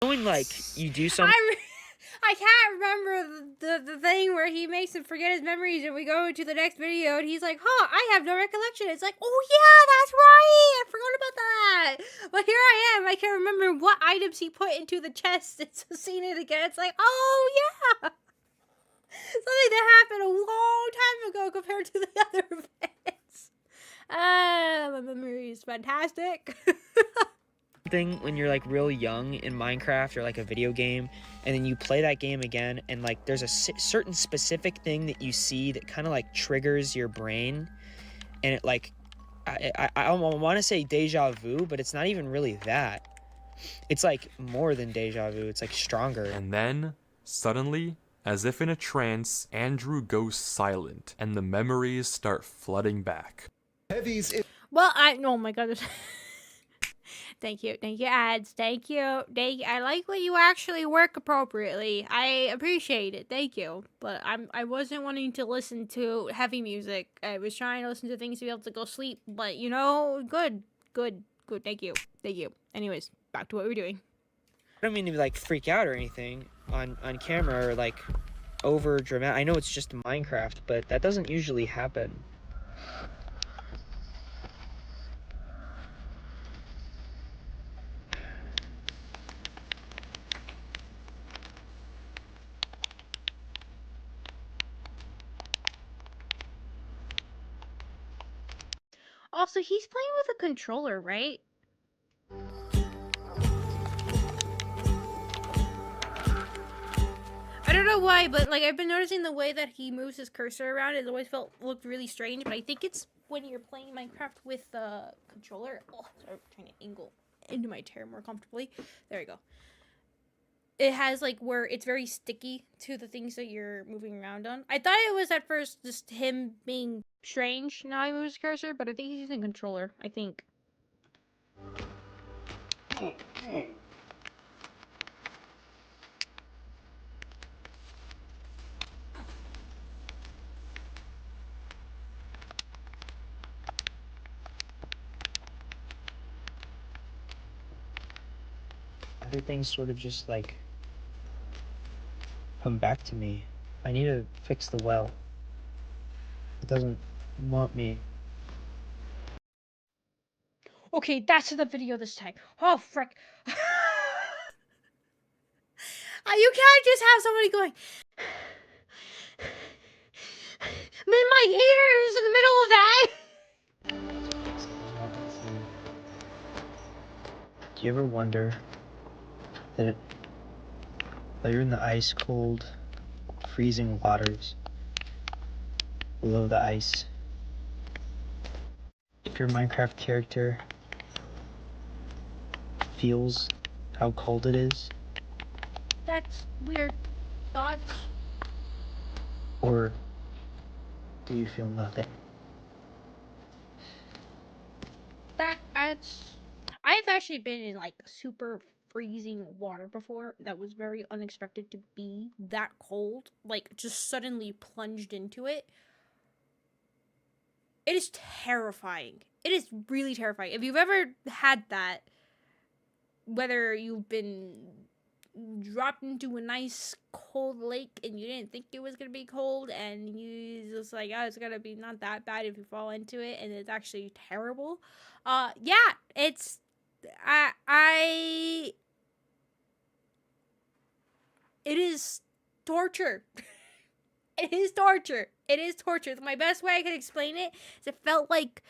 Knowing like you do something. I can't remember the thing where he makes him forget his memories and we go into the next video and he's like, huh, I have no recollection. It's like, oh yeah, that's right. I forgot about that. But here I am. I can't remember what items he put into the chest. It's seeing it again. It's like, oh yeah. Something that happened a long time ago compared to the other events. My memory is fantastic. thing when you're like real young in Minecraft or like a video game, and then you play that game again, and like there's a certain specific thing that you see that kind of like triggers your brain, and it like I want to say deja vu, but it's not even really that. It's like more than deja vu. It's like stronger. And then, suddenly, as if in a trance, Andrew goes silent, and the memories start flooding back. Well, oh my god. Thank you, ads. Thank you. I like when you actually work appropriately. I appreciate it. Thank you. But I wasn't wanting to listen to heavy music. I was trying to listen to things to be able to go sleep. But you know, good. Thank you. Anyways, back to what we're doing. I don't mean to like freak out or anything on camera or like over dramatic. I know it's just Minecraft, but that doesn't usually happen. Also, he's playing with a controller, right? I don't know why, but like I've been noticing the way that he moves his cursor around. It always looked really strange. But I think it's when you're playing Minecraft with the controller. Oh, sorry, I'm trying to angle into my chair more comfortably. There we go. It has like where it's very sticky to the things that you're moving around on. I thought it was at first just him being Strange. Now he moves his cursor, but I think he's using controller. I think. Everything's sort of just like come back to me. I need to fix the well. It doesn't want me. Okay, that's the video this time. Oh, frick. You can't just have somebody going. Then my ears in the middle of that. Do you ever wonder that you're in the ice cold, freezing waters below the ice? If your Minecraft character feels how cold it is, That's weird thoughts. or do you feel nothing? I've actually been in like super freezing water before that was very unexpected to be that cold. Like just suddenly plunged into it. It is terrifying. It is really terrifying. If you've ever had that, whether you've been dropped into a nice cold lake and you didn't think it was gonna be cold, and you just like, oh, it's gonna be not that bad if you fall into it, and it's actually terrible. Yeah, it's it is torture. It is torture. It is torture. My best way I could explain it is it felt like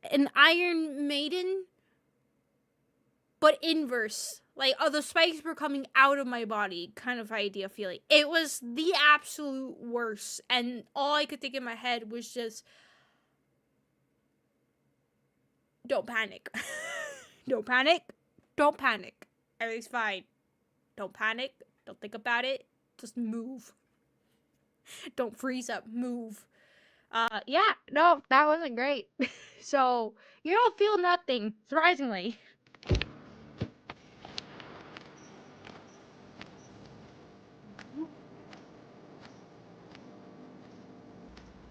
an Iron Maiden, but inverse. Like, oh, the spikes were coming out of my body kind of idea feeling. It was the absolute worst. And all I could think in my head was just, don't panic. Don't panic. Don't panic. Everything's fine. Don't panic. Don't think about it. Just move. Don't freeze up. Move. Yeah, no, that wasn't great. So, you don't feel nothing, surprisingly.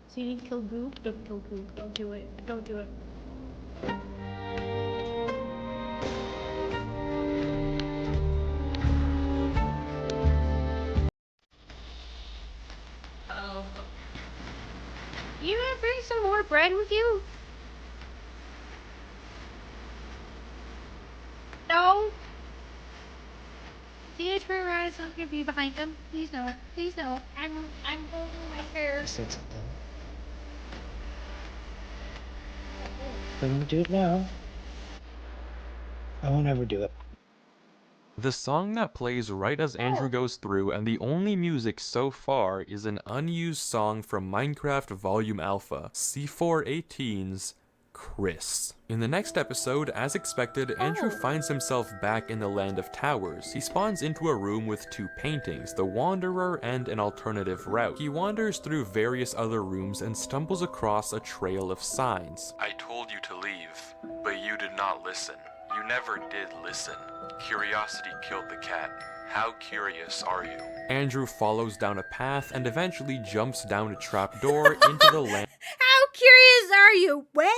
So you need to kill Goop? Don't kill Goop. Don't do it. Don't do it. Oh. You wanna bring some more bread with you? No? See it turn around, it's not gonna be behind him. Please no. Please no. I'm holding my hair. Said something. But don't do it now. I won't ever do it. The song that plays right as Andrew goes through, and the only music so far, is an unused song from Minecraft Volume Alpha, C418's Chris. In the next episode, as expected, Andrew finds himself back in the Land of Towers. He spawns into a room with two paintings, the Wanderer and an alternative route. He wanders through various other rooms and stumbles across a trail of signs. I told you to leave, but you did not listen. You never did listen. Curiosity killed the cat. How curious are you? Andrew follows down a path and eventually jumps down a trapdoor into the land. How curious are you? Well,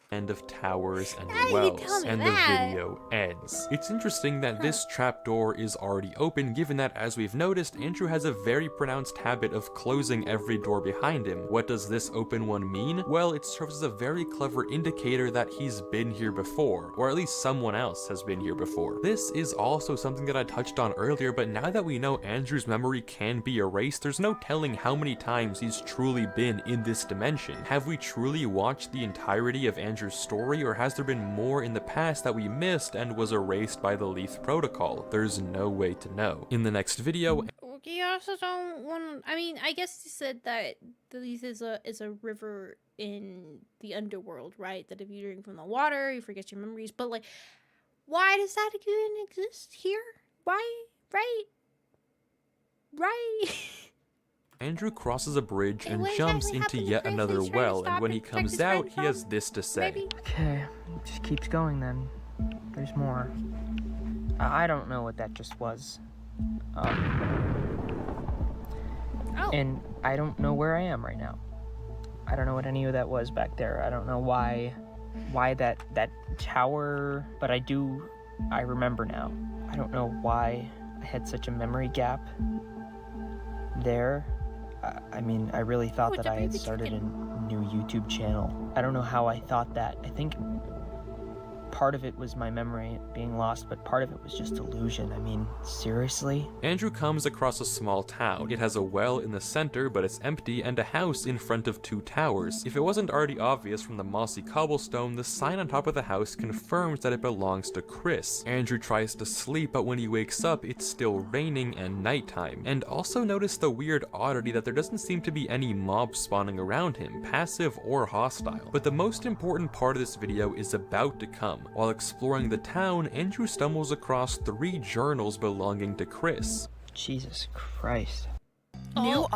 End of towers and How do you wells, tell me and that? the video ends. It's interesting that this trapdoor is already open, given that, as we've noticed, Andrew has a very pronounced habit of closing every door behind him. What does this open one mean? Well, it serves as a very clever indicator that he's been here before, or at least someone else has been here before. This is also something that I touched on earlier, but now that we know Andrew's memory can be erased, there's no telling how many times he's truly been in this dimension. Have we truly watched the entirety of Andrew's story, or has there been more in the past that we missed and was erased by the Leith Protocol? There's no way to know. In the next video, you also don't want. I mean, I guess you said that the Leith is a river in the underworld, right? That if you drink from the water, you forget your memories. But like, why does that even exist here? Why? Right? Right? Andrew crosses a bridge Hey, and what jumps exactly into happened to yet Chris? another He's trying to well, and stop when and he protect comes his friend out, he has from- this to say. Maybe? Okay, it just keeps going then. There's more. I don't know what that just was. Oh. And I don't know where I am right now. I don't know what any of that was back there. I don't know why that tower, but I remember now. I don't know why I had such a memory gap there. I mean, I really thought that I had started a new YouTube channel. I don't know how I thought that. I think part of it was my memory being lost, but part of it was just illusion. I mean, seriously? Andrew comes across a small town. It has a well in the center, but it's empty, and a house in front of two towers. If it wasn't already obvious from the mossy cobblestone, the sign on top of the house confirms that it belongs to Chris. Andrew tries to sleep, but when he wakes up, it's still raining and nighttime. And also notice the weird oddity that there doesn't seem to be any mobs spawning around him, passive or hostile. But the most important part of this video is about to come. While exploring the town, Andrew stumbles across 3 journals belonging to Chris. Jesus Christ. Oh,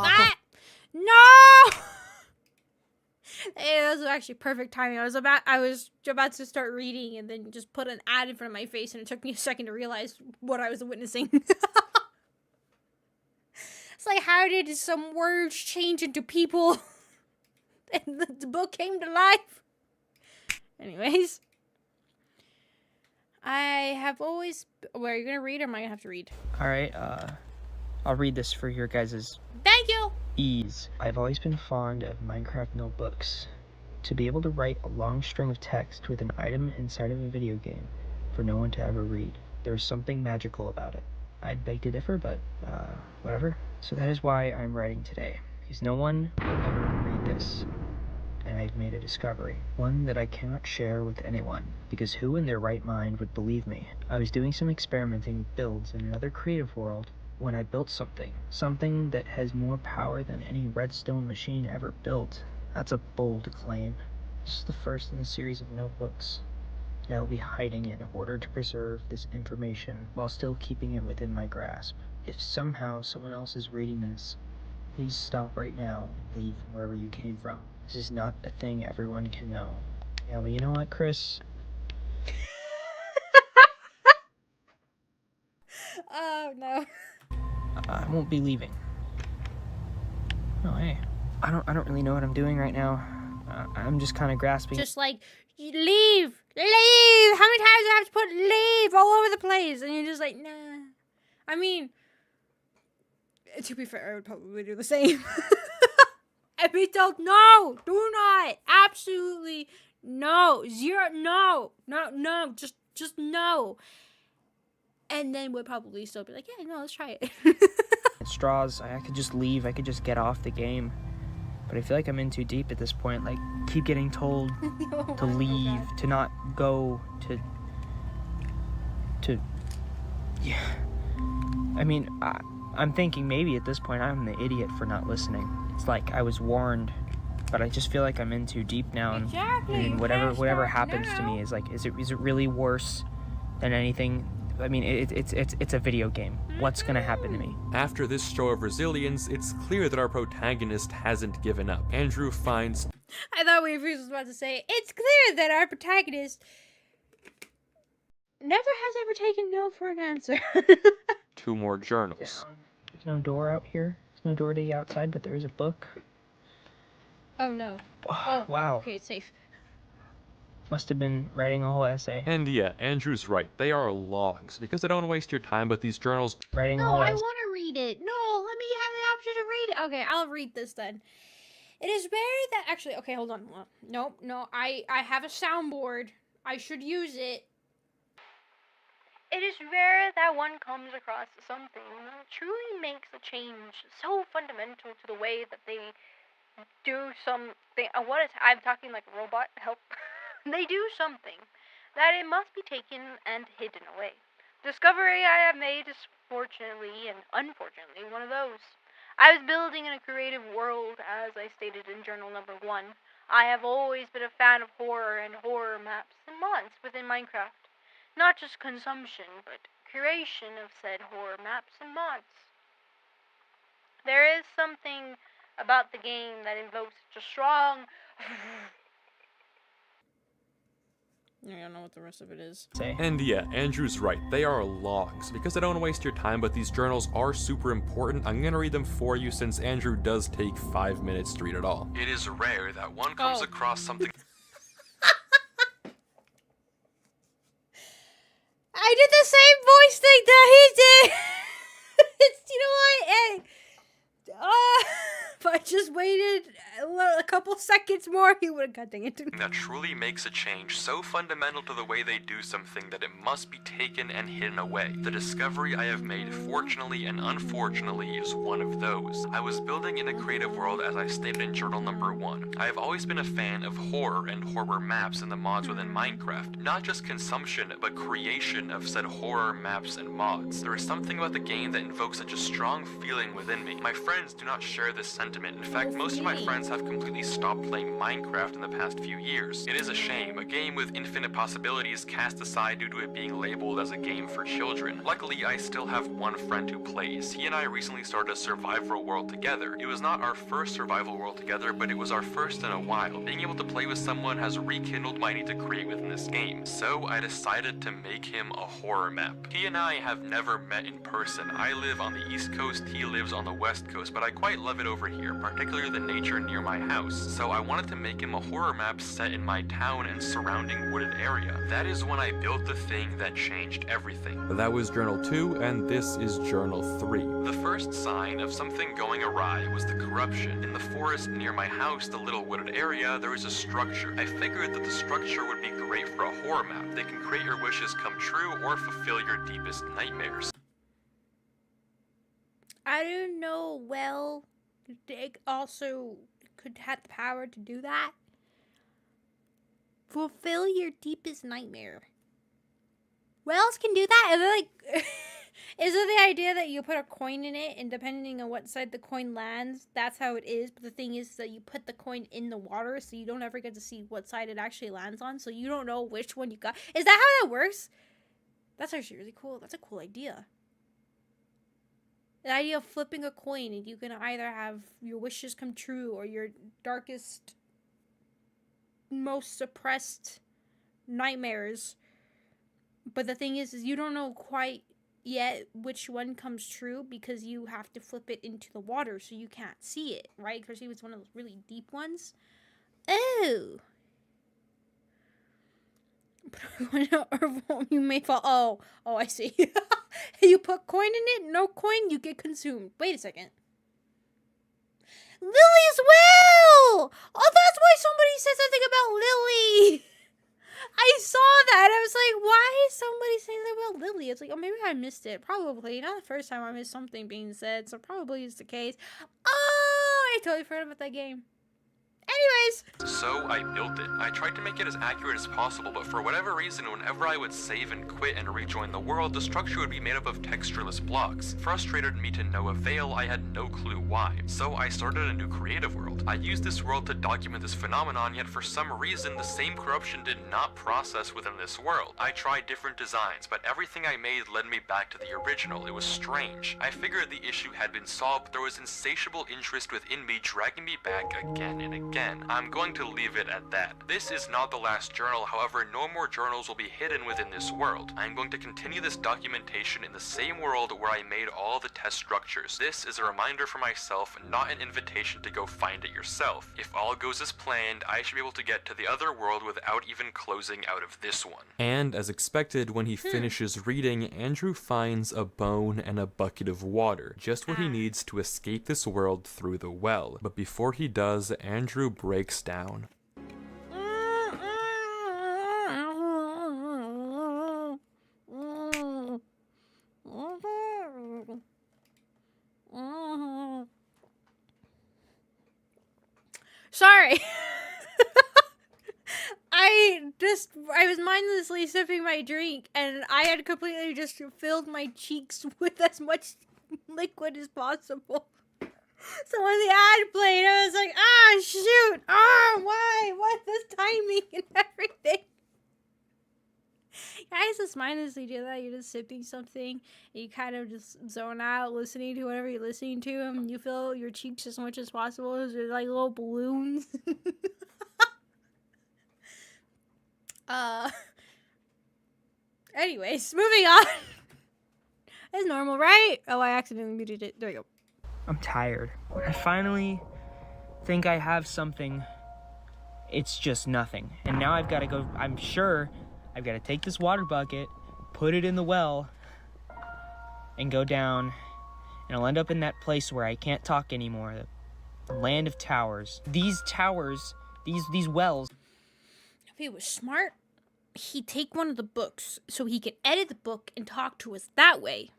no! Hey, that was actually perfect timing. I was about to start reading and then just put an ad in front of my face, and it took me a second to realize what I was witnessing. It's like, how did some words change into people and the book came to life? Anyways, I have always. Where are you gonna read, or am I gonna have to read? Alright, I'll read this for your guys' Thank you. ease. I've always been fond of Minecraft notebooks. To be able to write a long string of text with an item inside of a video game for no one to ever read. There's something magical about it. I'd beg to differ, but, whatever. So that is why I'm writing today, because no one will ever read this. And I've made a discovery, one that I cannot share with anyone, because who in their right mind would believe me? I was doing some experimenting with builds in another creative world when I built something that has more power than any redstone machine ever built. That's a bold claim. This is the first in a series of notebooks, and I'll be hiding it in order to preserve this information while still keeping it within my grasp. If somehow someone else is reading this, please stop right now and leave wherever you came from. This is not a thing everyone can know. Yeah, but you know what, Chris? Oh no. I won't be leaving. No, hey. I don't really know what I'm doing right now. I'm just kind of grasping. Just like, leave! Leave! How many times do I have to put leave all over the place? And you're just like, nah. I mean, to be fair, I would probably do the same. I'd be told, no, do not, absolutely no, zero, no, just no. And then would probably still be like, yeah, no, let's try it. Straws, I could just leave, I could just get off the game. But I feel like I'm in too deep at this point. Like, keep getting told to leave, to not go, to Yeah. I mean, I'm thinking maybe at this point I'm the idiot for not listening. It's like I was warned, but I just feel like I'm in too deep now. And, Exactly. I mean, whatever happens to me is like, is it really worse than anything? I mean, it's a video game. What's gonna happen to me? After this show of resilience, it's clear that our protagonist hasn't given up. Andrew finds I thought Wave was about to say, it's clear that our protagonist Never has ever taken no for an answer. 2 more journals. There's no door out here. There's no door to the outside, but there is a book. Oh no. Oh, Wow. okay, it's safe. Must have been writing a whole essay. And yeah, Andrew's right. They are logs, because I don't waste your time, but these journals Writing a No, whole I essay. want to read it. No, let me have the option to read it. Okay, I'll read this then. It is rare that actually. Okay, hold on. No. I have a soundboard. I should use it. It is rare that one comes across something that truly makes a change so fundamental to the way that they do something. I'm talking like a robot. Help. They do something that it must be taken and hidden away. Discovery I have made is fortunately and unfortunately one of those. I was building in a creative world, as I stated in journal number 1. I have always been a fan of horror and horror maps and mods within Minecraft. Not just consumption, but creation of said horror maps and mods. There is something about the game that invokes such a strong I don't know what the rest of it is. And yeah, Andrew's right. They are logs. Because I don't want to waste your time, but these journals are super important, I'm gonna read them for you since Andrew does take 5 minutes to read it all. It is rare that one comes across something. I did the same voice thing that he did. You know what? If I just waited a couple seconds more, he would have got dang it. That truly makes a change so fundamental to the way they do something that it must be taken and hidden away. The discovery I have made, fortunately and unfortunately, is one of those. I was building in a creative world as I stated in journal number 1. I have always been a fan of horror and horror maps and the mods within Minecraft. Not just consumption, but creation of said horror maps and mods. There is something about the game that invokes such a strong feeling within me. My friends do not share this sentiment. In fact, most of my friends have completely stopped playing Minecraft in the past few years. It is a shame, a game with infinite possibilities cast aside due to it being labeled as a game for children. Luckily, I still have one friend who plays. He and I recently started a survival world together. It was not our first survival world together, but it was our first in a while. Being able to play with someone has rekindled my need to create within this game. So I decided to make him a horror map. He and I have never met in person. I live on the East Coast, he lives on the West Coast, but I quite love it over here, particularly the nature near my house. So I wanted to make him a horror map set in my town and surrounding wooded area. That is when I built the thing that changed everything. That was journal 2, and this is journal 3. The first sign of something going awry was the corruption. In the forest near my house, the little wooded area, there was a structure. I figured that the structure would be great for a horror map. They can create your wishes come true or fulfill your deepest nightmares. I don't know. Well, they also could have the power to do that. Fulfill your deepest nightmare. What else can do that? And then, like, is it the idea that you put a coin in it, and depending on what side the coin lands, that's how it is? But the thing is that you put the coin in the water, so you don't ever get to see what side it actually lands on, so you don't know which one you got. Is that how that works? That's actually really cool. That's a cool idea. The idea of flipping a coin, and you can either have your wishes come true or your darkest, most suppressed nightmares. But the thing is you don't know quite yet which one comes true because you have to flip it into the water so you can't see it, right? Because it was one of those really deep ones. Oh. Or you may fall. Oh, I see. You put coin in it, no coin, you get consumed. Wait a second. Lily as well! Oh, that's why somebody said something about Lily. I saw that. I was like, why is somebody saying that about Lily? It's like, oh, maybe I missed it. Probably. Not the first time I missed something being said, so probably it's the case. Oh, I totally forgot about that game. Anyways. So I built it. I tried to make it as accurate as possible, but for whatever reason, whenever I would save and quit and rejoin the world, the structure would be made up of textureless blocks. Frustrated me to no avail, I had no clue why. So I started a new creative world. I used this world to document this phenomenon, yet for some reason, the same corruption did not process within this world. I tried different designs, but everything I made led me back to the original. It was strange. I figured the issue had been solved, but there was insatiable interest within me dragging me back again and again. I'm going to leave it at that. This is not the last journal, however, no more journals will be hidden within this world. I'm going to continue this documentation in the same world where I made all the test structures. This is a reminder for myself, not an invitation to go find it yourself. If all goes as planned, I should be able to get to the other world without even closing out of this one. And as expected, when he finishes reading, Andrew finds a bone and a bucket of water, just what he needs to escape this world through the well. But before he does, Andrew breaks down. Sorry. I was mindlessly sipping my drink, and I had completely just filled my cheeks with as much liquid as possible. So when the ad played, I was like, ah, shoot, why? What this timing and everything? Guys, just mindlessly do that. You're just sipping something, and you kind of just zone out, listening to whatever you're listening to, and you fill your cheeks as much as possible. They're like little balloons. Anyways, moving on. It's normal, right? Oh, I accidentally muted it. There we go. I'm tired. When I finally think I have something, it's just nothing. And now I've got to go, I'm sure I've got to take this water bucket, put it in the well, and go down, and I'll end up in that place where I can't talk anymore, the land of towers. These towers, these wells. If he was smart, he'd take one of the books so he could edit the book and talk to us that way.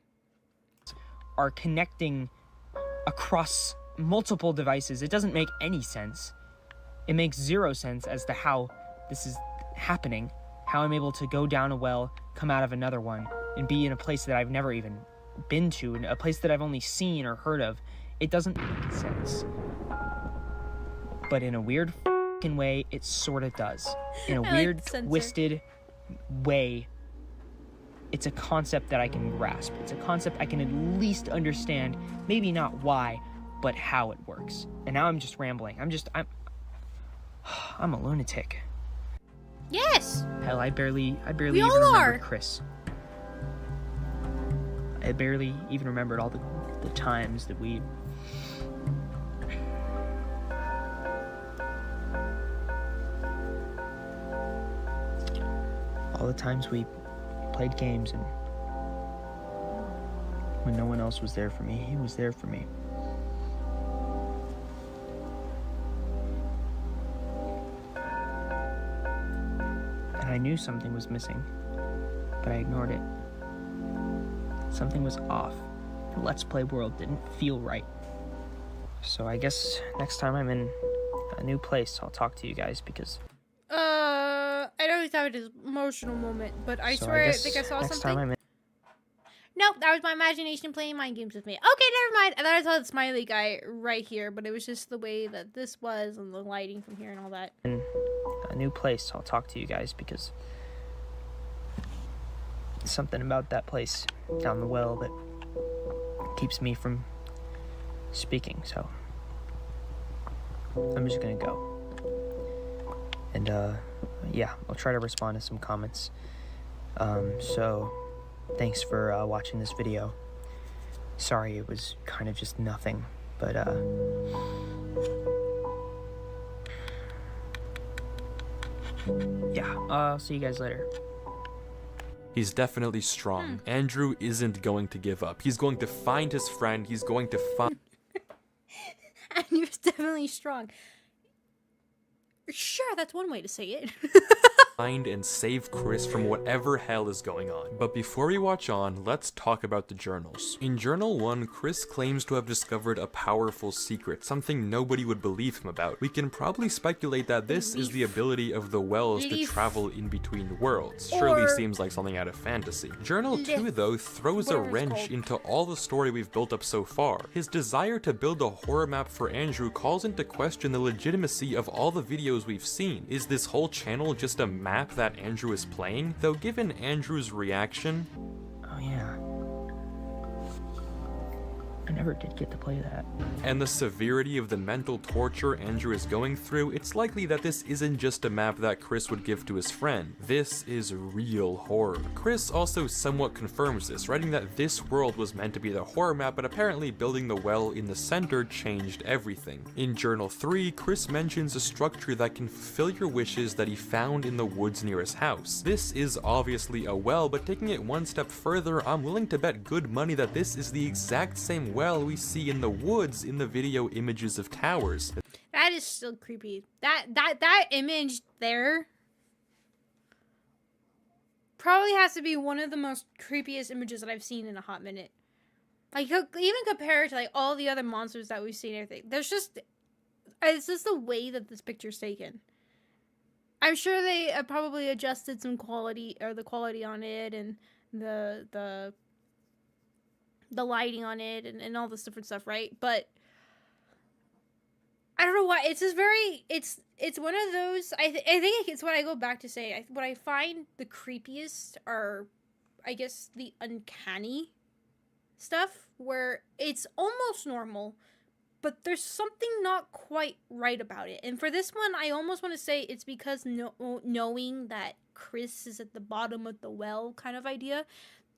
Are connecting across multiple devices. It doesn't make any sense. It makes zero sense as to how this is happening, how I'm able to go down a well, come out of another one, and be in a place that I've never even been to, and a place that I've only seen or heard of. It doesn't make sense. But in a weird f***ing way, it sort of does. In a weird, twisted way, it's a concept that I can grasp. It's a concept I can at least understand, maybe not why, but how it works. And now I'm just rambling. I'm a lunatic. Yes! Hell, I barely We even all remembered are. Chris. I barely even remembered all the times that we... all the times we played games, and when no one else was there for me, he was there for me. And I knew something was missing, but I ignored it. Something was off. The Let's Play world didn't feel right. So I guess next time I'm in a new place, I'll talk to you guys, because... I don't think that was an emotional moment, but I swear I think I saw next something. time I'm in... Nope, that was my imagination playing mind games with me. Okay, never mind. I thought I saw the smiley guy right here, but it was just the way that this was and the lighting from here and all that. in a new place, I'll talk to you guys, because something about that place down the well that keeps me from speaking, so I'm just gonna go. And yeah, I'll try to respond to some comments. So thanks for watching this video. Sorry it was kind of just nothing, but yeah, I'll see you guys later. He's definitely strong. Andrew isn't going to give up. He's going to find his friend. He's going to find... And you're definitely strong. Sure, that's one way to say it. find and save Chris from whatever hell is going on. But before we watch on, let's talk about the journals. In Journal 1, Chris claims to have discovered a powerful secret, something nobody would believe him about. We can probably speculate that this is the ability of the wells to travel in between worlds. Surely seems like something out of fantasy. Journal 2, though, throws a wrench into all the story we've built up so far. His desire to build a horror map for Andrew calls into question the legitimacy of all the videos we've seen. Is this whole channel just a map that Andrew is playing? Though given Andrew's reaction, Oh yeah. I never did get to play that. and the severity of the mental torture Andrew is going through, it's likely that this isn't just a map that Chris would give to his friend. This is real horror. Chris also somewhat confirms this, writing that this world was meant to be the horror map, but apparently building the well in the center changed everything. In Journal 3, Chris mentions a structure that can fulfill your wishes that he found in the woods near his house. This is obviously a well, but taking it one step further, I'm willing to bet good money that this is the exact same well we see in the woods in the video images of towers. That is still creepy. That image there probably has to be one of the most creepiest images that I've seen in a hot minute. Like, even compared to like all the other monsters that we've seen and everything. It's just the way that this picture's taken. I'm sure they probably adjusted some quality, or the quality on it, and the lighting on it, and all this different stuff, right? But I don't know why. It's just very, it's one of those, I think it's what I go back to say. What I find the creepiest are, I guess, the uncanny stuff, where it's almost normal, but there's something not quite right about it. And for this one, I almost want to say it's because knowing that Chris is at the bottom of the well kind of idea,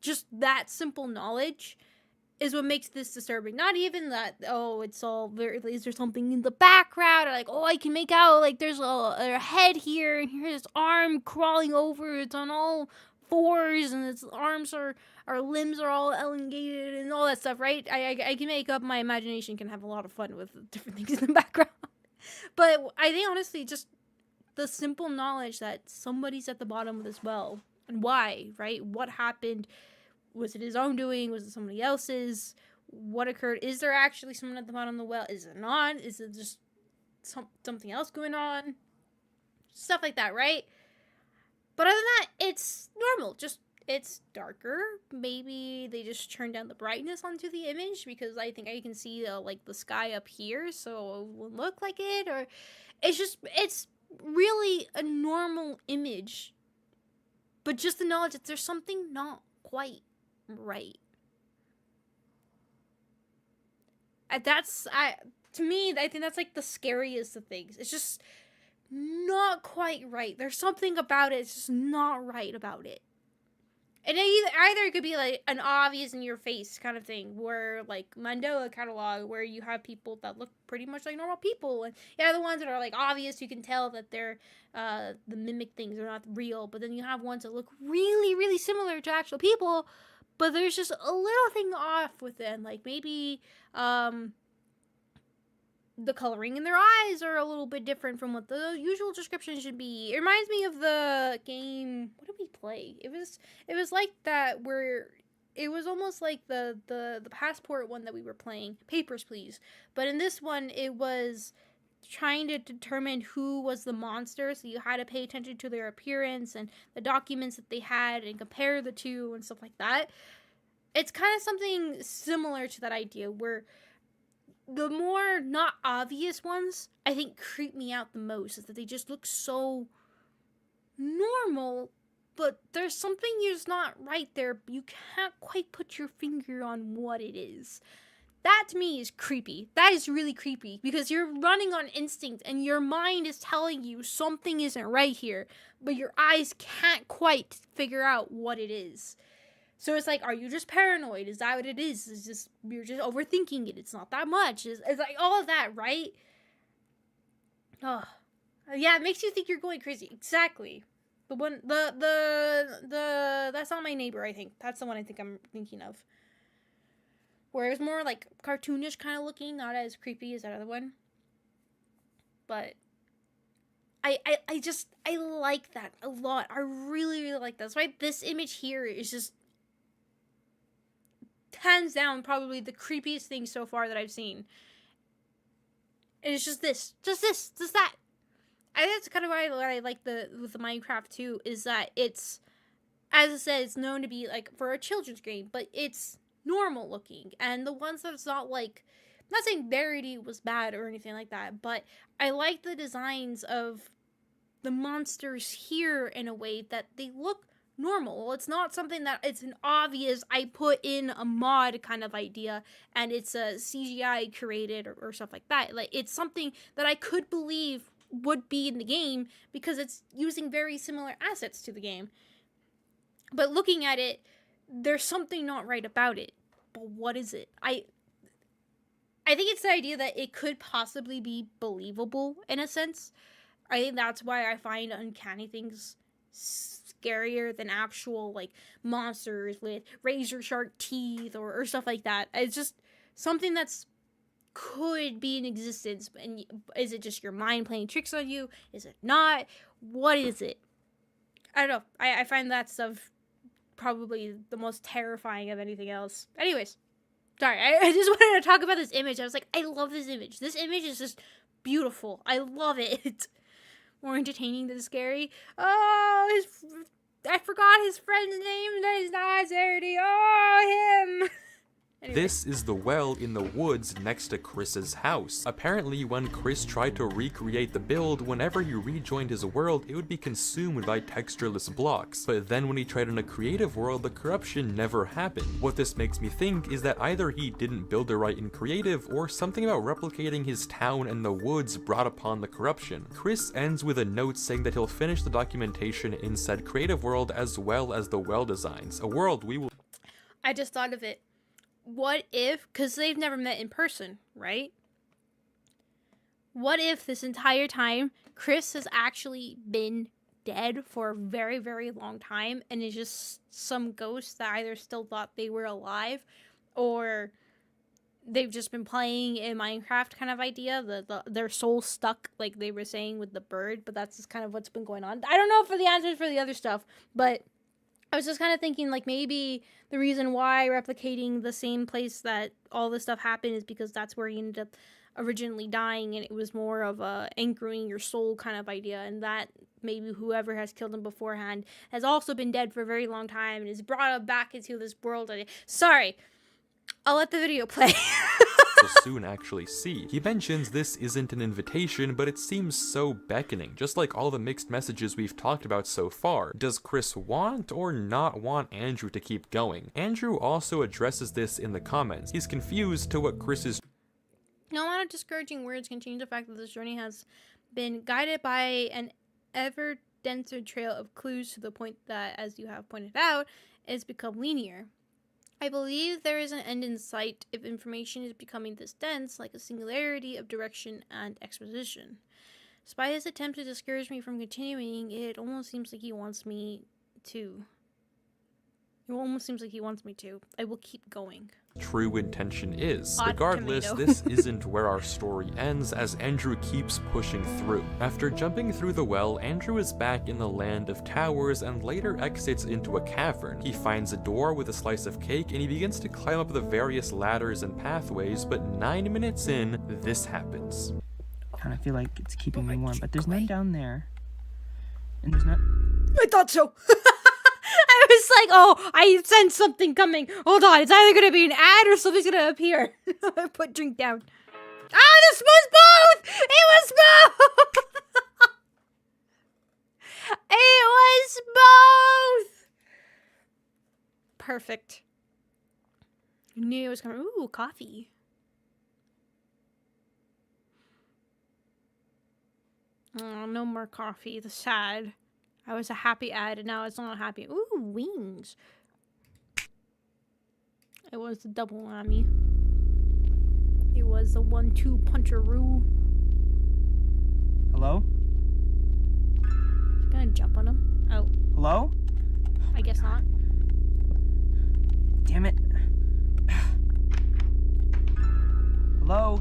just that simple knowledge is what makes this disturbing. Not even that, oh, it's all very, is there something in the background, or like, oh, I can make out like there's a head here, and here's his arm crawling over, it's on all fours, and its arms our limbs are all elongated and all that stuff, right? I can make up, my imagination can have a lot of fun with different things in the background. But I think honestly, just the simple knowledge that somebody's at the bottom of this well, and why, right? What happened? Was it his own doing? Was it somebody else's? What occurred? Is there actually someone at the bottom of the well? Is it not? Is it just something else going on? Stuff like that, right? But other than that, it's normal. Just, it's darker. Maybe they just turned down the brightness onto the image, because I think I can see like the sky up here, so it will look like it. Or it's really a normal image. But just the knowledge that there's something not quite right. To me, I think that's like the scariest of things. It's just not quite right. There's something about it. It's just not right about it. And either it could be like an obvious in your face kind of thing, where like Mandela catalog, where you have people that look pretty much like normal people, and the ones that are like obvious, you can tell that they're the mimic things are not real. But then you have ones that look really, really similar to actual people, but there's just a little thing off with them. Like maybe the coloring in their eyes are a little bit different from what the usual description should be. It reminds me of the game, what did we play? It was like that, where it was almost like the passport one that we were playing, Papers, Please. But in this one, it was trying to determine who was the monster, so you had to pay attention to their appearance and the documents that they had and compare the two and stuff like that. It's kind of something similar to that idea, where the more not obvious ones, I think, creep me out the most, is that they just look so normal, but there's something just not right there. You can't quite put your finger on what it is. That to me is creepy. That is really creepy, because you're running on instinct and your mind is telling you something isn't right here, but your eyes can't quite figure out what it is. So it's like, are you just paranoid? Is that what it is? It's just, you're just overthinking it. It's not that much. It's like all of that, right? Oh, yeah, it makes you think you're going crazy. Exactly. The one, that's not my neighbor, I think. That's the one I think I'm thinking of. Where it's more like cartoonish kind of looking, not as creepy as that other one. But I like that a lot. I really, really like that. That's why this image here is just hands down probably the creepiest thing so far that I've seen. And it's just that. I think that's kind of why I like with the Minecraft too, is that it's, as I said, it's known to be like for a children's game, but it's normal looking. And the ones that's not like, I'm not saying Verity was bad or anything like that, but I like the designs of the monsters here in a way that they look normal. It's not something that it's an obvious, I put in a mod kind of idea and it's a CGI created or stuff like that. Like, it's something that I could believe would be in the game because it's using very similar assets to the game. But looking at it, there's something not right about it. But what is it? I think it's the idea that it could possibly be believable in a sense. I think that's why I find uncanny things scarier than actual like monsters with razor sharp teeth or stuff like that. It's just something that's could be in existence. And is it just your mind playing tricks on you? Is it not? What is it? I don't know. I find that stuff probably the most terrifying of anything else. Anyways, sorry, I just wanted to talk about this image. I was like, I love this image. This image is just beautiful. I love it. More entertaining than scary. Oh, I forgot his friend's name. That is not Zarity. Oh, him. Anyway. This is the well in the woods next to Chris's house. Apparently, when Chris tried to recreate the build, whenever he rejoined his world, it would be consumed by textureless blocks. But then when he tried in a creative world, the corruption never happened. What this makes me think is that either he didn't build it right in creative, or something about replicating his town and the woods brought upon the corruption. Chris ends with a note saying that he'll finish the documentation in said creative world as well as the well designs, a world we will— I just thought of it. What if, because they've never met in person, right? What if this entire time Chris has actually been dead for a very, very long time and is just some ghost that either still thought they were alive or they've just been playing a Minecraft kind of idea, their soul stuck, like they were saying with the bird, but that's just kind of what's been going on. I don't know for the answers for the other stuff, but I was just kind of thinking, like, maybe the reason why replicating the same place that all this stuff happened is because that's where he ended up originally dying, and it was more of a anchoring your soul kind of idea, and that maybe whoever has killed him beforehand has also been dead for a very long time and is brought him back into this world. Sorry, I'll let the video play. soon actually see. He mentions this isn't an invitation, but it seems so beckoning, just like all the mixed messages we've talked about so far. Does Chris want or not want Andrew to keep going? Andrew also addresses this in the comments. He's confused to what Chris is— No amount of discouraging words can change the fact that this journey has been guided by an ever denser trail of clues to the point that, as you have pointed out, it's become linear. I believe there is an end in sight if information is becoming this dense, like a singularity of direction and exposition. Despite his attempt to discourage me from continuing, it almost seems like he wants me to. I will keep going. True intention is. Hot Regardless, tomato. this isn't where our story ends, as Andrew keeps pushing through. After jumping through the well, Andrew is back in the land of towers and later exits into a cavern. He finds a door with a slice of cake and he begins to climb up the various ladders and pathways, but 9 minutes in, this happens. I kind of feel like it's keeping me warm, but there's none down there. And there's not... I thought so. I was like, oh, I sense something coming. Hold on, it's either going to be an ad or something's going to appear. I put drink down. Ah, this was both! It was both! It was both! Perfect. Knew it was coming. Ooh, coffee. Oh, no more coffee. The sad. I was a happy ad, and now it's not happy. Ooh, wings. It was the double whammy. It was the 1-2 puncheroo. Hello? Just gonna jump on him. Oh, Hello? I guess not. Damn it. Hello?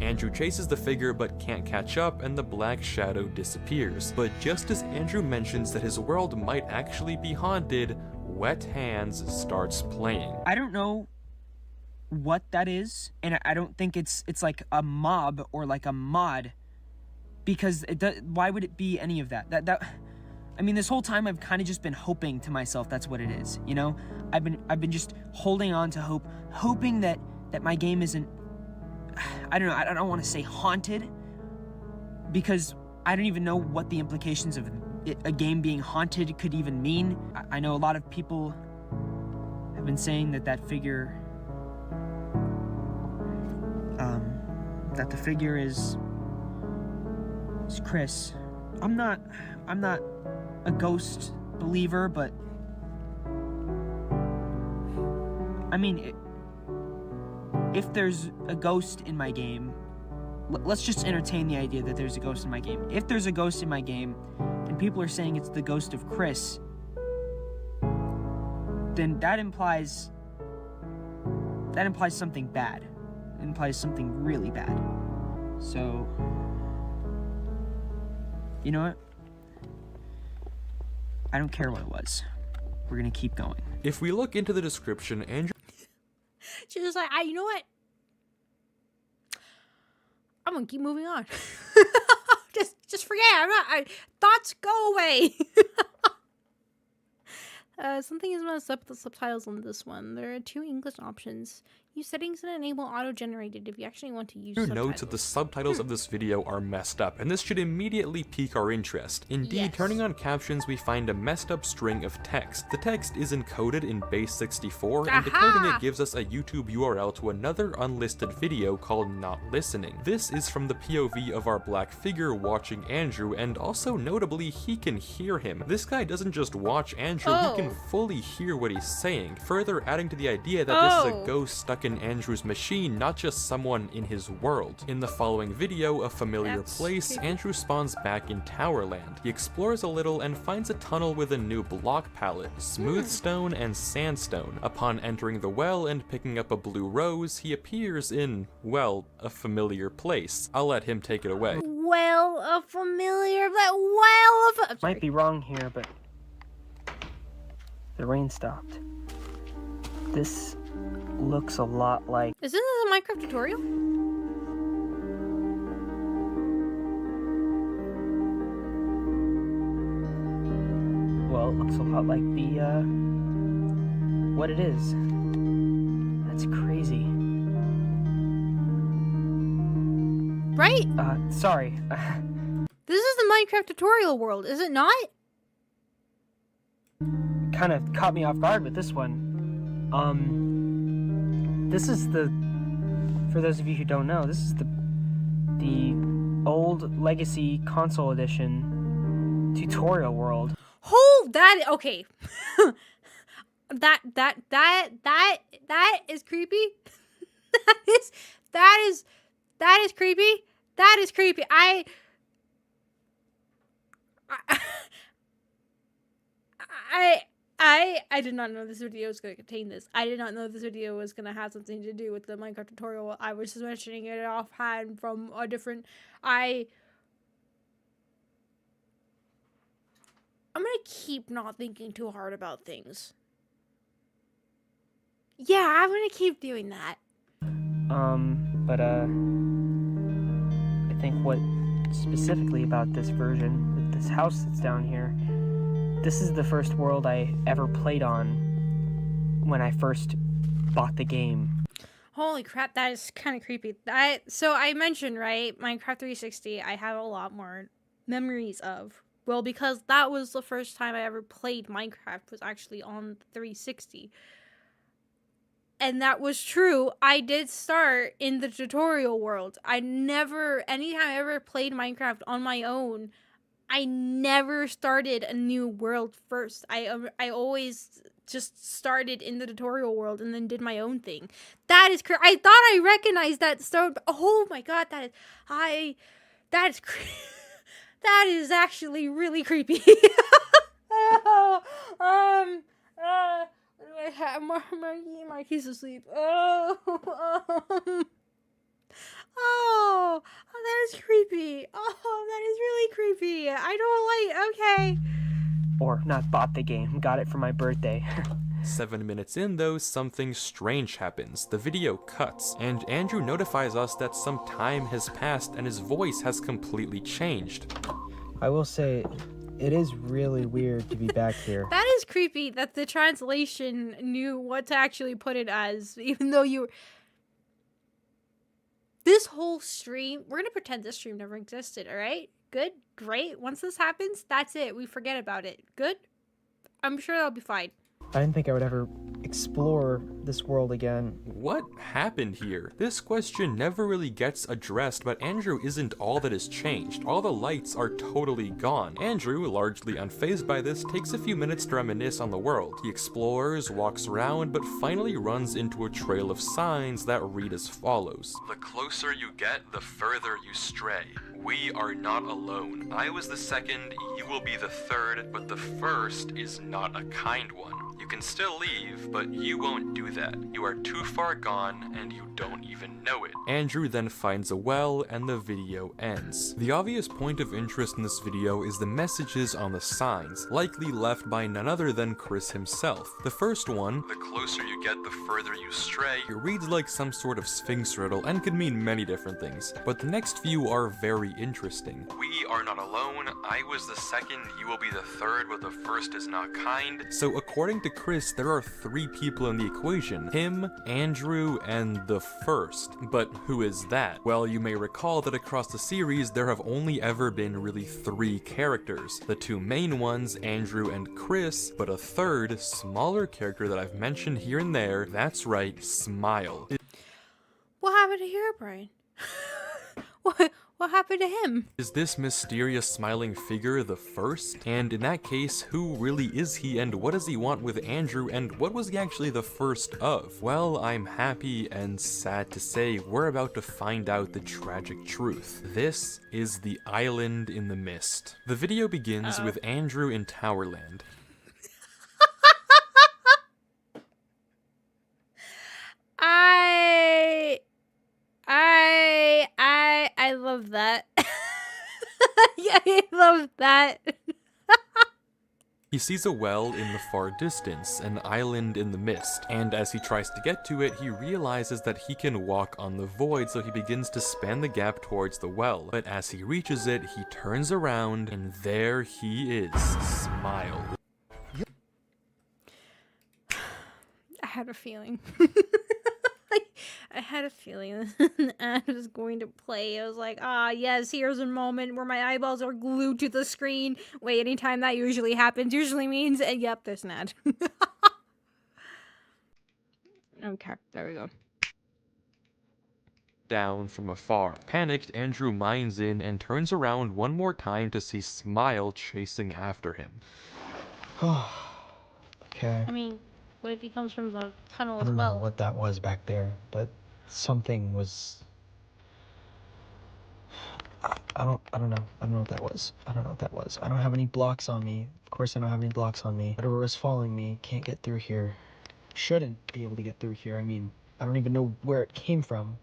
Andrew chases the figure but can't catch up, and the black shadow disappears. But just as Andrew mentions that his world might actually be haunted, Wet Hands starts playing. I don't know what that is, and I don't think it's like a mob or like a mod, because why would it be any of that? I mean, this whole time I've kind of just been hoping to myself that's what it is, you know? I've been just holding on to hope, hoping that my game isn't, I don't know, I don't want to say haunted, because I don't even know what the implications of a game being haunted could even mean. I know a lot of people have been saying that figure, that the figure is Chris. I'm not a ghost believer, but I mean, if there's a ghost in my game, let's just entertain the idea that there's a ghost in my game. If there's a ghost in my game, and people are saying it's the ghost of Chris, then that implies something bad. It implies something really bad. So, you know what? I don't care what it was. We're gonna keep going. If we look into the description, Andrew She's just like, you know what? I'm gonna keep moving on. just forget. Thoughts go away. Something is messed up with the subtitles on this one. There are 2 English options. Use settings and enable auto-generated if you actually want to use subtitles. notes that the subtitles of this video are messed up, and this should immediately pique our interest. Indeed, Yes. turning on captions, we find a messed up string of text. The text is encoded in base 64, and decoding it gives us a YouTube URL to another unlisted video called Not Listening. This is from the POV of our black figure watching Andrew, and also notably, he can hear him. This guy doesn't just watch Andrew, he can fully hear what he's saying, further adding to the idea that this is a ghost stuck in Andrew's machine, not just someone in his world. In the following video, A Familiar Place, Andrew spawns back in Towerland. He explores a little and finds a tunnel with a new block palette, smooth stone and sandstone. Upon entering the well and picking up a blue rose, he appears in, well, a familiar place. I'll let him take it away. Well, a familiar, Might be wrong here, but the rain stopped. This looks a lot like... Isn't this a Minecraft tutorial? Well, it looks a lot like the, what it is. That's crazy. Right? Sorry. This is the Minecraft tutorial world, is it not? Kind of caught me off guard with this one. This is the, for those of you who don't know, this is the old Legacy Console Edition tutorial world. Hold that, okay. that is creepy. That is creepy. That is creepy. I did not know this video was going to contain this. I did not know this video was going to have something to do with the Minecraft tutorial. I was just mentioning it offhand from a different... I'm going to keep not thinking too hard about things. Yeah, I'm going to keep doing that. But I think what specifically about this version, with this house that's down here, this is the first world I ever played on when I first bought the game. Holy crap, that is kind of creepy. So I mentioned, right, Minecraft 360, I have a lot more memories of. Well, because that was the first time I ever played Minecraft, was actually on 360. And that was true. I did start in the tutorial world. Anytime I ever played Minecraft on my own, I never started a new world first. I always just started in the tutorial world and then did my own thing. That is I thought I recognized that stone. Oh my god, that is actually really creepy. Marky's asleep. Oh, Okay. Or not bought the game, got it for my birthday. 7 minutes in though, something strange happens. The video cuts, and Andrew notifies us that some time has passed and his voice has completely changed. I will say, it is really weird to be back here. That is creepy that the translation knew what to actually put it as, even though you were... This whole stream, we're gonna pretend this stream never existed, alright? Good? Great. Once this happens, that's it. We forget about it. Good? I'm sure that'll be fine. I didn't think I would ever explore this world again. What happened here? This question never really gets addressed, but Andrew isn't all that has changed. All the lights are totally gone. Andrew, largely unfazed by this, takes a few minutes to reminisce on the world. He explores, walks around, but finally runs into a trail of signs that read as follows. The closer you get, the further you stray. We are not alone. I was the second, you will be the third, but the first is not a kind one. You can still leave, but you won't do that. You are too far gone, and you don't even know it. Andrew then finds a well, and the video ends. The obvious point of interest in this video is the messages on the signs, likely left by none other than Chris himself. The first one, the closer you get, the further you stray, it reads like some sort of Sphinx riddle and could mean many different things. But the next few are very interesting. We are not alone. I was the second, you will be the third, but the first is not kind. So according to Chris, there are 3 people in the equation. Him, Andrew, and the first. But who is that? Well, you may recall that across the series, there have only ever been really 3 characters. The 2 main ones, Andrew and Chris, but a third, smaller character that I've mentioned here and there, that's right, Smile. What happened to Herobrine? What happened to him? Is this mysterious smiling figure the first? And in that case, who really is he, and what does he want with Andrew, and what was he actually the first of? Well, I'm happy and sad to say we're about to find out the tragic truth. This is the island in the mist. The video begins with Andrew in Towerland. I love that. Yeah, I love that. He sees a well in the far distance, an island in the mist, and as he tries to get to it, he realizes that he can walk on the void, so he begins to span the gap towards the well. But as he reaches it, he turns around, and there he is, Smile. I had a feeling. I had a feeling I was going to play. I was like, yes, here's a moment where my eyeballs are glued to the screen. Wait, anytime that usually happens, usually means, yep, there's an ad. Okay, there we go. Down from afar. Panicked, Andrew mines in and turns around one more time to see Smile chasing after him. Okay. I mean, what if he comes from the tunnel I as don't well? know what that was back there, but something was... I don't know. I don't know what that was. I don't know what that was. I don't have any blocks on me. Of course I don't have any blocks on me. Whatever was following me can't get through here. Shouldn't be able to get through here. I mean, I don't even know where it came from.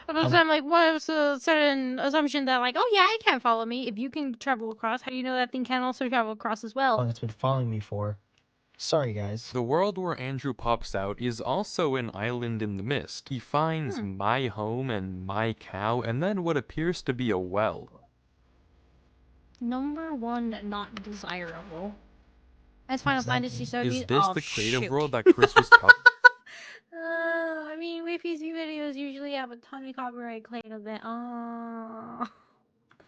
But I'm like, what was a certain assumption that, like, oh yeah, it can't follow me. If you can travel across, how do you know that thing can also travel across as How well? long it's been following me for. Sorry, guys. The world where Andrew pops out is also an island in the mist. He finds my home and my cow, and then what appears to be a well. Number 1, not desirable. As Final What's that Fantasy mean? so Is this the creative shoot. world that Chris was talking I mean, PC videos usually have a ton of copyright claim of it.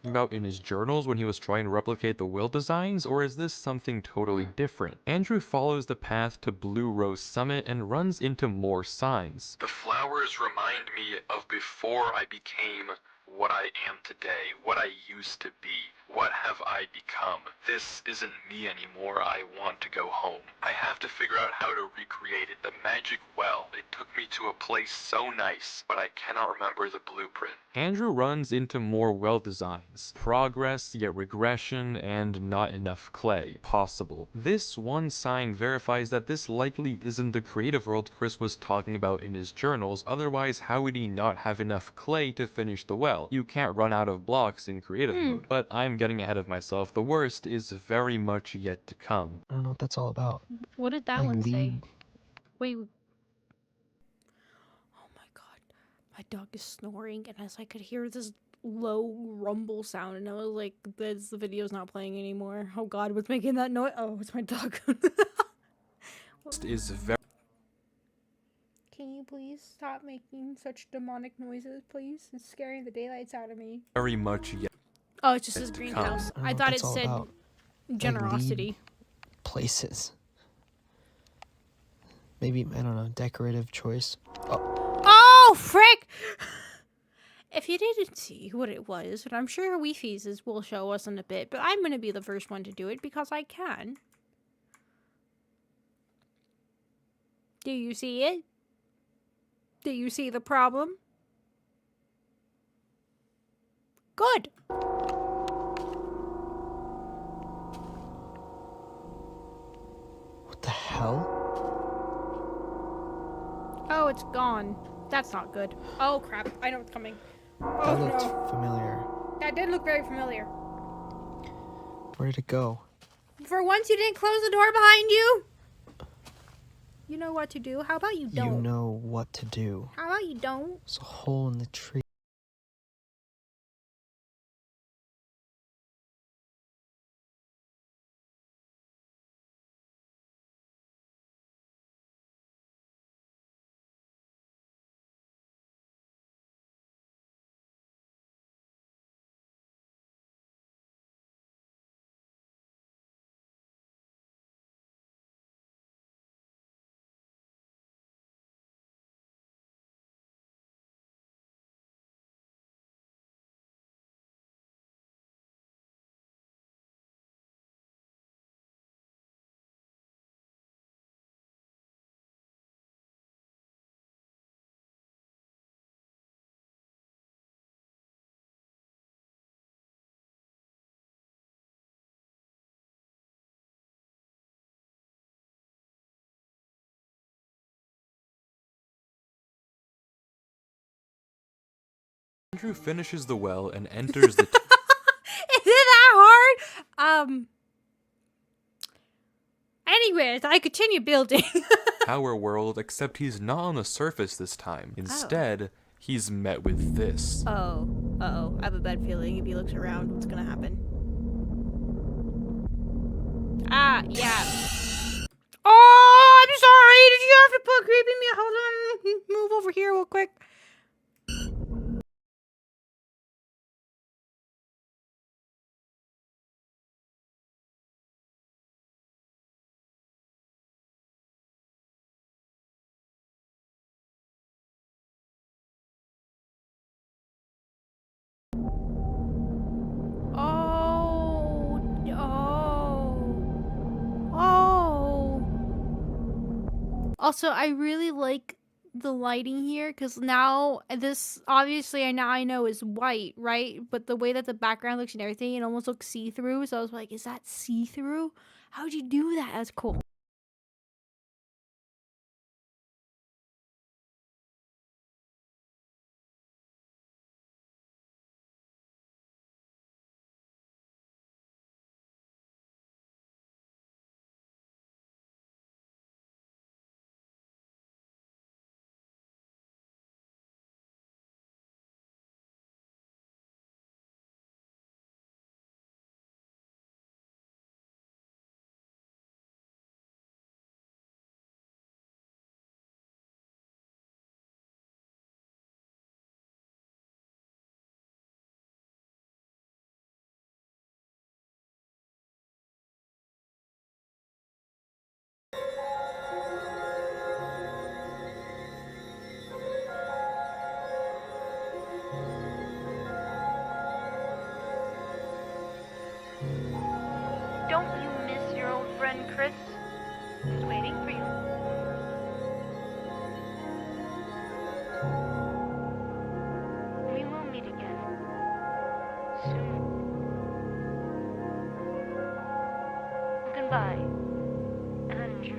about in his journals when he was trying to replicate the will designs, or is this something totally different? Andrew follows the path to Blue Rose Summit and runs into more signs. The flowers remind me of before I became what I am today, what I used to be. What have I become? This isn't me anymore. I want to go home. I have to figure out how to recreate it. The magic well. It took me to a place so nice, but I cannot remember the blueprint. Andrew runs into more well designs. Progress, yet regression, and not enough clay. Possible. This one sign verifies that this likely isn't the creative world Chris was talking about in his journals, otherwise how would he not have enough clay to finish the well? well. You can't run out of blocks in creative mode. But I'm getting ahead of myself. The worst is very much yet to come. I don't know what that's all about. What did that Like one say? lead- Wait, Oh my god. My dog is snoring, and as I could hear this low rumble sound, and I was like, the video's not playing anymore. Oh god, what's making that noise? Oh, it's my dog. Is very Can you please stop making such demonic noises, please? It's scaring the daylights out of me. much yet. Oh, it's just his to greenhouse. come. I I don't know thought what it that's all said about. generosity. Places. Maybe, I don't know, decorative choice. Oh, frick! If you didn't see what it was, and I'm sure Wi-Fi's will show us in a bit, but I'm gonna be the first one to do it because I can. Do you see it? Do you see the problem? Good. What the hell? Oh, it's gone. That's not good. Oh, crap. I know what's coming. That Oh, looked no. familiar. That did look very familiar. Where did it go? For once, you didn't close the door behind you. You know what to do. How about you don't? You know what to do. How about you don't? There's a hole in the tree. Andrew finishes the well and enters the Is it that hard? Anyways, I continue building. tower world, except he's not on the surface this time. Instead, he's met with this. Oh. Uh-oh. I have a bad feeling if he looks around, what's gonna happen? Ah, yeah. Oh, I'm sorry. Did you have to put creepy me? Hold on. Move over here real quick. Also, I really like the lighting here because now this obviously I know is white, right? But the way that the background looks and everything, it almost looks see-through. So I was like, is that see-through? How'd you do that? That's cool. don't you miss your old friend Chris? He's waiting for you. We will meet again. Soon. Goodbye, Andrew.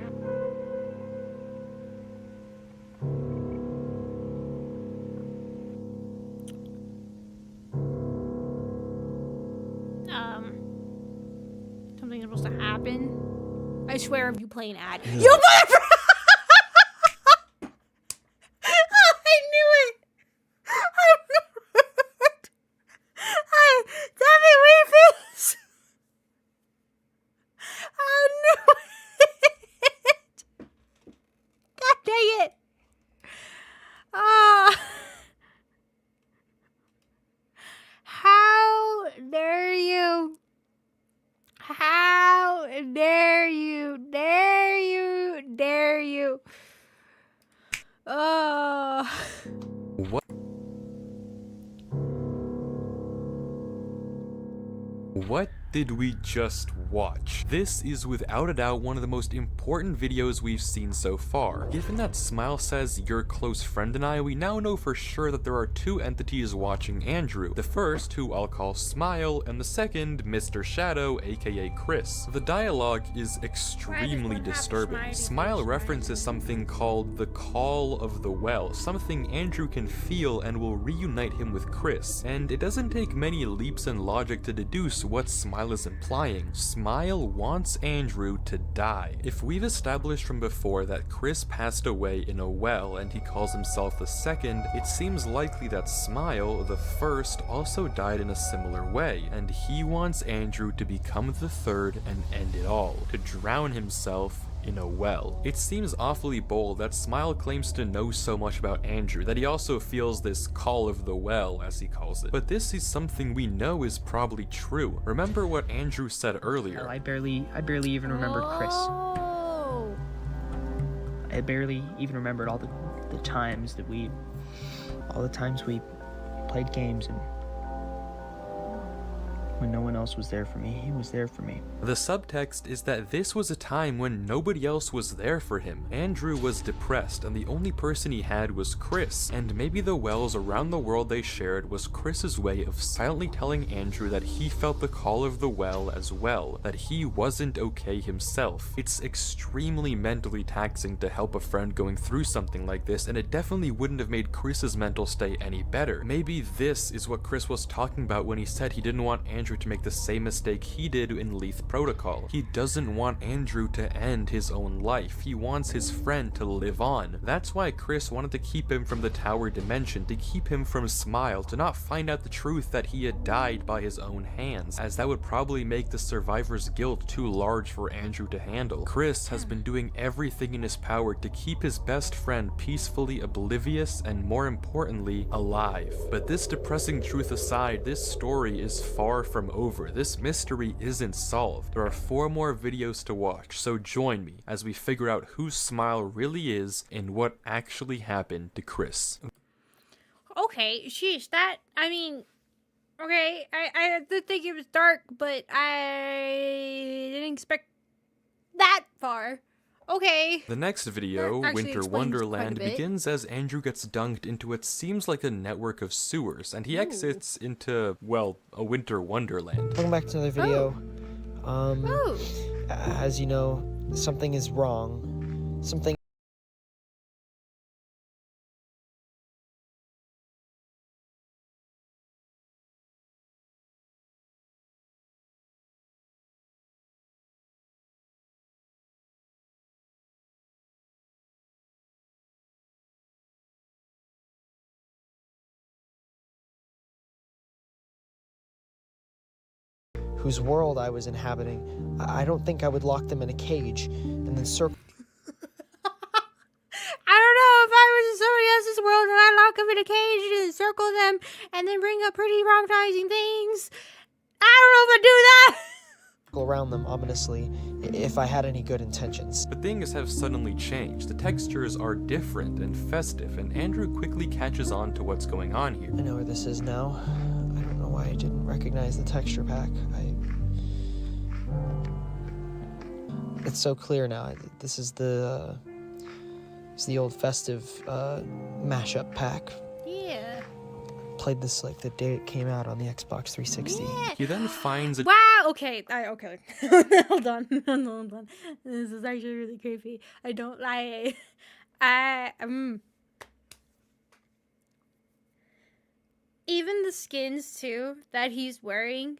something is supposed to happen. I swear if you play an ad. You mother. I knew it. I knew it. Damn it, Wayface. I knew it. God dang it. How dare you? How dare you? Dare you? Dare you? What did we just watch? This is without a doubt one of the most important videos we've seen so far. Given that Smile says your close friend and I, we now know for sure that there are two entities watching Andrew. The first, who I'll call Smile, and the second, Mr. Shadow, aka Chris. The dialogue is extremely disturbing. Smile references something called the Call of the Well, something Andrew can feel and will reunite him with Chris. And it doesn't take many leaps in logic to deduce what Smile is implying. Smile wants Andrew to die. If we've established from before that Chris passed away in a well and he calls himself the second, it seems likely that Smile, the first, also died in a similar way, and he wants Andrew to become the third and end it all, to drown himself in a well. It seems awfully bold that Smile claims to know so much about Andrew that he also feels this call of the well, as he calls it. But this is something we know is probably true. Remember what Andrew said earlier. Hell, I barely even remembered Chris. Oh. I barely even remembered all the times we played games, and when no one else was there for me, he was there for me. The subtext is that this was a time when nobody else was there for him. Andrew was depressed, and the only person he had was Chris, and maybe the wells around the world they shared was Chris's way of silently telling Andrew that he felt the call of the well as well, that he wasn't okay himself. It's extremely mentally taxing to help a friend going through something like this, and it definitely wouldn't have made Chris's mental state any better. Maybe this is what Chris was talking about when he said he didn't want Andrew to make the same mistake he did in Leith Protocol. He doesn't want Andrew to end his own life. He wants his friend to live on. That's why Chris wanted to keep him from the tower dimension, to keep him from Smile, to not find out the truth that he had died by his own hands, as that would probably make the survivor's guilt too large for Andrew to handle. Chris has been doing everything in his power to keep his best friend peacefully oblivious and, more importantly, alive. But this depressing truth aside, this story is far from over. This mystery isn't solved. There are 4 more videos to watch, so join me as we figure out who Smile really is and what actually happened to Chris. Okay, sheesh, that, I mean, okay, I did think it was dark, but I didn't expect that far. Okay. The next video, That actually Winter explains Wonderland, quite a bit. begins as Andrew gets dunked into what seems like a network of sewers, and he exits into, well, a Winter Wonderland. Welcome back to another video. Oh. As you know, something is wrong. Something. Whose world I was inhabiting. I don't think I would lock them in a cage and then circle. I don't know if I was in somebody else's world and I lock them in a cage and encircle them and then bring up pretty traumatizing things. I don't know if I do that. around them ominously if I had any good intentions. But things have suddenly changed. The textures are different and festive, and Andrew quickly catches on to what's going on here. I know where this is now. I don't know why I didn't recognize the texture pack. It's so clear now. This is the old festive mashup pack. Yeah. Played this like the day it came out on the Xbox 360. Yeah. He then finds a Wow. Okay. Okay. Hold on. Hold on. This is actually really creepy. I don't like. Even the skins too that he's wearing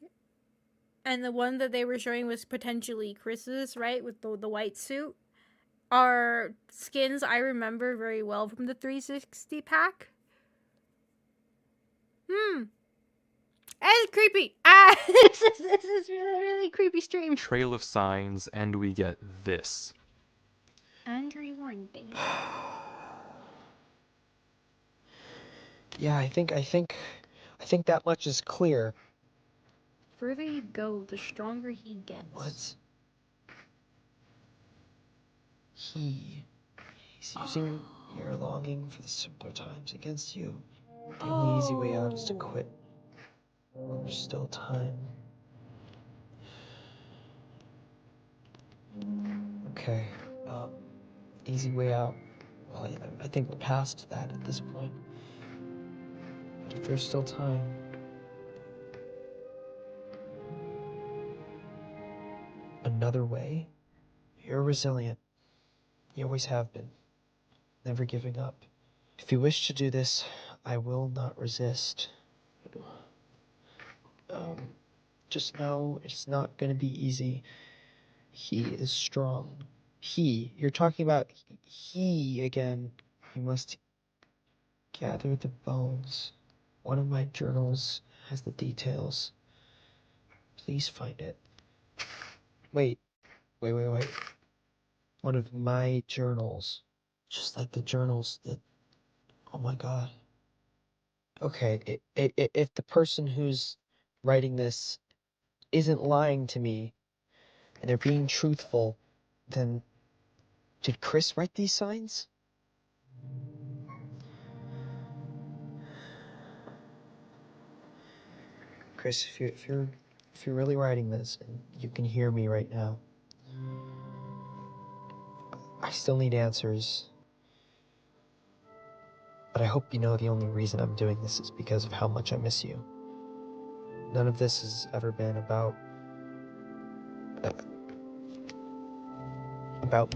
and the one that they were showing was potentially Chris's, right, with the white suit, are skins I remember very well from the 360 pack. It's creepy. This is really, really creepy stream. Trail of signs, and we get this. Angry warning, baby. Yeah, I think that much is clear. The further you go, the stronger he gets. What? He's using your longing for the simpler times against you. The only easy way out is to quit. While there's still time. Okay, easy way out. Well, I think we're past that at this point. But if there's still time. Another way? You're resilient. You always have been. Never giving up. If you wish to do this, I will not resist. Just know it's not gonna be easy. He is strong. You're talking about he again. You must gather the bones. One of my journals has the details. Please find it. Wait. One of my journals. Just like the journals that... Oh my god. Okay, if the person who's writing this isn't lying to me, and they're being truthful, then did Chris write these signs? Chris, if you're really writing this and you can hear me right now, I still need answers. But I hope you know the only reason I'm doing this is because of how much I miss you. None of this has ever been about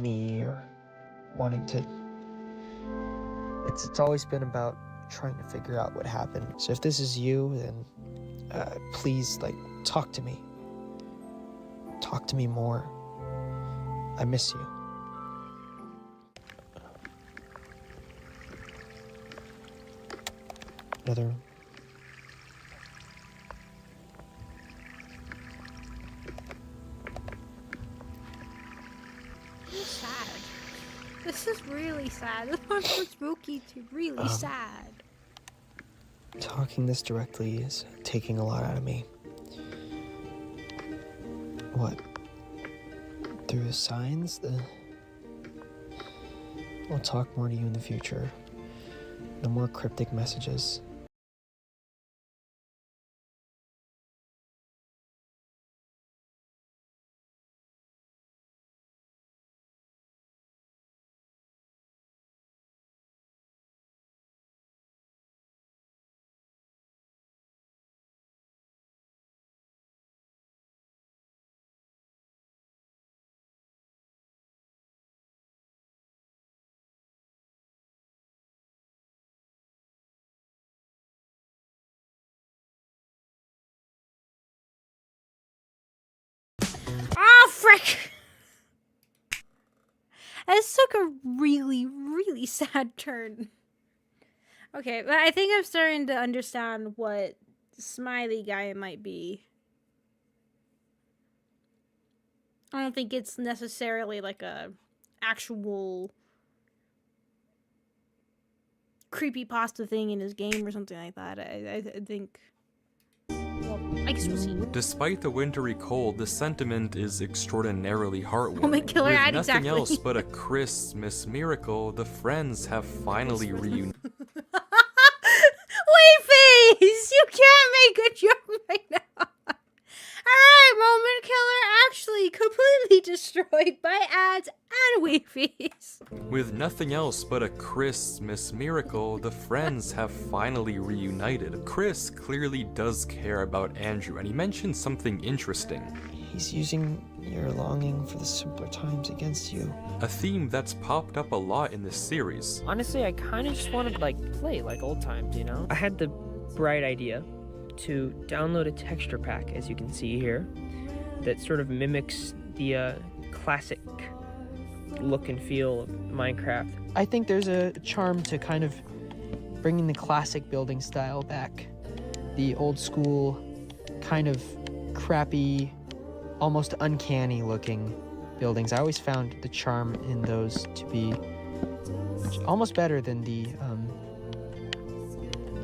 me or wanting to... It's always been about trying to figure out what happened. So if this is you, then please, talk to me. Talk to me more. I miss you. Another... Sad. This is really sad. This one's so spooky too. Really sad. Talking this directly is taking a lot out of me. What? Through the signs? I'll talk more to you in the future. No more cryptic messages. Ah, frick! This took a really, really sad turn. Okay, but I think I'm starting to understand what Smiley Guy might be. I don't think it's necessarily like a actual creepypasta thing in his game or something like that. I think... Well, I guess we'll see. Despite the wintry cold, the sentiment is extraordinarily heartwarming. Woman killer With ad, nothing exactly. else but a Christmas miracle, the friends have finally reunited. Wait, face! You can't make a joke right now. Alright, Moment Killer actually completely destroyed by ads and Weefies. With nothing else but a Christmas miracle, the friends have finally reunited. Chris clearly does care about Andrew, and he mentions something interesting. He's using your longing for the simpler times against you. A theme that's popped up a lot in this series. Honestly, I kind of just wanted to play like old times, you know? I had the bright idea to download a texture pack, as you can see here, that sort of mimics the classic look and feel of Minecraft. I think there's a charm to kind of bringing the classic building style back. The old school, kind of crappy, almost uncanny looking buildings. I always found the charm in those to be almost better than the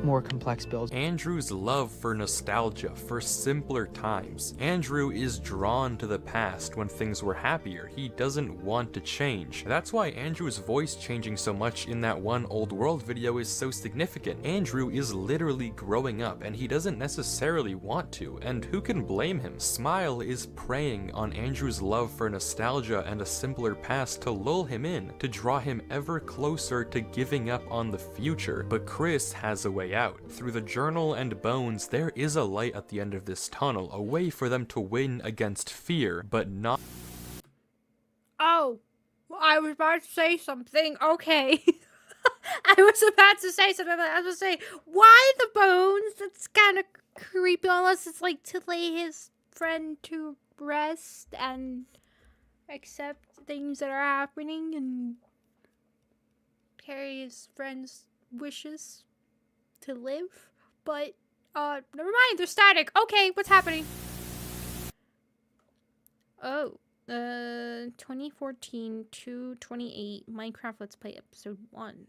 more complex builds. Andrew's love for nostalgia, for simpler times. Andrew is drawn to the past when things were happier. He doesn't want to change. That's why Andrew's voice changing so much in that one old world video is so significant. Andrew is literally growing up and he doesn't necessarily want to, and who can blame him? Smile is preying on Andrew's love for nostalgia and a simpler past to lull him in, to draw him ever closer to giving up on the future. But Chris has a way out. Through the journal and bones, there is a light at the end of this tunnel, a way for them to win against fear, but not— Oh, I was about to say something. Okay. I was about to say something, but I was going to say, why the bones? That's kind of creepy, unless it's like to lay his friend to rest and accept things that are happening and carry his friend's wishes to live. But, never mind, they're static. Okay, what's happening? Oh, 2014 to 28 Minecraft Let's Play Episode 1.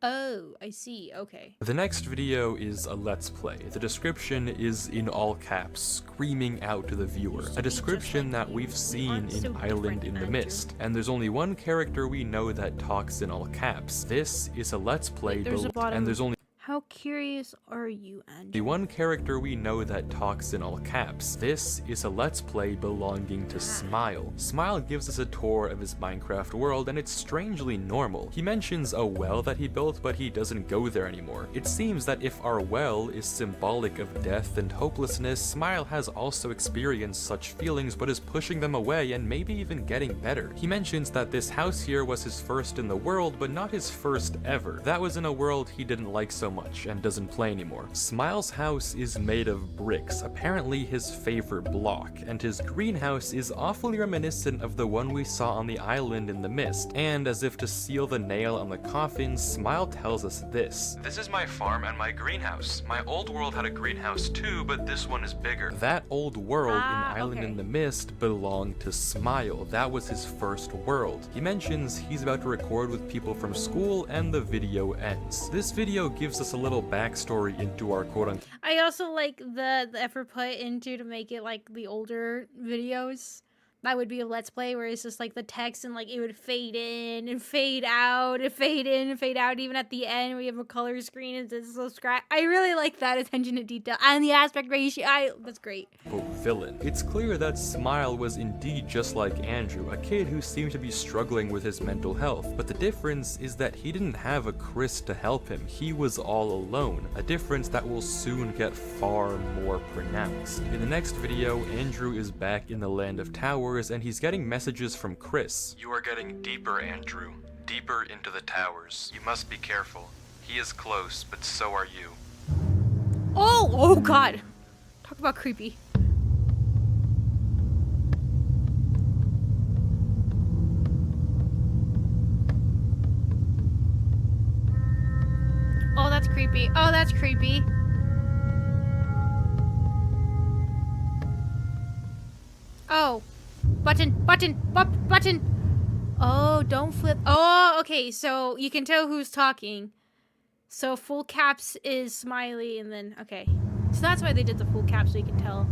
Oh, I see, okay. The next video is a Let's Play. The description is in all caps, screaming out to the viewer. A description that we've seen in Island in the Mist. And there's only one character we know that talks in all caps. This is a Let's Play, and there's only— How curious are you, Andrew? The one character we know that talks in all caps. This is a Let's Play belonging to Smile. Smile gives us a tour of his Minecraft world, and it's strangely normal. He mentions a well that he built, but he doesn't go there anymore. It seems that if our well is symbolic of death and hopelessness, Smile has also experienced such feelings but is pushing them away and maybe even getting better. He mentions that this house here was his first in the world, but not his first ever. That was in a world he didn't like so much and doesn't play anymore. Smile's house is made of bricks, apparently his favorite block, and his greenhouse is awfully reminiscent of the one we saw on the island in the mist. And as if to seal the nail on the coffin, Smile tells us this: "This is my farm and my greenhouse. My old world had a greenhouse too, but this one is bigger." That old world in Island in the Mist belonged to Smile. That was his first world. He mentions he's about to record with people from school, and the video ends. This video gives us a little backstory into our quote-unquote— I also like the effort put into to make it like the older videos. That would be a Let's Play where it's just like the text and like it would fade in and fade out and fade in and fade out. Even at the end we have a color screen and it's subscribe. I really like that attention to detail and the aspect ratio. That's great. villain. It's clear that Smile was indeed just like Andrew, a kid who seemed to be struggling with his mental health, but the difference is that he didn't have a Chris to help him. He was all alone, a difference that will soon get far more pronounced. In the next video, Andrew is back in the Land of Towers and he's getting messages from Chris. "You are getting deeper, Andrew. Deeper into the towers. You must be careful. He is close, but so are you." Oh god. Talk about creepy. Oh, that's creepy. Oh, that's creepy. Oh. Button. Oh, don't flip. Oh, okay, so you can tell who's talking. So full caps is Smiley and then, okay. So that's why they did the full caps so you can tell.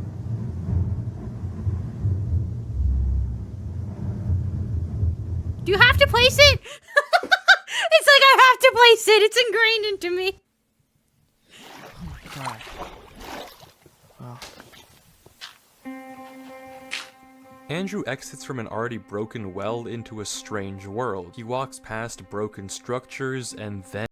Do you have to place it? It's like I have to place it. It's ingrained into me. Oh my god. Wow. Andrew exits from an already broken well into a strange world. He walks past broken structures and then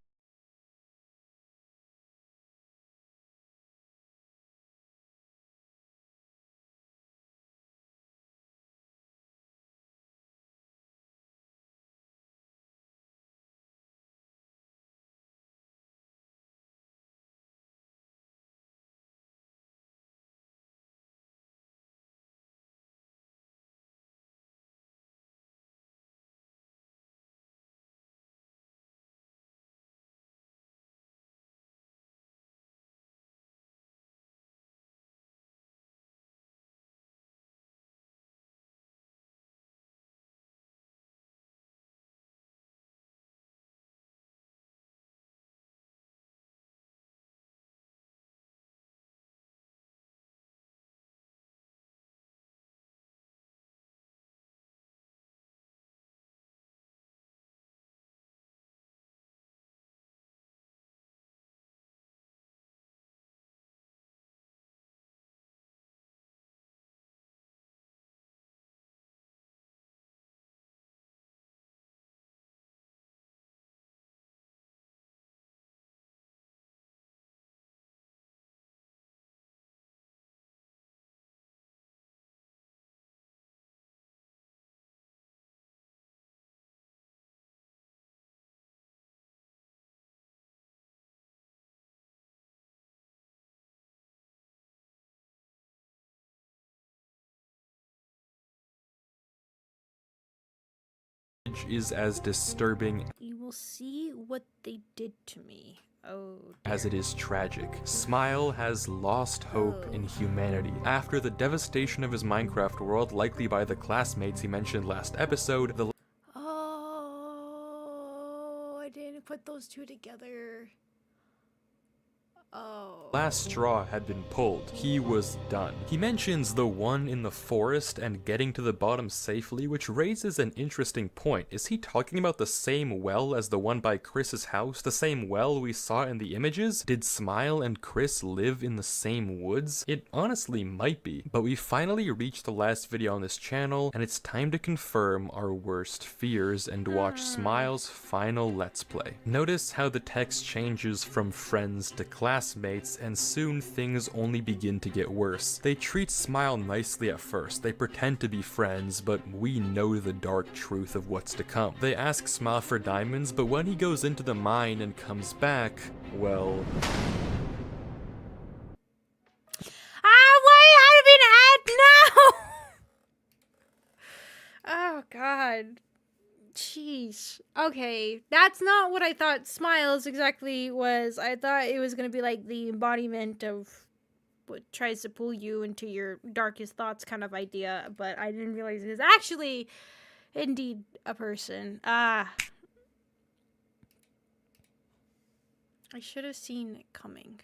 image is as disturbing You will see what they did to me. Oh, as it is tragic. Smile has lost hope in humanity. After the devastation of his Minecraft world, likely by the classmates he mentioned last episode, the oh, I didn't put those two together. Oh. last straw had been pulled. He was done. He mentions the one in the forest and getting to the bottom safely, which raises an interesting point. Is he talking about the same well as the one by Chris's house? The same well we saw in the images? Did Smile and Chris live in the same woods? It honestly might be. But we finally reached the last video on this channel, and it's time to confirm our worst fears and watch Smile's final Let's Play. Notice how the text changes from friends to classmates, and soon things only begin to get worse. They treat Smile nicely at first, they pretend to be friends, but we know the dark truth of what's to come. They ask Smile for diamonds, but when he goes into the mine and comes back, well... Why had it been now? Oh god. Jeez. Okay, that's not what I thought Smiles exactly was. I thought it was gonna be like the embodiment of what tries to pull you into your darkest thoughts kind of idea, but I didn't realize it was actually indeed a person. I should have seen it coming.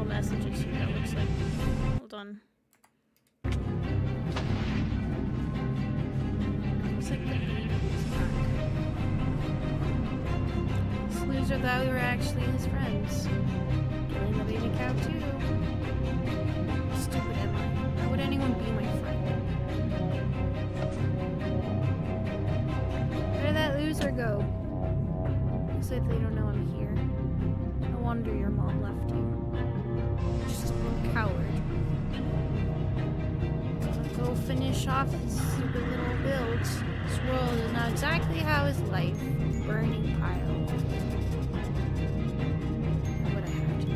Messages here, it looks like. Hold on. Looks like the baby is back. This loser thought we were actually his friends. Killing the baby cow too. Stupid am I? Why would anyone be my friend? Where did that loser go? Looks like they don't know I'm here. No wonder your mom left you. Just a coward. Go finish off his stupid little builds. This world is not exactly how his life. Burning pile. What I have to do.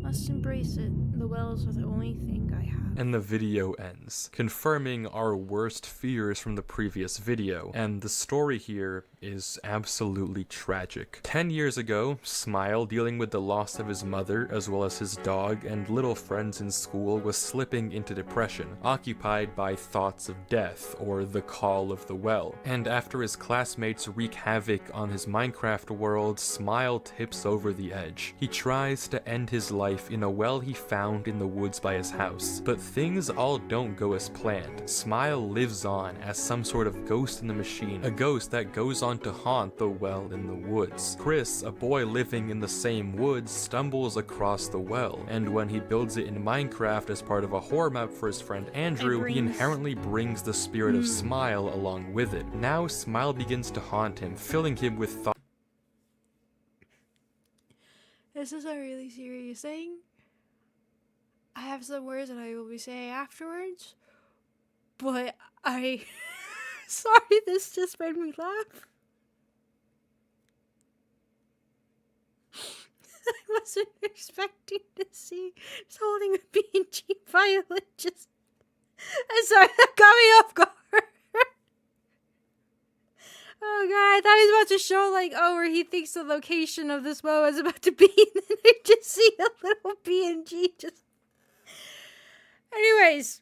Must embrace it. The wells are the only thing I have. And the video ends, confirming our worst fears from the previous video, and the story here is absolutely tragic. 10 years ago, Smile, dealing with the loss of his mother as well as his dog and little friends in school, was slipping into depression, occupied by thoughts of death or the call of the well. And after his classmates wreak havoc on his Minecraft world, Smile tips over the edge. He tries to end his life in a well he found in the woods by his house, but things all don't go as planned. Smile lives on as some sort of ghost in the machine, a ghost that goes on to haunt the well in the woods. Chris, a boy living in the same woods, stumbles across the well, and when he builds it in Minecraft as part of a horror map for his friend Andrew, he inherently brings the spirit of Smile along with it. Now Smile begins to haunt him, filling him with thoughts. This is a really serious thing. I have some words that I will be saying afterwards, but sorry, this just made me laugh. I wasn't expecting to see just holding a B&G violin just... I'm sorry, that got me off guard. Oh god, I thought he was about to show like, oh, where he thinks the location of this well is about to be, and then I just see a little B&G just... Anyways,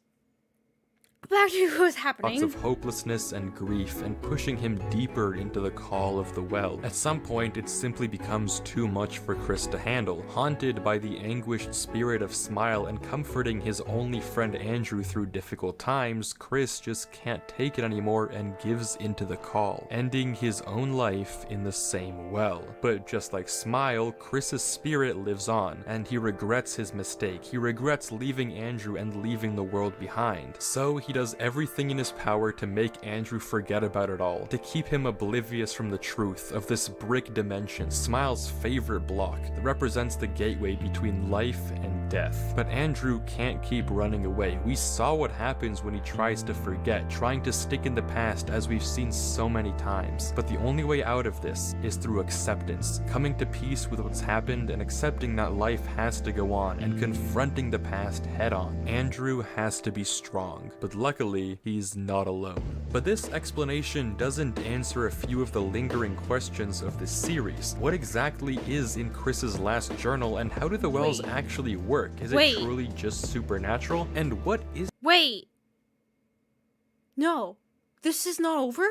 back to what was happening. Thoughts of hopelessness and grief, and pushing him deeper into the call of the well. At some point, it simply becomes too much for Chris to handle. Haunted by the anguished spirit of Smile and comforting his only friend Andrew through difficult times, Chris just can't take it anymore and gives into the call, ending his own life in the same well. But just like Smile, Chris's spirit lives on, and he regrets his mistake. He regrets leaving Andrew and leaving the world behind. So he does does everything in his power to make Andrew forget about it all, to keep him oblivious from the truth of this brick dimension, Smile's favorite block, that represents the gateway between life and death. But Andrew can't keep running away. We saw what happens when he tries to forget, trying to stick in the past, as we've seen so many times. But the only way out of this is through acceptance, coming to peace with what's happened and accepting that life has to go on, and confronting the past head on. Andrew has to be strong, but luckily, he's not alone. But this explanation doesn't answer a few of the lingering questions of this series. What exactly is in Chris's last journal, and how do the wells actually work? Is it truly just supernatural? And what is— Wait. No. This is not over?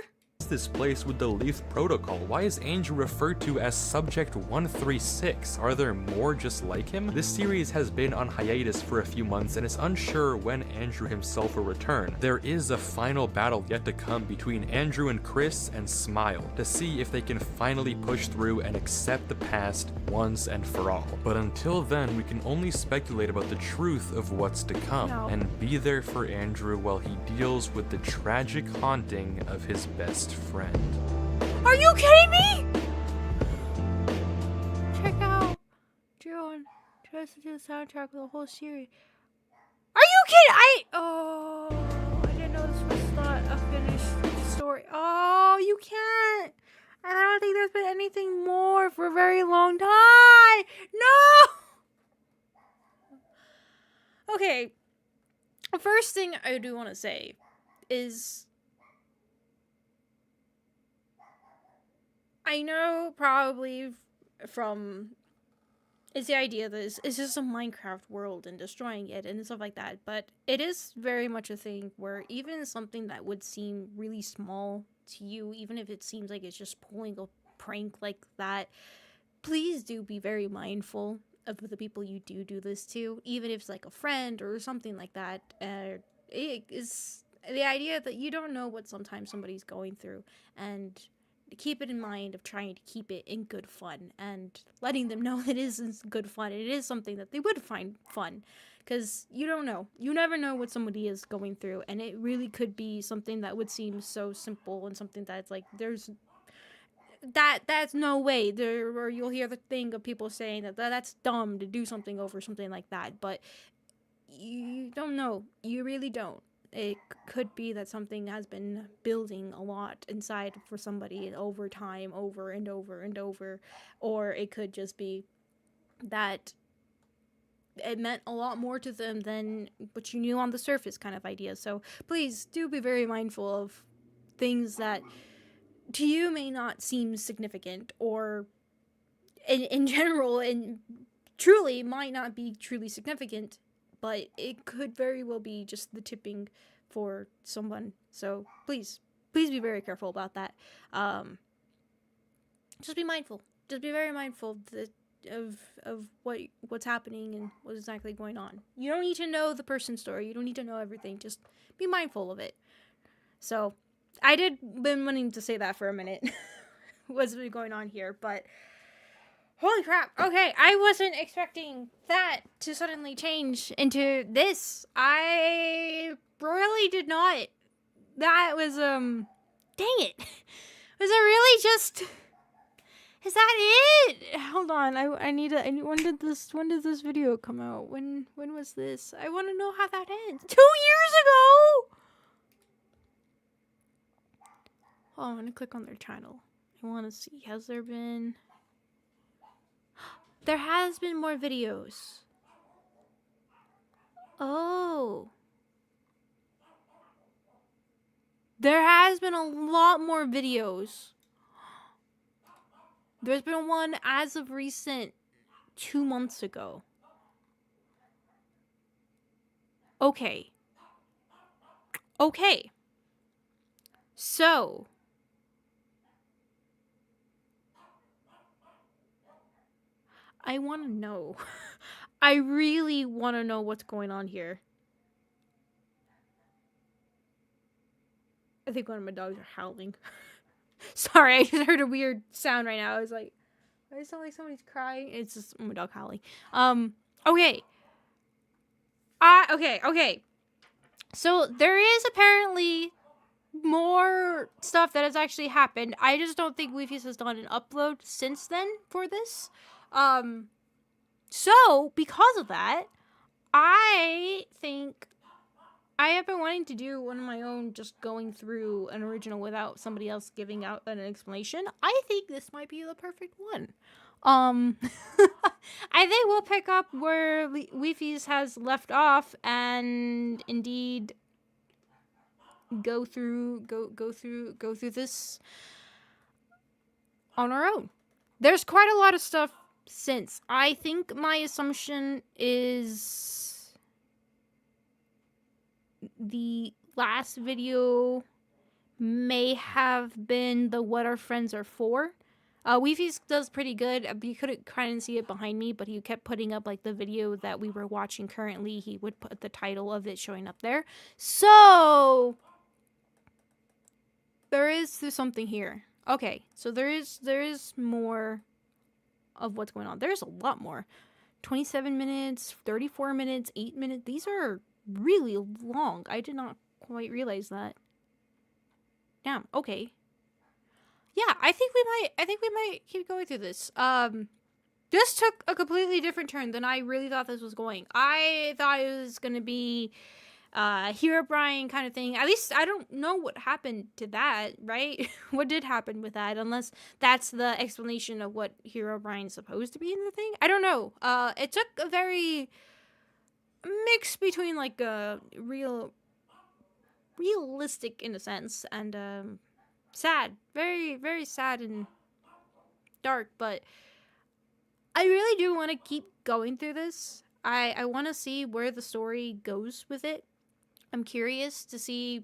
this place with the Leaf Protocol? Why is Andrew referred to as Subject 136? Are there more just like him? This series has been on hiatus for a few months and is unsure when Andrew himself will return. There is a final battle yet to come between Andrew and Chris and Smile to see if they can finally push through and accept the past once and for all. But until then, we can only speculate about the truth of what's to come and be there for Andrew while he deals with the tragic haunting of his best friend. Are you kidding me? Check out Drew tries to do the soundtrack of the whole series. Are you kidding? I didn't know this was not a finished story. Oh, you can't. And I don't think there's been anything more for a very long time. No. Okay. The first thing I do want to say is I know probably from it's the idea that it's just a Minecraft world and destroying it and stuff like that, but it is very much a thing where even something that would seem really small to you, even if it seems like it's just pulling a prank like that, please do be very mindful of the people you do this to, even if it's like a friend or something like that. It is the idea that you don't know what sometimes somebody's going through, and keep it in mind of trying to keep it in good fun and letting them know that it is good fun. It is something that they would find fun, because you don't know. You never know what somebody is going through, and it really could be something that would seem so simple and something that's like that's no way there, or you'll hear the thing of people saying that's dumb to do something over something like that, but you don't know. You really don't. It could be that something has been building a lot inside for somebody over time, over and over and over, or it could just be that it meant a lot more to them than what you knew on the surface kind of idea. So please do be very mindful of things that to you may not seem significant, or in general and truly might not be truly significant, but it could very well be just the tipping for someone. So please be very careful about that. Just be mindful. Just be very mindful of what's happening and what's exactly going on. You don't need to know the person's story. You don't need to know everything. Just be mindful of it. So I did been wanting to say that for a minute. What's been going on here, but holy crap. Okay, I wasn't expecting that to suddenly change into this. I really did not. That was, dang it. Was it really just, is that it? Hold on, when did this video come out? When was this? I want to know how that ends. 2 years ago? Oh, I'm going to click on their channel. I want to see, has there been... There has been more videos. Oh. There has been a lot more videos. There's been one as of recent 2 months ago. Okay. So I want to know. I really want to know what's going on here. I think one of my dogs are howling. Sorry, I just heard a weird sound right now. I was like, why does it sound like somebody's crying? It's just my dog howling. Okay. Okay. So there is apparently more stuff that has actually happened. I just don't think Weefies has done an upload since then for this. So because of that, I think I have been wanting to do one of my own, just going through an original without somebody else giving out an explanation. I think this might be the perfect one. I think we'll pick up where Weefies has left off, and indeed go through this on our own. There's quite a lot of stuff since. I think my assumption is the last video may have been the what our friends are for. Weefies does pretty good. You couldn't kind of see it behind me, but he kept putting up like the video that we were watching currently. He would put the title of it showing up there. So there's something here. Okay, so there is more of what's going on. There's a lot more. 27 minutes, 34 minutes, 8 minutes. These are really long. I did not quite realize that. Damn, okay. Yeah, I think we might keep going through this. This took a completely different turn than I really thought this was going. I thought it was gonna be Hero Brian kind of thing. At least I don't know what happened to that, right? What did happen with that, unless that's the explanation of what Hero Brian's supposed to be in the thing. I don't know. It took a very mix between like a realistic in a sense and sad, very, very sad and dark, but I really do want to keep going through this. I want to see where the story goes with it. I'm curious to see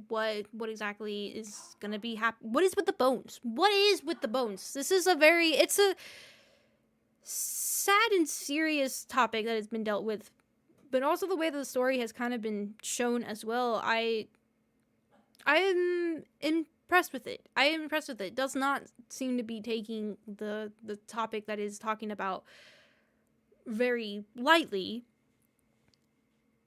what exactly is gonna be what is with the bones? What is with the bones? This is it's a sad and serious topic that has been dealt with, but also the way that the story has kind of been shown as well. I am impressed with it. I am impressed with it. It does not seem to be taking the topic that is talking about very lightly.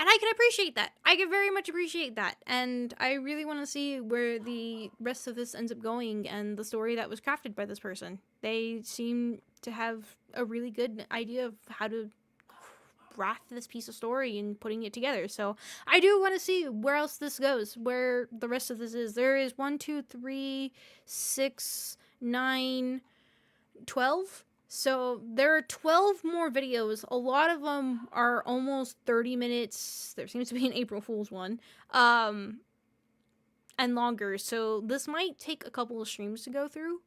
And I can appreciate that. I can very much appreciate that. And I really want to see where the rest of this ends up going and the story that was crafted by this person. They seem to have a really good idea of how to craft this piece of story and putting it together. So I do want to see where else this goes, where the rest of this is. There is 1, 2, 3, 6, 9, 12. So there are 12 more videos. A lot of them are almost 30 minutes. There seems to be an April Fool's one. And longer. So this might take a couple of streams to go through.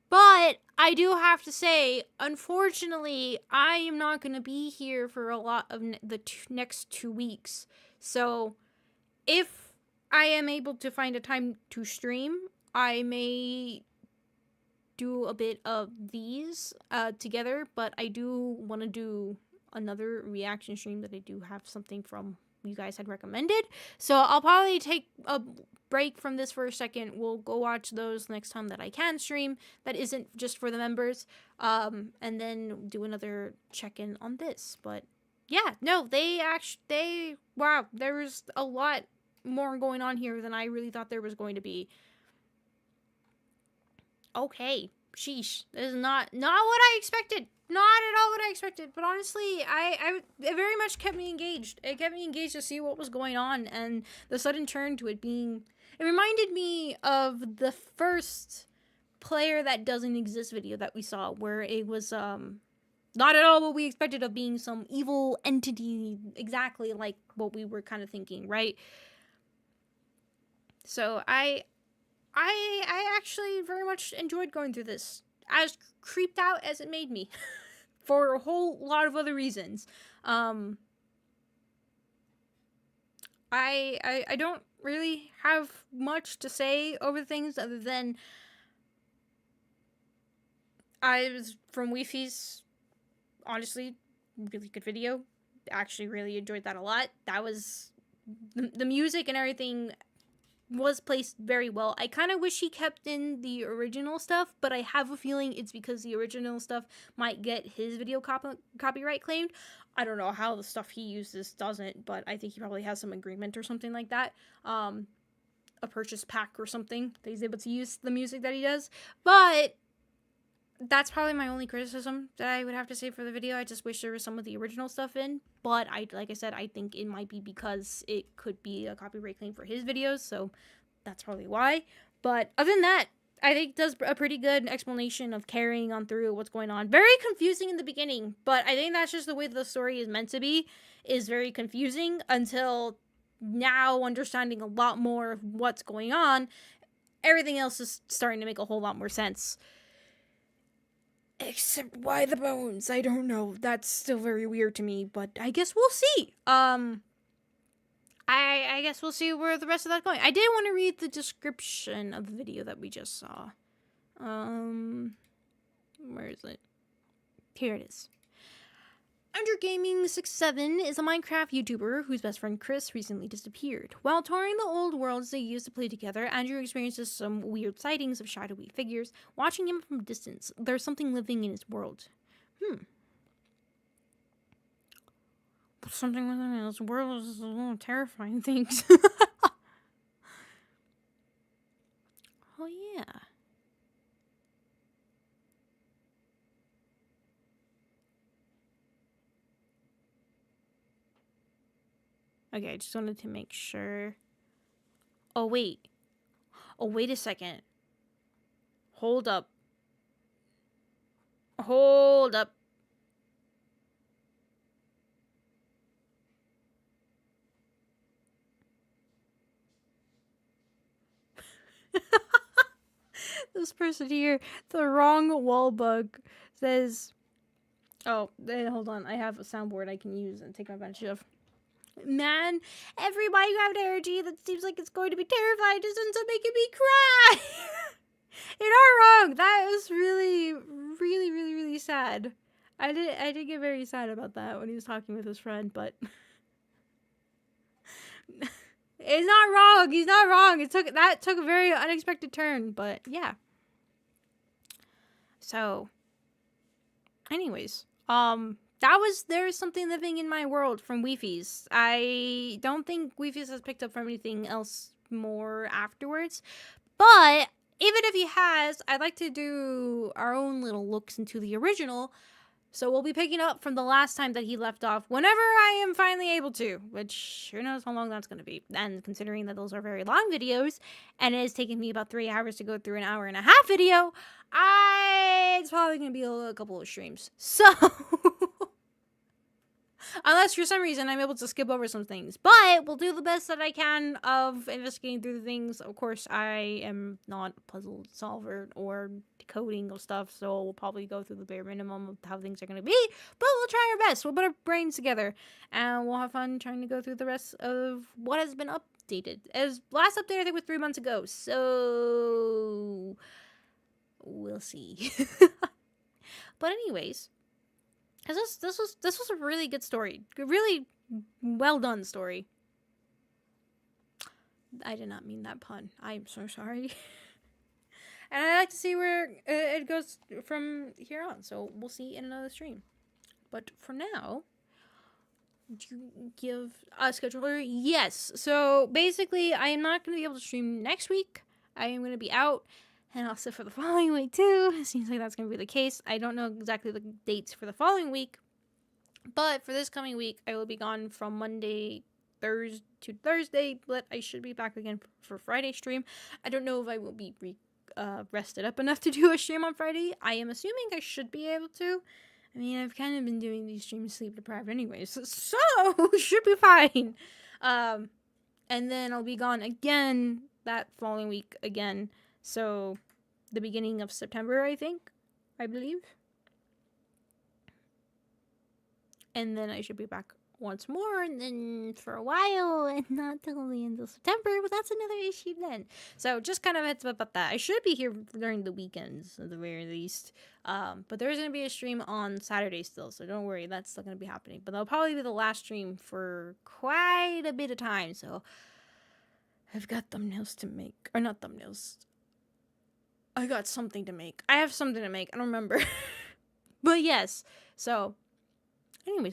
But I do have to say, unfortunately, I am not going to be here for a lot of the next 2 weeks. So if I am able to find a time to stream, I may do a bit of these together, but I do want to do another reaction stream that I do have something from you guys had recommended. So I'll probably take a break from this for a second. We'll go watch those next time that I can stream that isn't just for the members, and then do another check-in on this. But yeah, no, wow, there's a lot more going on here than I really thought there was going to be. Okay, sheesh. This is not what I expected. Not at all what I expected. But honestly, it very much kept me engaged. It kept me engaged to see what was going on, and the sudden turn to it being... It reminded me of the first player that doesn't exist video that we saw, where it was not at all what we expected of being some evil entity, exactly like what we were kind of thinking, right? So I actually very much enjoyed going through this, as creeped out as it made me, for a whole lot of other reasons. I don't really have much to say over things other than I was from Weefies, honestly, really good video. Actually really enjoyed that a lot. That was the music and everything was placed very well. I kind of wish he kept in the original stuff, but I have a feeling it's because the original stuff might get his video copyright claimed. I don't know how the stuff he uses doesn't, but I think he probably has some agreement or something like that. A purchase pack or something that he's able to use the music that he does. But that's probably my only criticism that I would have to say for the video. I just wish there was some of the original stuff in, but like I said, I think it might be because it could be a copyright claim for his videos, so that's probably why. But other than that, I think it does a pretty good explanation of carrying on through what's going on. Very confusing in the beginning, but I think that's just the way the story is meant to be, is very confusing until now, understanding a lot more of what's going on. Everything else is starting to make a whole lot more sense. Except why the bones? I don't know. That's still very weird to me, but I guess we'll see. I guess we'll see where the rest of that's going. I did want to read the description of the video that we just saw. Where is it? Here it is. Andrew Gaming 67 is a Minecraft YouTuber whose best friend Chris recently disappeared. While touring the old worlds they used to play together, Andrew experiences some weird sightings of shadowy figures. Watching him from a distance, there's something living in his world. Something living in his world is a little terrifying things. Oh yeah. Okay, I just wanted to make sure. Oh, wait. Oh, wait a second. Hold up. Hold up. This person here, the wrong wall bug, says... Oh, hold on. I have a soundboard I can use and take advantage of. Man, every Minecraft ARG that seems like it's going to be terrifying just ends up making me cry. You're not wrong. That was really, really, really, really sad. I did get very sad about that when he was talking with his friend, but it's not wrong. He's not wrong. That took a very unexpected turn, but yeah. So, anyways, there's something living in my world from Weefies. I don't think Weefies has picked up from anything else more afterwards. But even if he has, I'd like to do our own little looks into the original. So we'll be picking up from the last time that he left off whenever I am finally able to, which who knows how long that's going to be. And considering that those are very long videos, and it has taken me about 3 hours to go through an hour-and-a-half video, it's probably going to be a couple of streams. So, unless for some reason I'm able to skip over some things. But we'll do the best that I can of investigating through the things. Of course, I am not a puzzle solver or decoding of stuff, so we'll probably go through the bare minimum of how things are going to be. But we'll try our best. We'll put our brains together. And we'll have fun trying to go through the rest of what has been updated. As last update, I think, was 3 months ago. So, we'll see. But anyways, this was a really good story. A really well done story. I did not mean that pun. I'm so sorry. And I'd like to see where it goes from here on. So we'll see in another stream. But for now, would you give a scheduler? Yes. So basically, I am not going to be able to stream next week. I am going to be out. And also for the following week, too. It seems like that's going to be the case. I don't know exactly the dates for the following week. But for this coming week, I will be gone from Monday to Thursday. But I should be back again for Friday stream. I don't know if I will be rested up enough to do a stream on Friday. I am assuming I should be able to. I mean, I've kind of been doing these streams sleep deprived anyways. So, should be fine. And then I'll be gone again that following week again. So, the beginning of September, I believe. And then I should be back once more, and then for a while, and not till the end of September, but that's another issue then. So, just kind of heads up about that. I should be here during the weekends, at the very least. But there is going to be a stream on Saturday still, so don't worry, that's still going to be happening. But that'll probably be the last stream for quite a bit of time, so I've got thumbnails to make. Or not thumbnails. I got something to make. I have something to make. I don't remember. But yes. So, anyway,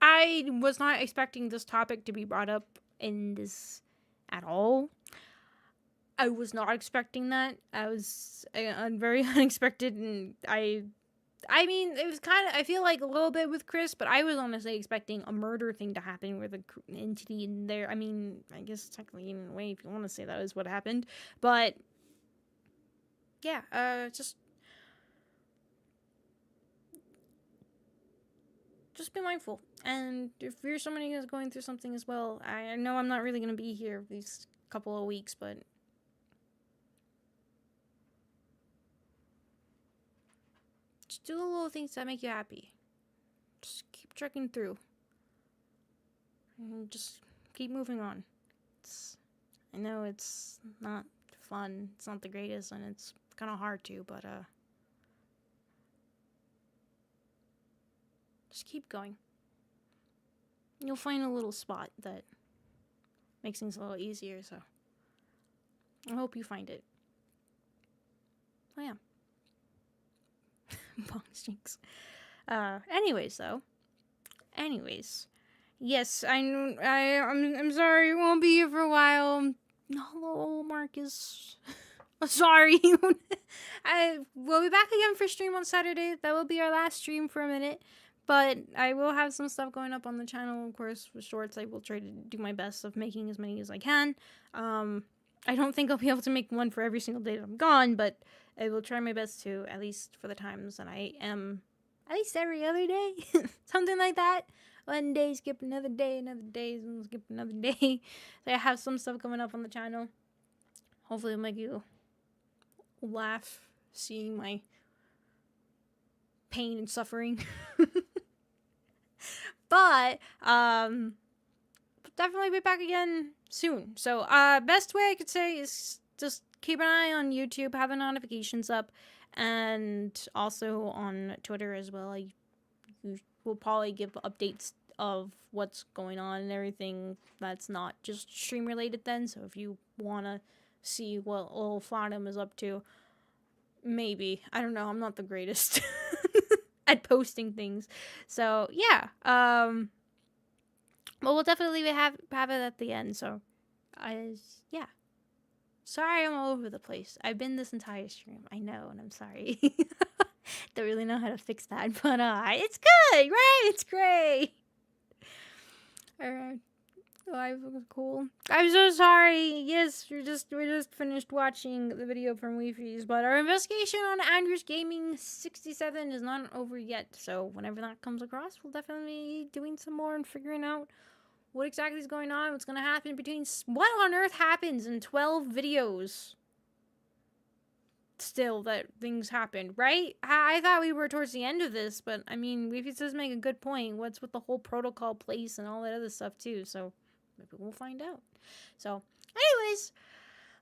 I was not expecting this topic to be brought up in this at all. I was not expecting that. I was very unexpected, and I mean, it was kind of, I feel like a little bit with Chris, but I was honestly expecting a murder thing to happen with an entity in there. I mean, I guess technically in a way, if you want to say that is what happened, but yeah, just be mindful. And if you're somebody who's going through something as well, I know I'm not really going to be here these couple of weeks, but just do the little things that make you happy. Just keep trekking through. And just keep moving on. I know it's not fun, it's not the greatest, and it's kind of hard to, but just keep going. You'll find a little spot that makes things a little easier, so I hope you find it. Oh yeah. Bongs jinx. Anyways, yes, I'm sorry, we won't be here for a while. Hello, Marcus. Sorry. We'll be back again for stream on Saturday. That will be our last stream for a minute. But I will have some stuff going up on the channel, of course, with shorts. I will try to do my best of making as many as I can. I don't think I'll be able to make one for every single day that I'm gone, but I will try my best to, at least for the times that I am, at least every other day. Something like that. One day, skip another day, skip another day. So I have some stuff coming up on the channel. Hopefully it'll make you laugh seeing my pain and suffering. But definitely be back again soon. So best way I could say is just keep an eye on YouTube, have the notifications up, and also on Twitter as well. I will probably give updates of what's going on and everything that's not just stream related then. So if you want to see what little Fatum is up to, maybe, I don't know, I'm not the greatest at posting things, so yeah, but we'll definitely have it at the end. So yeah, sorry I'm all over the place. I've been this entire stream, I know, and I'm sorry. Don't really know how to fix that, but it's good, right? It's great. All right. Live was cool. I'm so sorry. Yes, we just finished watching the video from Weefies, but our investigation on Andrew's Gaming 67 is not over yet. So whenever that comes across, we'll definitely be doing some more and figuring out what exactly is going on, what's going to happen between... What on earth happens in 12 videos? Still, that things happen, right? I thought we were towards the end of this, but I mean, Weefies does make a good point. What's with the whole protocol place and all that other stuff too, so... maybe we'll find out. So, anyways,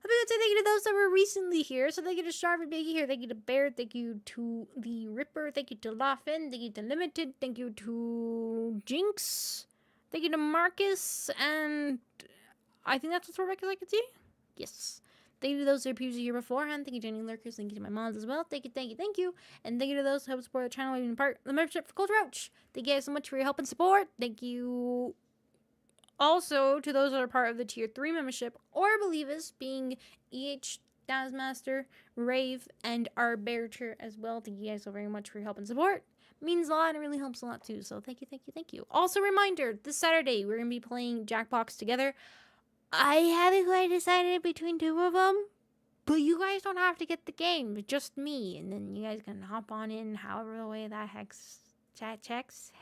I'm going to say thank you to those that were recently here. So, thank you to Starvin Biggie here. Thank you to Bear. Thank you to the Ripper. Thank you to Laughing. Thank you to Limited. Thank you to Jinx. Thank you to Marcus. And I think that's the records I can see. Yes. Thank you to those that are previously here beforehand. Thank you to any lurkers. Thank you to my mods as well. Thank you. And thank you to those who help support the channel, even part of the membership for Cold Roach. Thank you guys so much for your help and support. Thank you also to those that are part of the Tier 3 membership or believers, being EH, Dazzmaster, Rave, and Arbiter as well. Thank you guys so very much for your help and support. It means a lot and it really helps a lot too. So thank you. Also, reminder, this Saturday we're going to be playing Jackbox together. I haven't quite decided between two of them, but you guys don't have to get the game. It's just me. And then you guys can hop on in however the way that hex checks.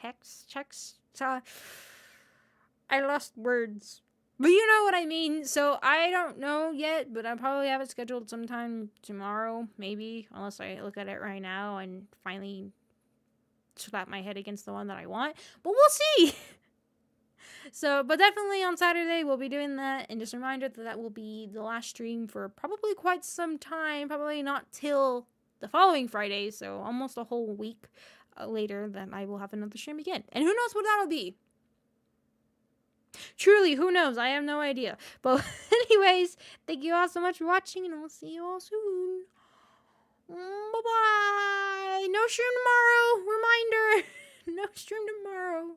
I lost words. But you know what I mean. So I don't know yet, but I'll probably have it scheduled sometime tomorrow, maybe. Unless I look at it right now and finally slap my head against the one that I want. But we'll see. So, but definitely on Saturday we'll be doing that. And just a reminder that will be the last stream for probably quite some time. Probably not till the following Friday. So almost a whole week later that I will have another stream again. And who knows what that'll be. Truly, who knows? I have no idea. But anyways, thank you all so much for watching, and I'll see you all soon. Bye-bye. No stream tomorrow. Reminder. No stream tomorrow.